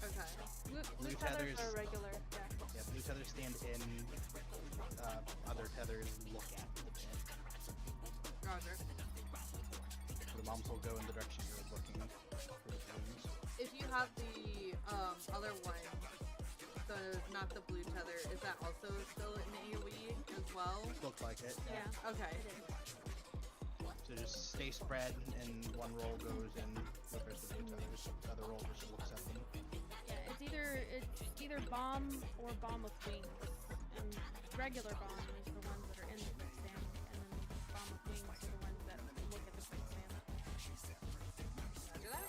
[SPEAKER 1] Okay.
[SPEAKER 9] Blue tethers are regular. Yeah.
[SPEAKER 5] Yeah, blue tethers stand in. Other tethers look at the pit.
[SPEAKER 1] Roger.
[SPEAKER 5] So the bombs will go in the direction you're looking for the balloons.
[SPEAKER 1] If you have the other one, not the blue tether, is that also still an AoE as well?
[SPEAKER 5] Look like it.
[SPEAKER 2] Yeah.
[SPEAKER 1] Okay.
[SPEAKER 5] So just stay spread, and one roll goes in with the rest of the blue tethers. The other roll just looks at them.
[SPEAKER 2] Yeah, it's either bomb or bomb with wings. And regular bomb is the ones that are in the quicksand, and then bomb with wings are the ones that look at the quicksand.
[SPEAKER 1] Roger that.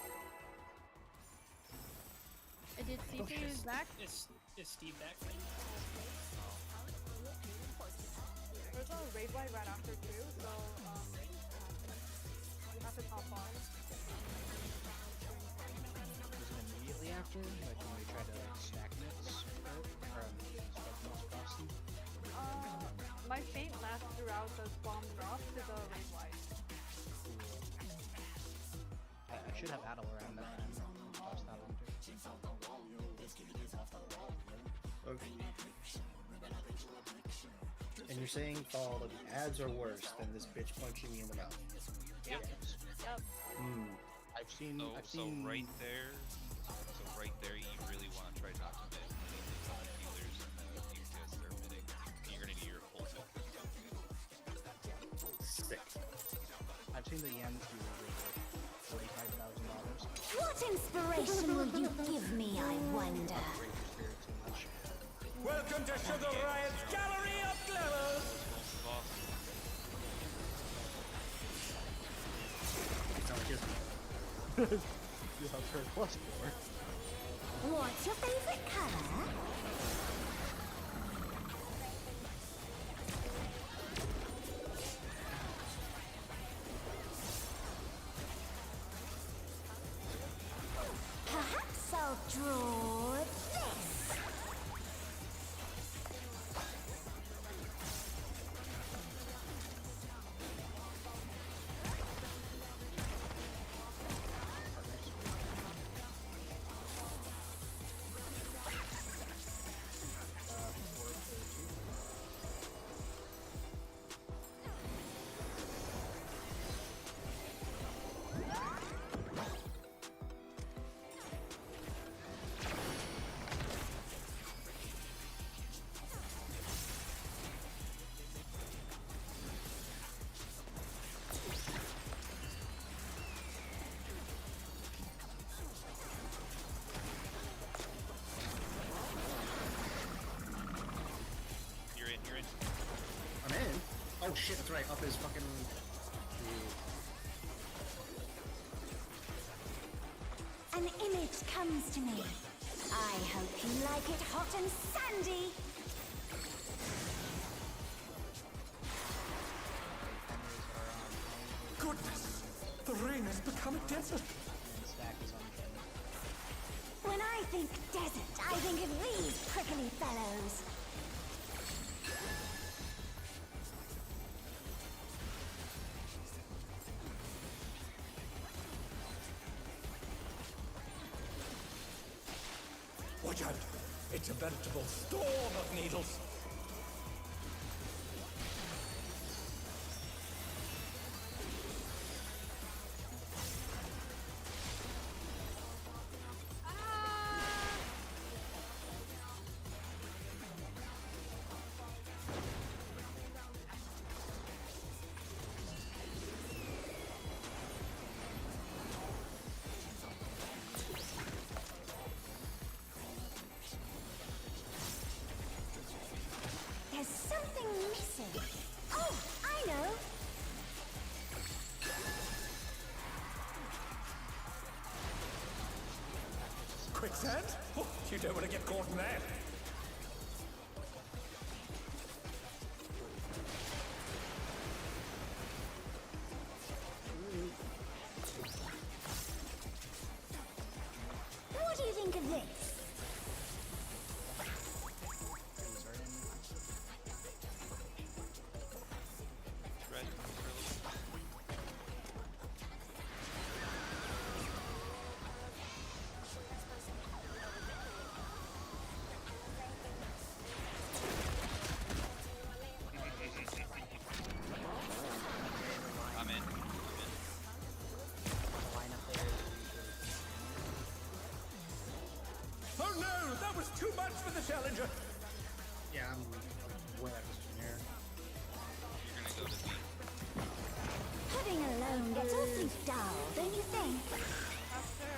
[SPEAKER 2] I did C2 back.
[SPEAKER 6] Is Steve back?
[SPEAKER 9] There's a raid white right after too, so you have to top on.
[SPEAKER 5] Is it immediately after? Like when we try to stack nits? Or spread nits across them?
[SPEAKER 9] My faint last throughout says bomb drop to the raid white.
[SPEAKER 5] I should have Adel around that time. Toss that one too.
[SPEAKER 3] Okay. And you're saying, Paul, that the ads are worse than this bitch punching me in the mouth.
[SPEAKER 9] Yep. Yep.
[SPEAKER 3] Hmm.
[SPEAKER 5] I've seen.
[SPEAKER 8] So right there, you really want to try not to miss some of the healers and the DPS they're hitting. You're gonna need your full tilt.
[SPEAKER 3] Sick.
[SPEAKER 5] I've seen the yens do like $45,000.
[SPEAKER 10] What inspiration will you give me, I wonder?
[SPEAKER 5] Raise your spirit too much.
[SPEAKER 7] Welcome to Sugar Riot's Gallery of Glamour!
[SPEAKER 8] Boss.
[SPEAKER 3] It's not like his.
[SPEAKER 5] You have her +4.
[SPEAKER 10] What's your favorite color? Perhaps I'll draw this.
[SPEAKER 8] You're in.
[SPEAKER 3] I'm in. Oh shit, that's right. Up is fucking.
[SPEAKER 10] An image comes to me. I hope you like it hot and sandy.
[SPEAKER 7] Goodness! The rain has become a desert!
[SPEAKER 5] And stack is on Ken.
[SPEAKER 10] When I think desert, I think of these prickly fellows.
[SPEAKER 7] Watch out! It's a veritable storm of needles! quicksand? Oh, you don't want to get caught in that.
[SPEAKER 10] What do you think of this?
[SPEAKER 8] Red, I'm in.
[SPEAKER 7] Oh no, that was too much for the challenger.
[SPEAKER 3] Yeah, I'm way out from here.
[SPEAKER 8] You're gonna go to B.
[SPEAKER 10] Pudding alone gets awfully dull, don't you think?
[SPEAKER 9] After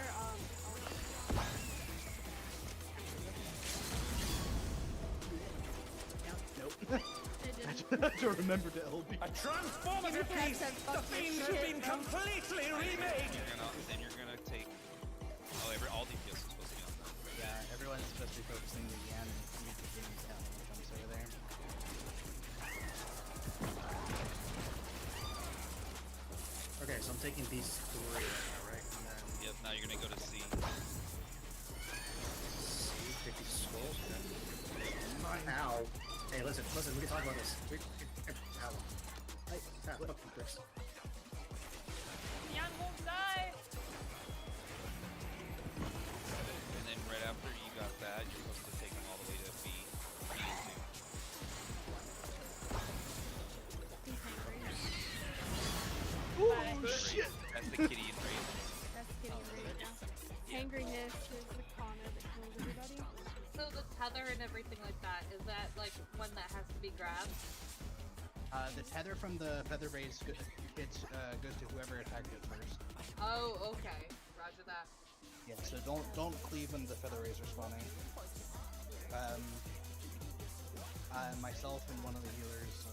[SPEAKER 5] Nope.
[SPEAKER 2] They didn't.
[SPEAKER 5] I have to remember to LB.
[SPEAKER 7] A transformative
[SPEAKER 2] You
[SPEAKER 7] piece.
[SPEAKER 2] guys have
[SPEAKER 7] The
[SPEAKER 2] fucked your
[SPEAKER 7] fiends
[SPEAKER 2] shit,
[SPEAKER 7] have been
[SPEAKER 2] bro.
[SPEAKER 7] completely remade.
[SPEAKER 8] You're gonna take. Oh, all DPS is supposed to be on that.
[SPEAKER 5] Yeah, everyone's supposed to be focusing again. You can get jumps over there.
[SPEAKER 3] Okay, so I'm taking these three right now, right? And then
[SPEAKER 8] Yep. Now you're gonna go to C.
[SPEAKER 3] see, 50 skulls. Ow. Hey, listen, we can talk about this. Ow. Fuck you, Chris.
[SPEAKER 9] Yan won't die.
[SPEAKER 8] And then right after you got that, you're supposed to take them all the way to B. B and
[SPEAKER 2] He's hangry.
[SPEAKER 5] Oh shit!
[SPEAKER 8] 2. That's the kitty and raid.
[SPEAKER 2] That's getting ready now. Hangriness is the kana that kills everybody.
[SPEAKER 1] So the tether and everything like that, is that like one that has to be grabbed?
[SPEAKER 5] The tether from the feather rays goes to whoever attacked it first.
[SPEAKER 1] Oh, okay. Roger that.
[SPEAKER 5] Yeah, so don't cleave when the feather rays are spawning. Myself and one of the healers,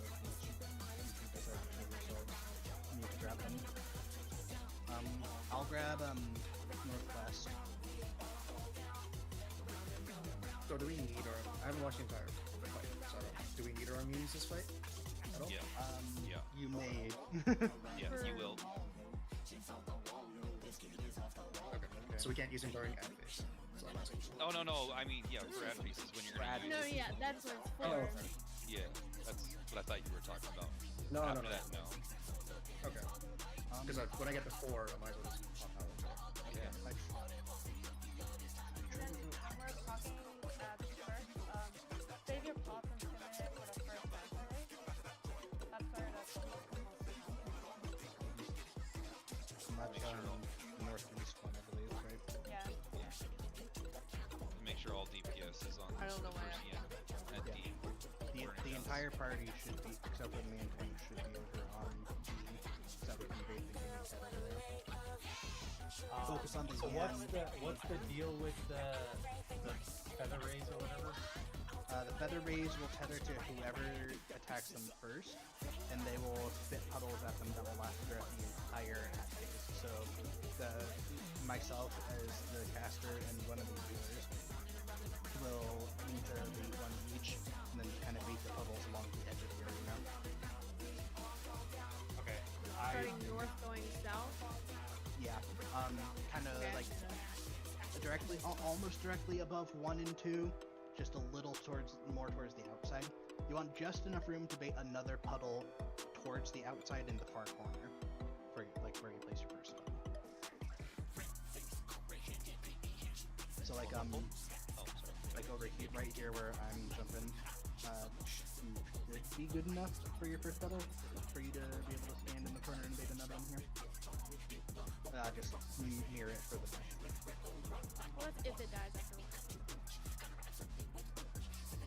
[SPEAKER 5] you need to grab them. I'll grab northwest.
[SPEAKER 3] So do we need our... I haven't watched the entire fight, so I don't... Do we need our immunities this fight? At all?
[SPEAKER 8] Yeah. Yeah.
[SPEAKER 5] You may.
[SPEAKER 8] Yeah, you will.
[SPEAKER 3] Okay. So we can't use enduring ad phase. That's all I'm asking.
[SPEAKER 8] Oh no. I mean, yeah, for ad pieces when you're gonna use
[SPEAKER 2] No,
[SPEAKER 8] it.
[SPEAKER 2] yeah, that's what it's for.
[SPEAKER 3] Oh, okay.
[SPEAKER 8] Yeah, that's what I thought you were talking about.
[SPEAKER 3] No,
[SPEAKER 8] After
[SPEAKER 3] no.
[SPEAKER 8] that, no.
[SPEAKER 3] Okay. Because when I get the 4, I might as well just pop out.
[SPEAKER 8] Yeah.
[SPEAKER 9] When we're talking at first, save your pop and timid for the first battle, right? That's where that's
[SPEAKER 5] Much northeast one, I believe, right?
[SPEAKER 9] yeah.
[SPEAKER 8] Make sure all DPS is on
[SPEAKER 1] I don't know
[SPEAKER 8] the
[SPEAKER 1] why
[SPEAKER 8] first end at D.
[SPEAKER 5] The entire party should be, except for the main tank, should be over on D, so we can bait the units out over there. Focus on the
[SPEAKER 4] So
[SPEAKER 5] Yan.
[SPEAKER 4] what's the deal with the feather rays or whatever?
[SPEAKER 5] The feather rays will tether to whoever attacks them first, and they will spit puddles at them that will last throughout the entire ad phase. So, myself as the caster and one of the healers will need to bait one each, and then kind of bait the puddles along the edge of the arena.
[SPEAKER 4] Okay.
[SPEAKER 2] Starting north, going south.
[SPEAKER 5] Yeah, kind of
[SPEAKER 2] Okay.
[SPEAKER 5] like directly, almost directly above 1 and 2, just a little more towards the outside. You want just enough room to bait another puddle towards the outside in the far corner, for like where you place your first puddle. So like like over here, right here where I'm jumping, would be good enough for your first puddle, for you to be able to stand in the corner and bait another one here. Just mirror it for the next.
[SPEAKER 2] Well, that's if it dies after one.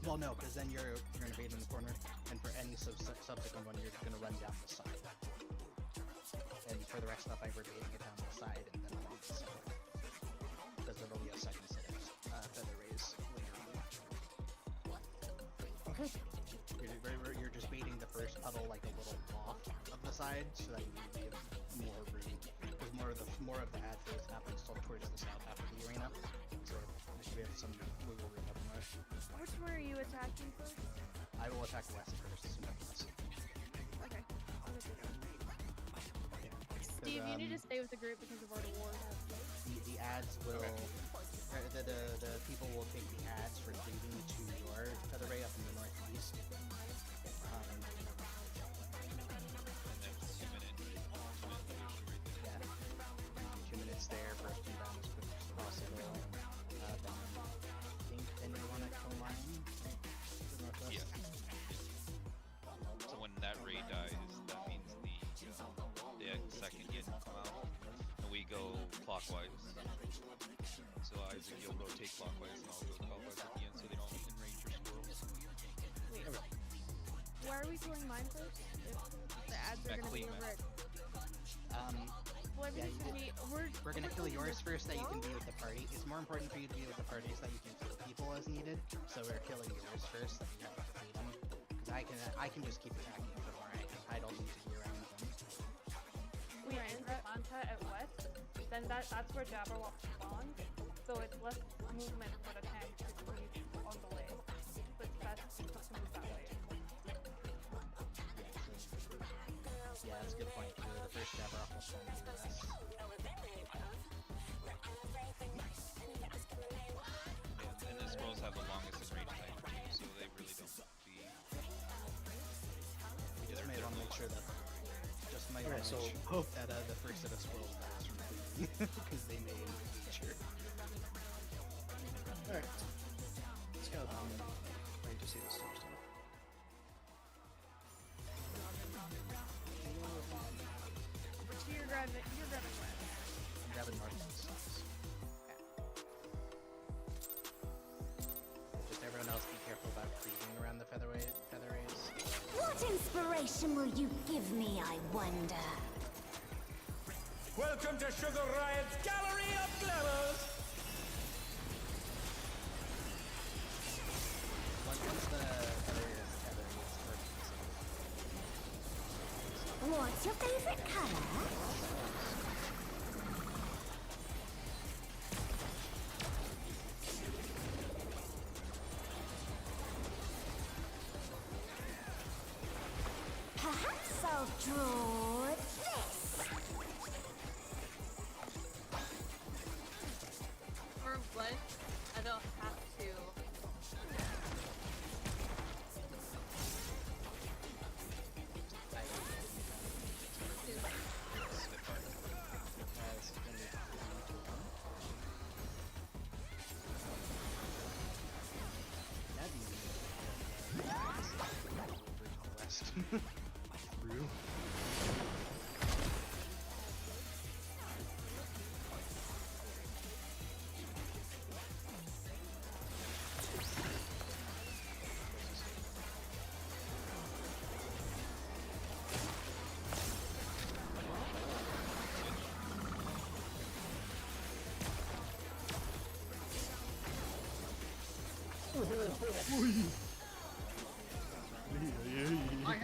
[SPEAKER 5] Well, no, because then you're gonna bait in the corner, and for any subsequent one, you're gonna run down the side. And for the rest of the fight, we're baiting it down the side and then along the side. Because there will be a second set of feather rays later on.
[SPEAKER 3] Okay.
[SPEAKER 5] You're just baiting the first puddle like a little off of the side, so that you give more room. Because more of the ad phase happens towards the south half of the arena, so We have some wiggle room up north.
[SPEAKER 2] Which one are you attacking first?
[SPEAKER 5] I will attack west first. Northwest.
[SPEAKER 2] Okay. I'll get you done. Steve, you need to stay with the group because of Art of War.
[SPEAKER 5] The ads will. The people will take the ads for leading to your featherweight up in the northeast. Yeah. 2 minutes there, burst them down as quick as possible. Then you want to kill mine?
[SPEAKER 8] Yeah. So when that raid dies, that means the second get come out, and we go clockwise. So Isaac, you'll rotate clockwise, and I'll go clockwise at the end, so they don't enrage your squirrels.
[SPEAKER 2] Wait. Why are we killing mine first? If the ads are gonna be over it.
[SPEAKER 5] Yeah,
[SPEAKER 2] Well, everything's gonna be.
[SPEAKER 5] we're gonna kill yours first that you can be with the party. It's more important for you to be with the party so that you can kill people as needed. So we're killing yours first, so you have to defeat them. Because I can just keep attacking them from where I don't need to be around them.
[SPEAKER 9] We enter Manta at west, then that's where Jabberwock spawns, so it's less movement for the tank to leave on the way. So it's best to move that way.
[SPEAKER 5] Yeah, that's a good point. The first Jabberwock will spawn to the west.
[SPEAKER 8] And the squirrels have the longest enrage time too, so they really don't be.
[SPEAKER 5] We just may want to make sure that. Just might want to make sure that the first set of squirrels dies from bleeding, because they may feature.
[SPEAKER 3] Alright. Let's go. Ready to see the storm stuff.
[SPEAKER 2] So you're grabbing west.
[SPEAKER 5] I'm grabbing northwest. Just everyone else be careful about creeping around the featherweights.
[SPEAKER 10] What inspiration will you give me, I wonder?
[SPEAKER 7] Welcome to Sugar Riot's Gallery of Glamours!
[SPEAKER 5] Once the featherweights
[SPEAKER 10] What's your favorite color? Perhaps I'll draw this.
[SPEAKER 1] Or what? I don't have to.
[SPEAKER 5] True.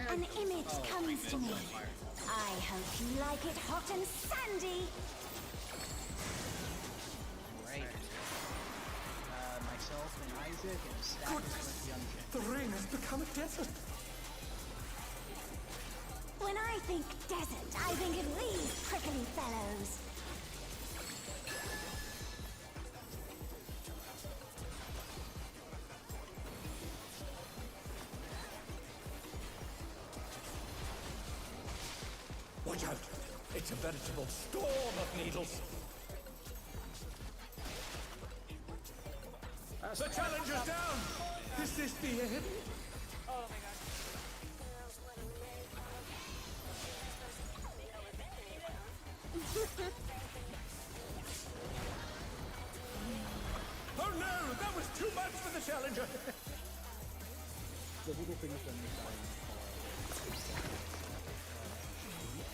[SPEAKER 10] An image comes to me. I hope you like it hot and sandy.
[SPEAKER 5] Right. Myself and Isaac and Stack with the Unchained.
[SPEAKER 7] The rain has become a desert!
[SPEAKER 10] When I think desert, I think of these prickly fellows.
[SPEAKER 7] Watch out! It's a veritable storm of needles! The challenger's down! Is this the end?
[SPEAKER 9] Oh my god.
[SPEAKER 7] Oh no! That was too much for the challenger!
[SPEAKER 5] The little things on the side.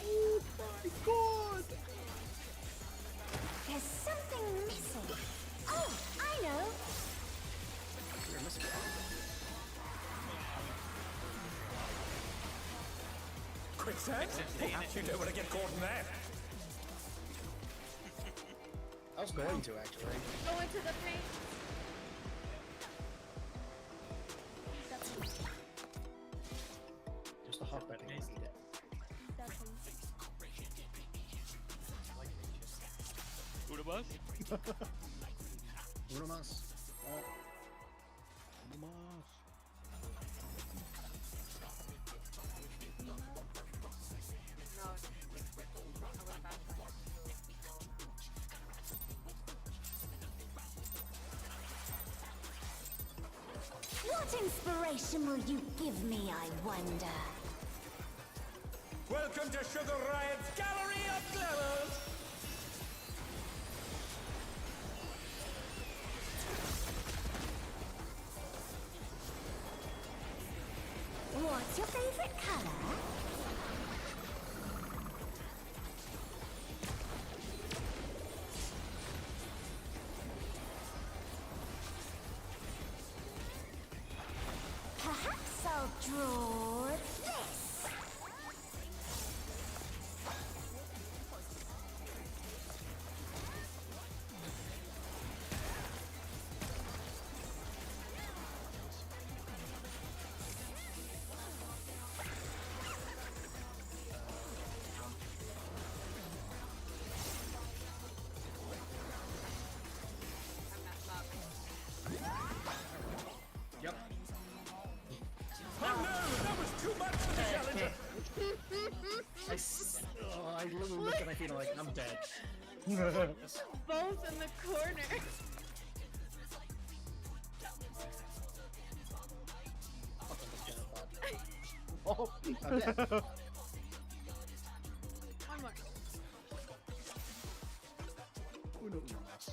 [SPEAKER 3] Oh my god!
[SPEAKER 10] There's something missing. Oh, I know.
[SPEAKER 3] You're missing
[SPEAKER 7] Quicksand? Perhaps you don't want to get caught in that.
[SPEAKER 3] I was going to actually.
[SPEAKER 2] Go into the paint.
[SPEAKER 3] beat it.
[SPEAKER 2] Definitely.
[SPEAKER 11] Uno más?
[SPEAKER 3] Uno más. Oh.
[SPEAKER 5] Uno más.
[SPEAKER 1] No, I went back.
[SPEAKER 10] What inspiration will you give me, I wonder?
[SPEAKER 7] Welcome to Sugar Riot's Gallery of Glamours!
[SPEAKER 10] What's your favorite color? Perhaps I'll draw this.
[SPEAKER 3] Yep.
[SPEAKER 7] Oh no, that was too much for the challenger!
[SPEAKER 3] I literally look at my feet and I'm like, I'm dead.
[SPEAKER 2] Both in the corner.
[SPEAKER 3] Oh, I'm dead.
[SPEAKER 2] One more.
[SPEAKER 5] Uno más.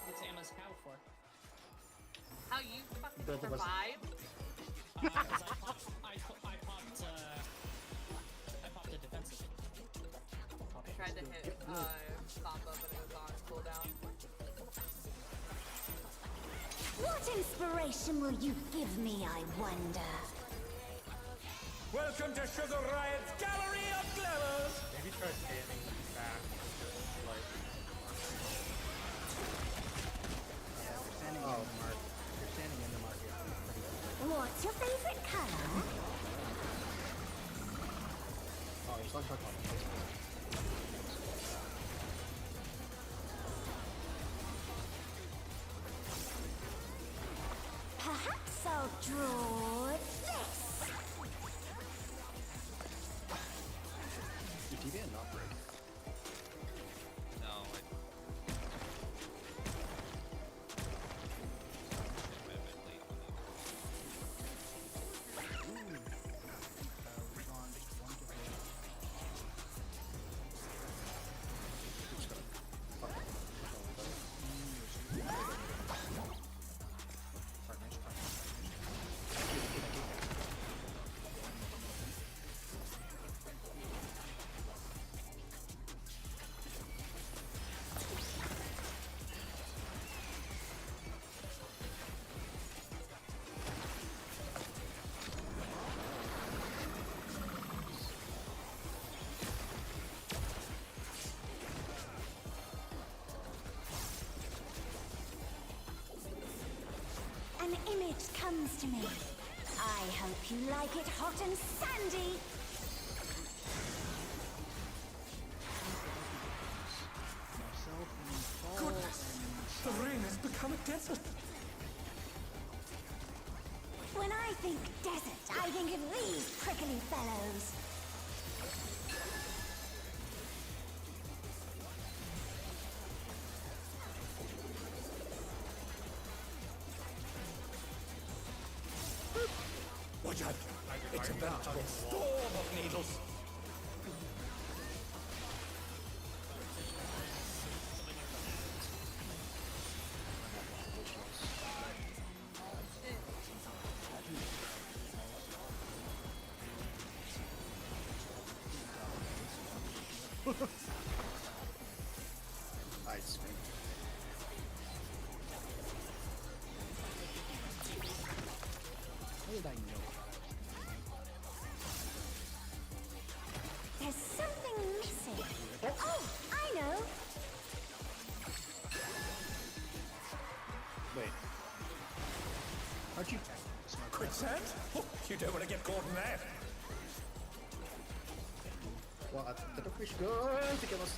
[SPEAKER 6] What's Emma's cow for?
[SPEAKER 1] How you fucking
[SPEAKER 3] Both of us.
[SPEAKER 1] survive?
[SPEAKER 6] Because I popped a defensive.
[SPEAKER 1] I tried to hit combo, but it was on cooldown.
[SPEAKER 10] What inspiration will you give me, I wonder?
[SPEAKER 7] Welcome to Sugar Riot's Gallery of Glamours!
[SPEAKER 4] Maybe try standing back. Just like.
[SPEAKER 5] You're standing in the mark. You're standing in the mark.
[SPEAKER 10] What's your favorite color?
[SPEAKER 3] Oh, you're talking about
[SPEAKER 10] Perhaps I'll draw this.
[SPEAKER 3] Your TV and not break.
[SPEAKER 8] No, I. It might have been late on that.
[SPEAKER 5] We've gone 1 to 3.
[SPEAKER 3] Just gonna fuck it.
[SPEAKER 10] An image comes to me. I hope you like it hot and sandy.
[SPEAKER 5] Myself and Paul
[SPEAKER 7] Goodness! The ring has become a desert!
[SPEAKER 10] When I think desert, I think of these prickly fellows.
[SPEAKER 7] Watch out! It's about to be a storm of needles!
[SPEAKER 3] I scream.
[SPEAKER 5] How did I know
[SPEAKER 10] There's something missing. Oh, I know.
[SPEAKER 3] Wait. How'd you?
[SPEAKER 7] Quicksand? Oh, you don't want to get caught in that!
[SPEAKER 3] Well, I think we should go to kill us.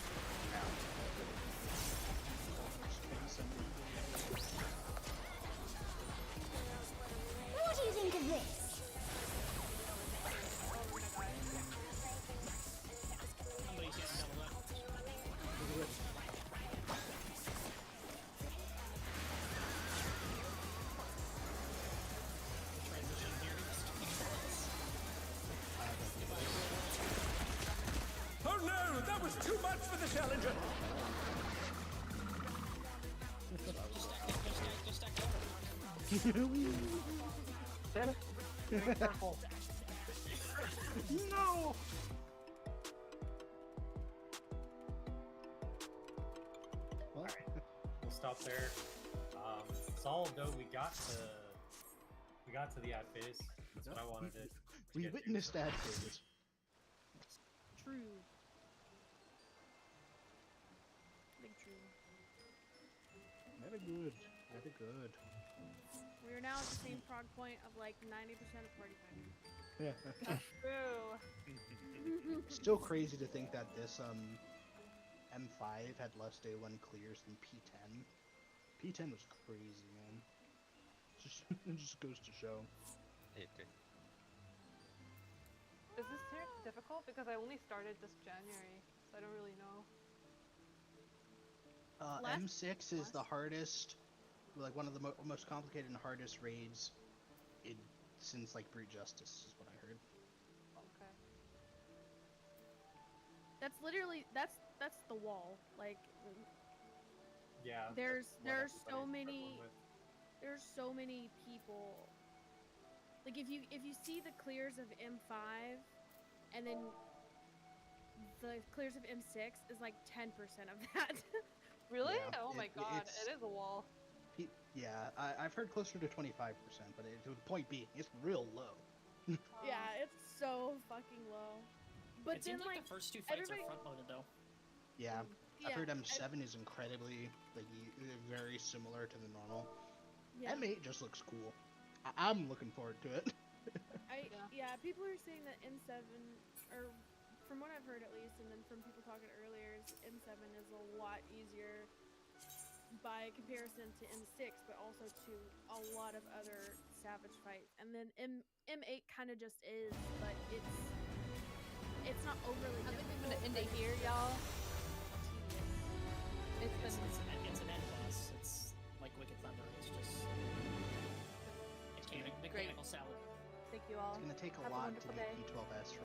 [SPEAKER 10] What do you think of this?
[SPEAKER 6] Somebody's getting doubled up. Transition here.
[SPEAKER 7] Oh no, that was too much for the challenger.
[SPEAKER 6] Go stack over.
[SPEAKER 3] Damn it. Be careful. No! What?
[SPEAKER 4] We'll stop there. Solid though, we got to the ad phase. That's what I wanted to
[SPEAKER 5] We
[SPEAKER 4] get to,
[SPEAKER 5] witnessed
[SPEAKER 4] so-
[SPEAKER 5] that phase.
[SPEAKER 2] True. Big true.
[SPEAKER 5] Very good. Very good.
[SPEAKER 2] We are now at the same prog point of like 90% of party time.
[SPEAKER 9] True.
[SPEAKER 5] Still crazy to think that this M5 had less day 1 clears than P10. P10 was crazy, man. It just goes to show.
[SPEAKER 8] Hey, okay.
[SPEAKER 9] Is this tier difficult? Because I only started this January, so I don't really know.
[SPEAKER 2] Less?
[SPEAKER 5] M6 is the hardest, like one of the most complicated and hardest raids since like Brute Justice, is what I heard.
[SPEAKER 9] Okay.
[SPEAKER 2] That's literally that's the wall. Like
[SPEAKER 4] Yeah.
[SPEAKER 2] there's
[SPEAKER 4] that's what
[SPEAKER 2] so
[SPEAKER 4] everybody's
[SPEAKER 2] many
[SPEAKER 4] struggling with.
[SPEAKER 2] there's so many people. Like if you see the clears of M5 and then the clears of M6 is like 10% of that.
[SPEAKER 9] Really?
[SPEAKER 5] Yeah,
[SPEAKER 9] Oh my god,
[SPEAKER 5] it's-
[SPEAKER 9] it is a wall.
[SPEAKER 5] Yeah, I've heard closer to 25%, but the point being, it's real low.
[SPEAKER 2] Yeah, it's so fucking low. But
[SPEAKER 6] It
[SPEAKER 2] then
[SPEAKER 6] seems like the first two fights are
[SPEAKER 2] everybody-
[SPEAKER 6] front loaded though.
[SPEAKER 5] Yeah, I've
[SPEAKER 2] Yeah,
[SPEAKER 5] heard M7 is incredibly, like, very similar to the normal.
[SPEAKER 2] yeah.
[SPEAKER 5] M8 just looks cool. I'm looking forward to it.
[SPEAKER 2] Yeah, people are saying that M7, or from what I've heard at least, and then from people talking earlier, is M7 is a lot easier by comparison to M6, but also to a lot of other Savage fights. And then M8 kind of just is, but it's not overly
[SPEAKER 9] I think I'm
[SPEAKER 2] difficult.
[SPEAKER 9] gonna end it here, y'all. It's
[SPEAKER 6] It's
[SPEAKER 9] been
[SPEAKER 6] an end boss. It's like Wicked Thunder. It's just mechanical salad.
[SPEAKER 9] thank you all.
[SPEAKER 5] It's gonna take a
[SPEAKER 9] Have a
[SPEAKER 5] lot to
[SPEAKER 9] wonderful
[SPEAKER 5] beat
[SPEAKER 9] day.
[SPEAKER 5] P12S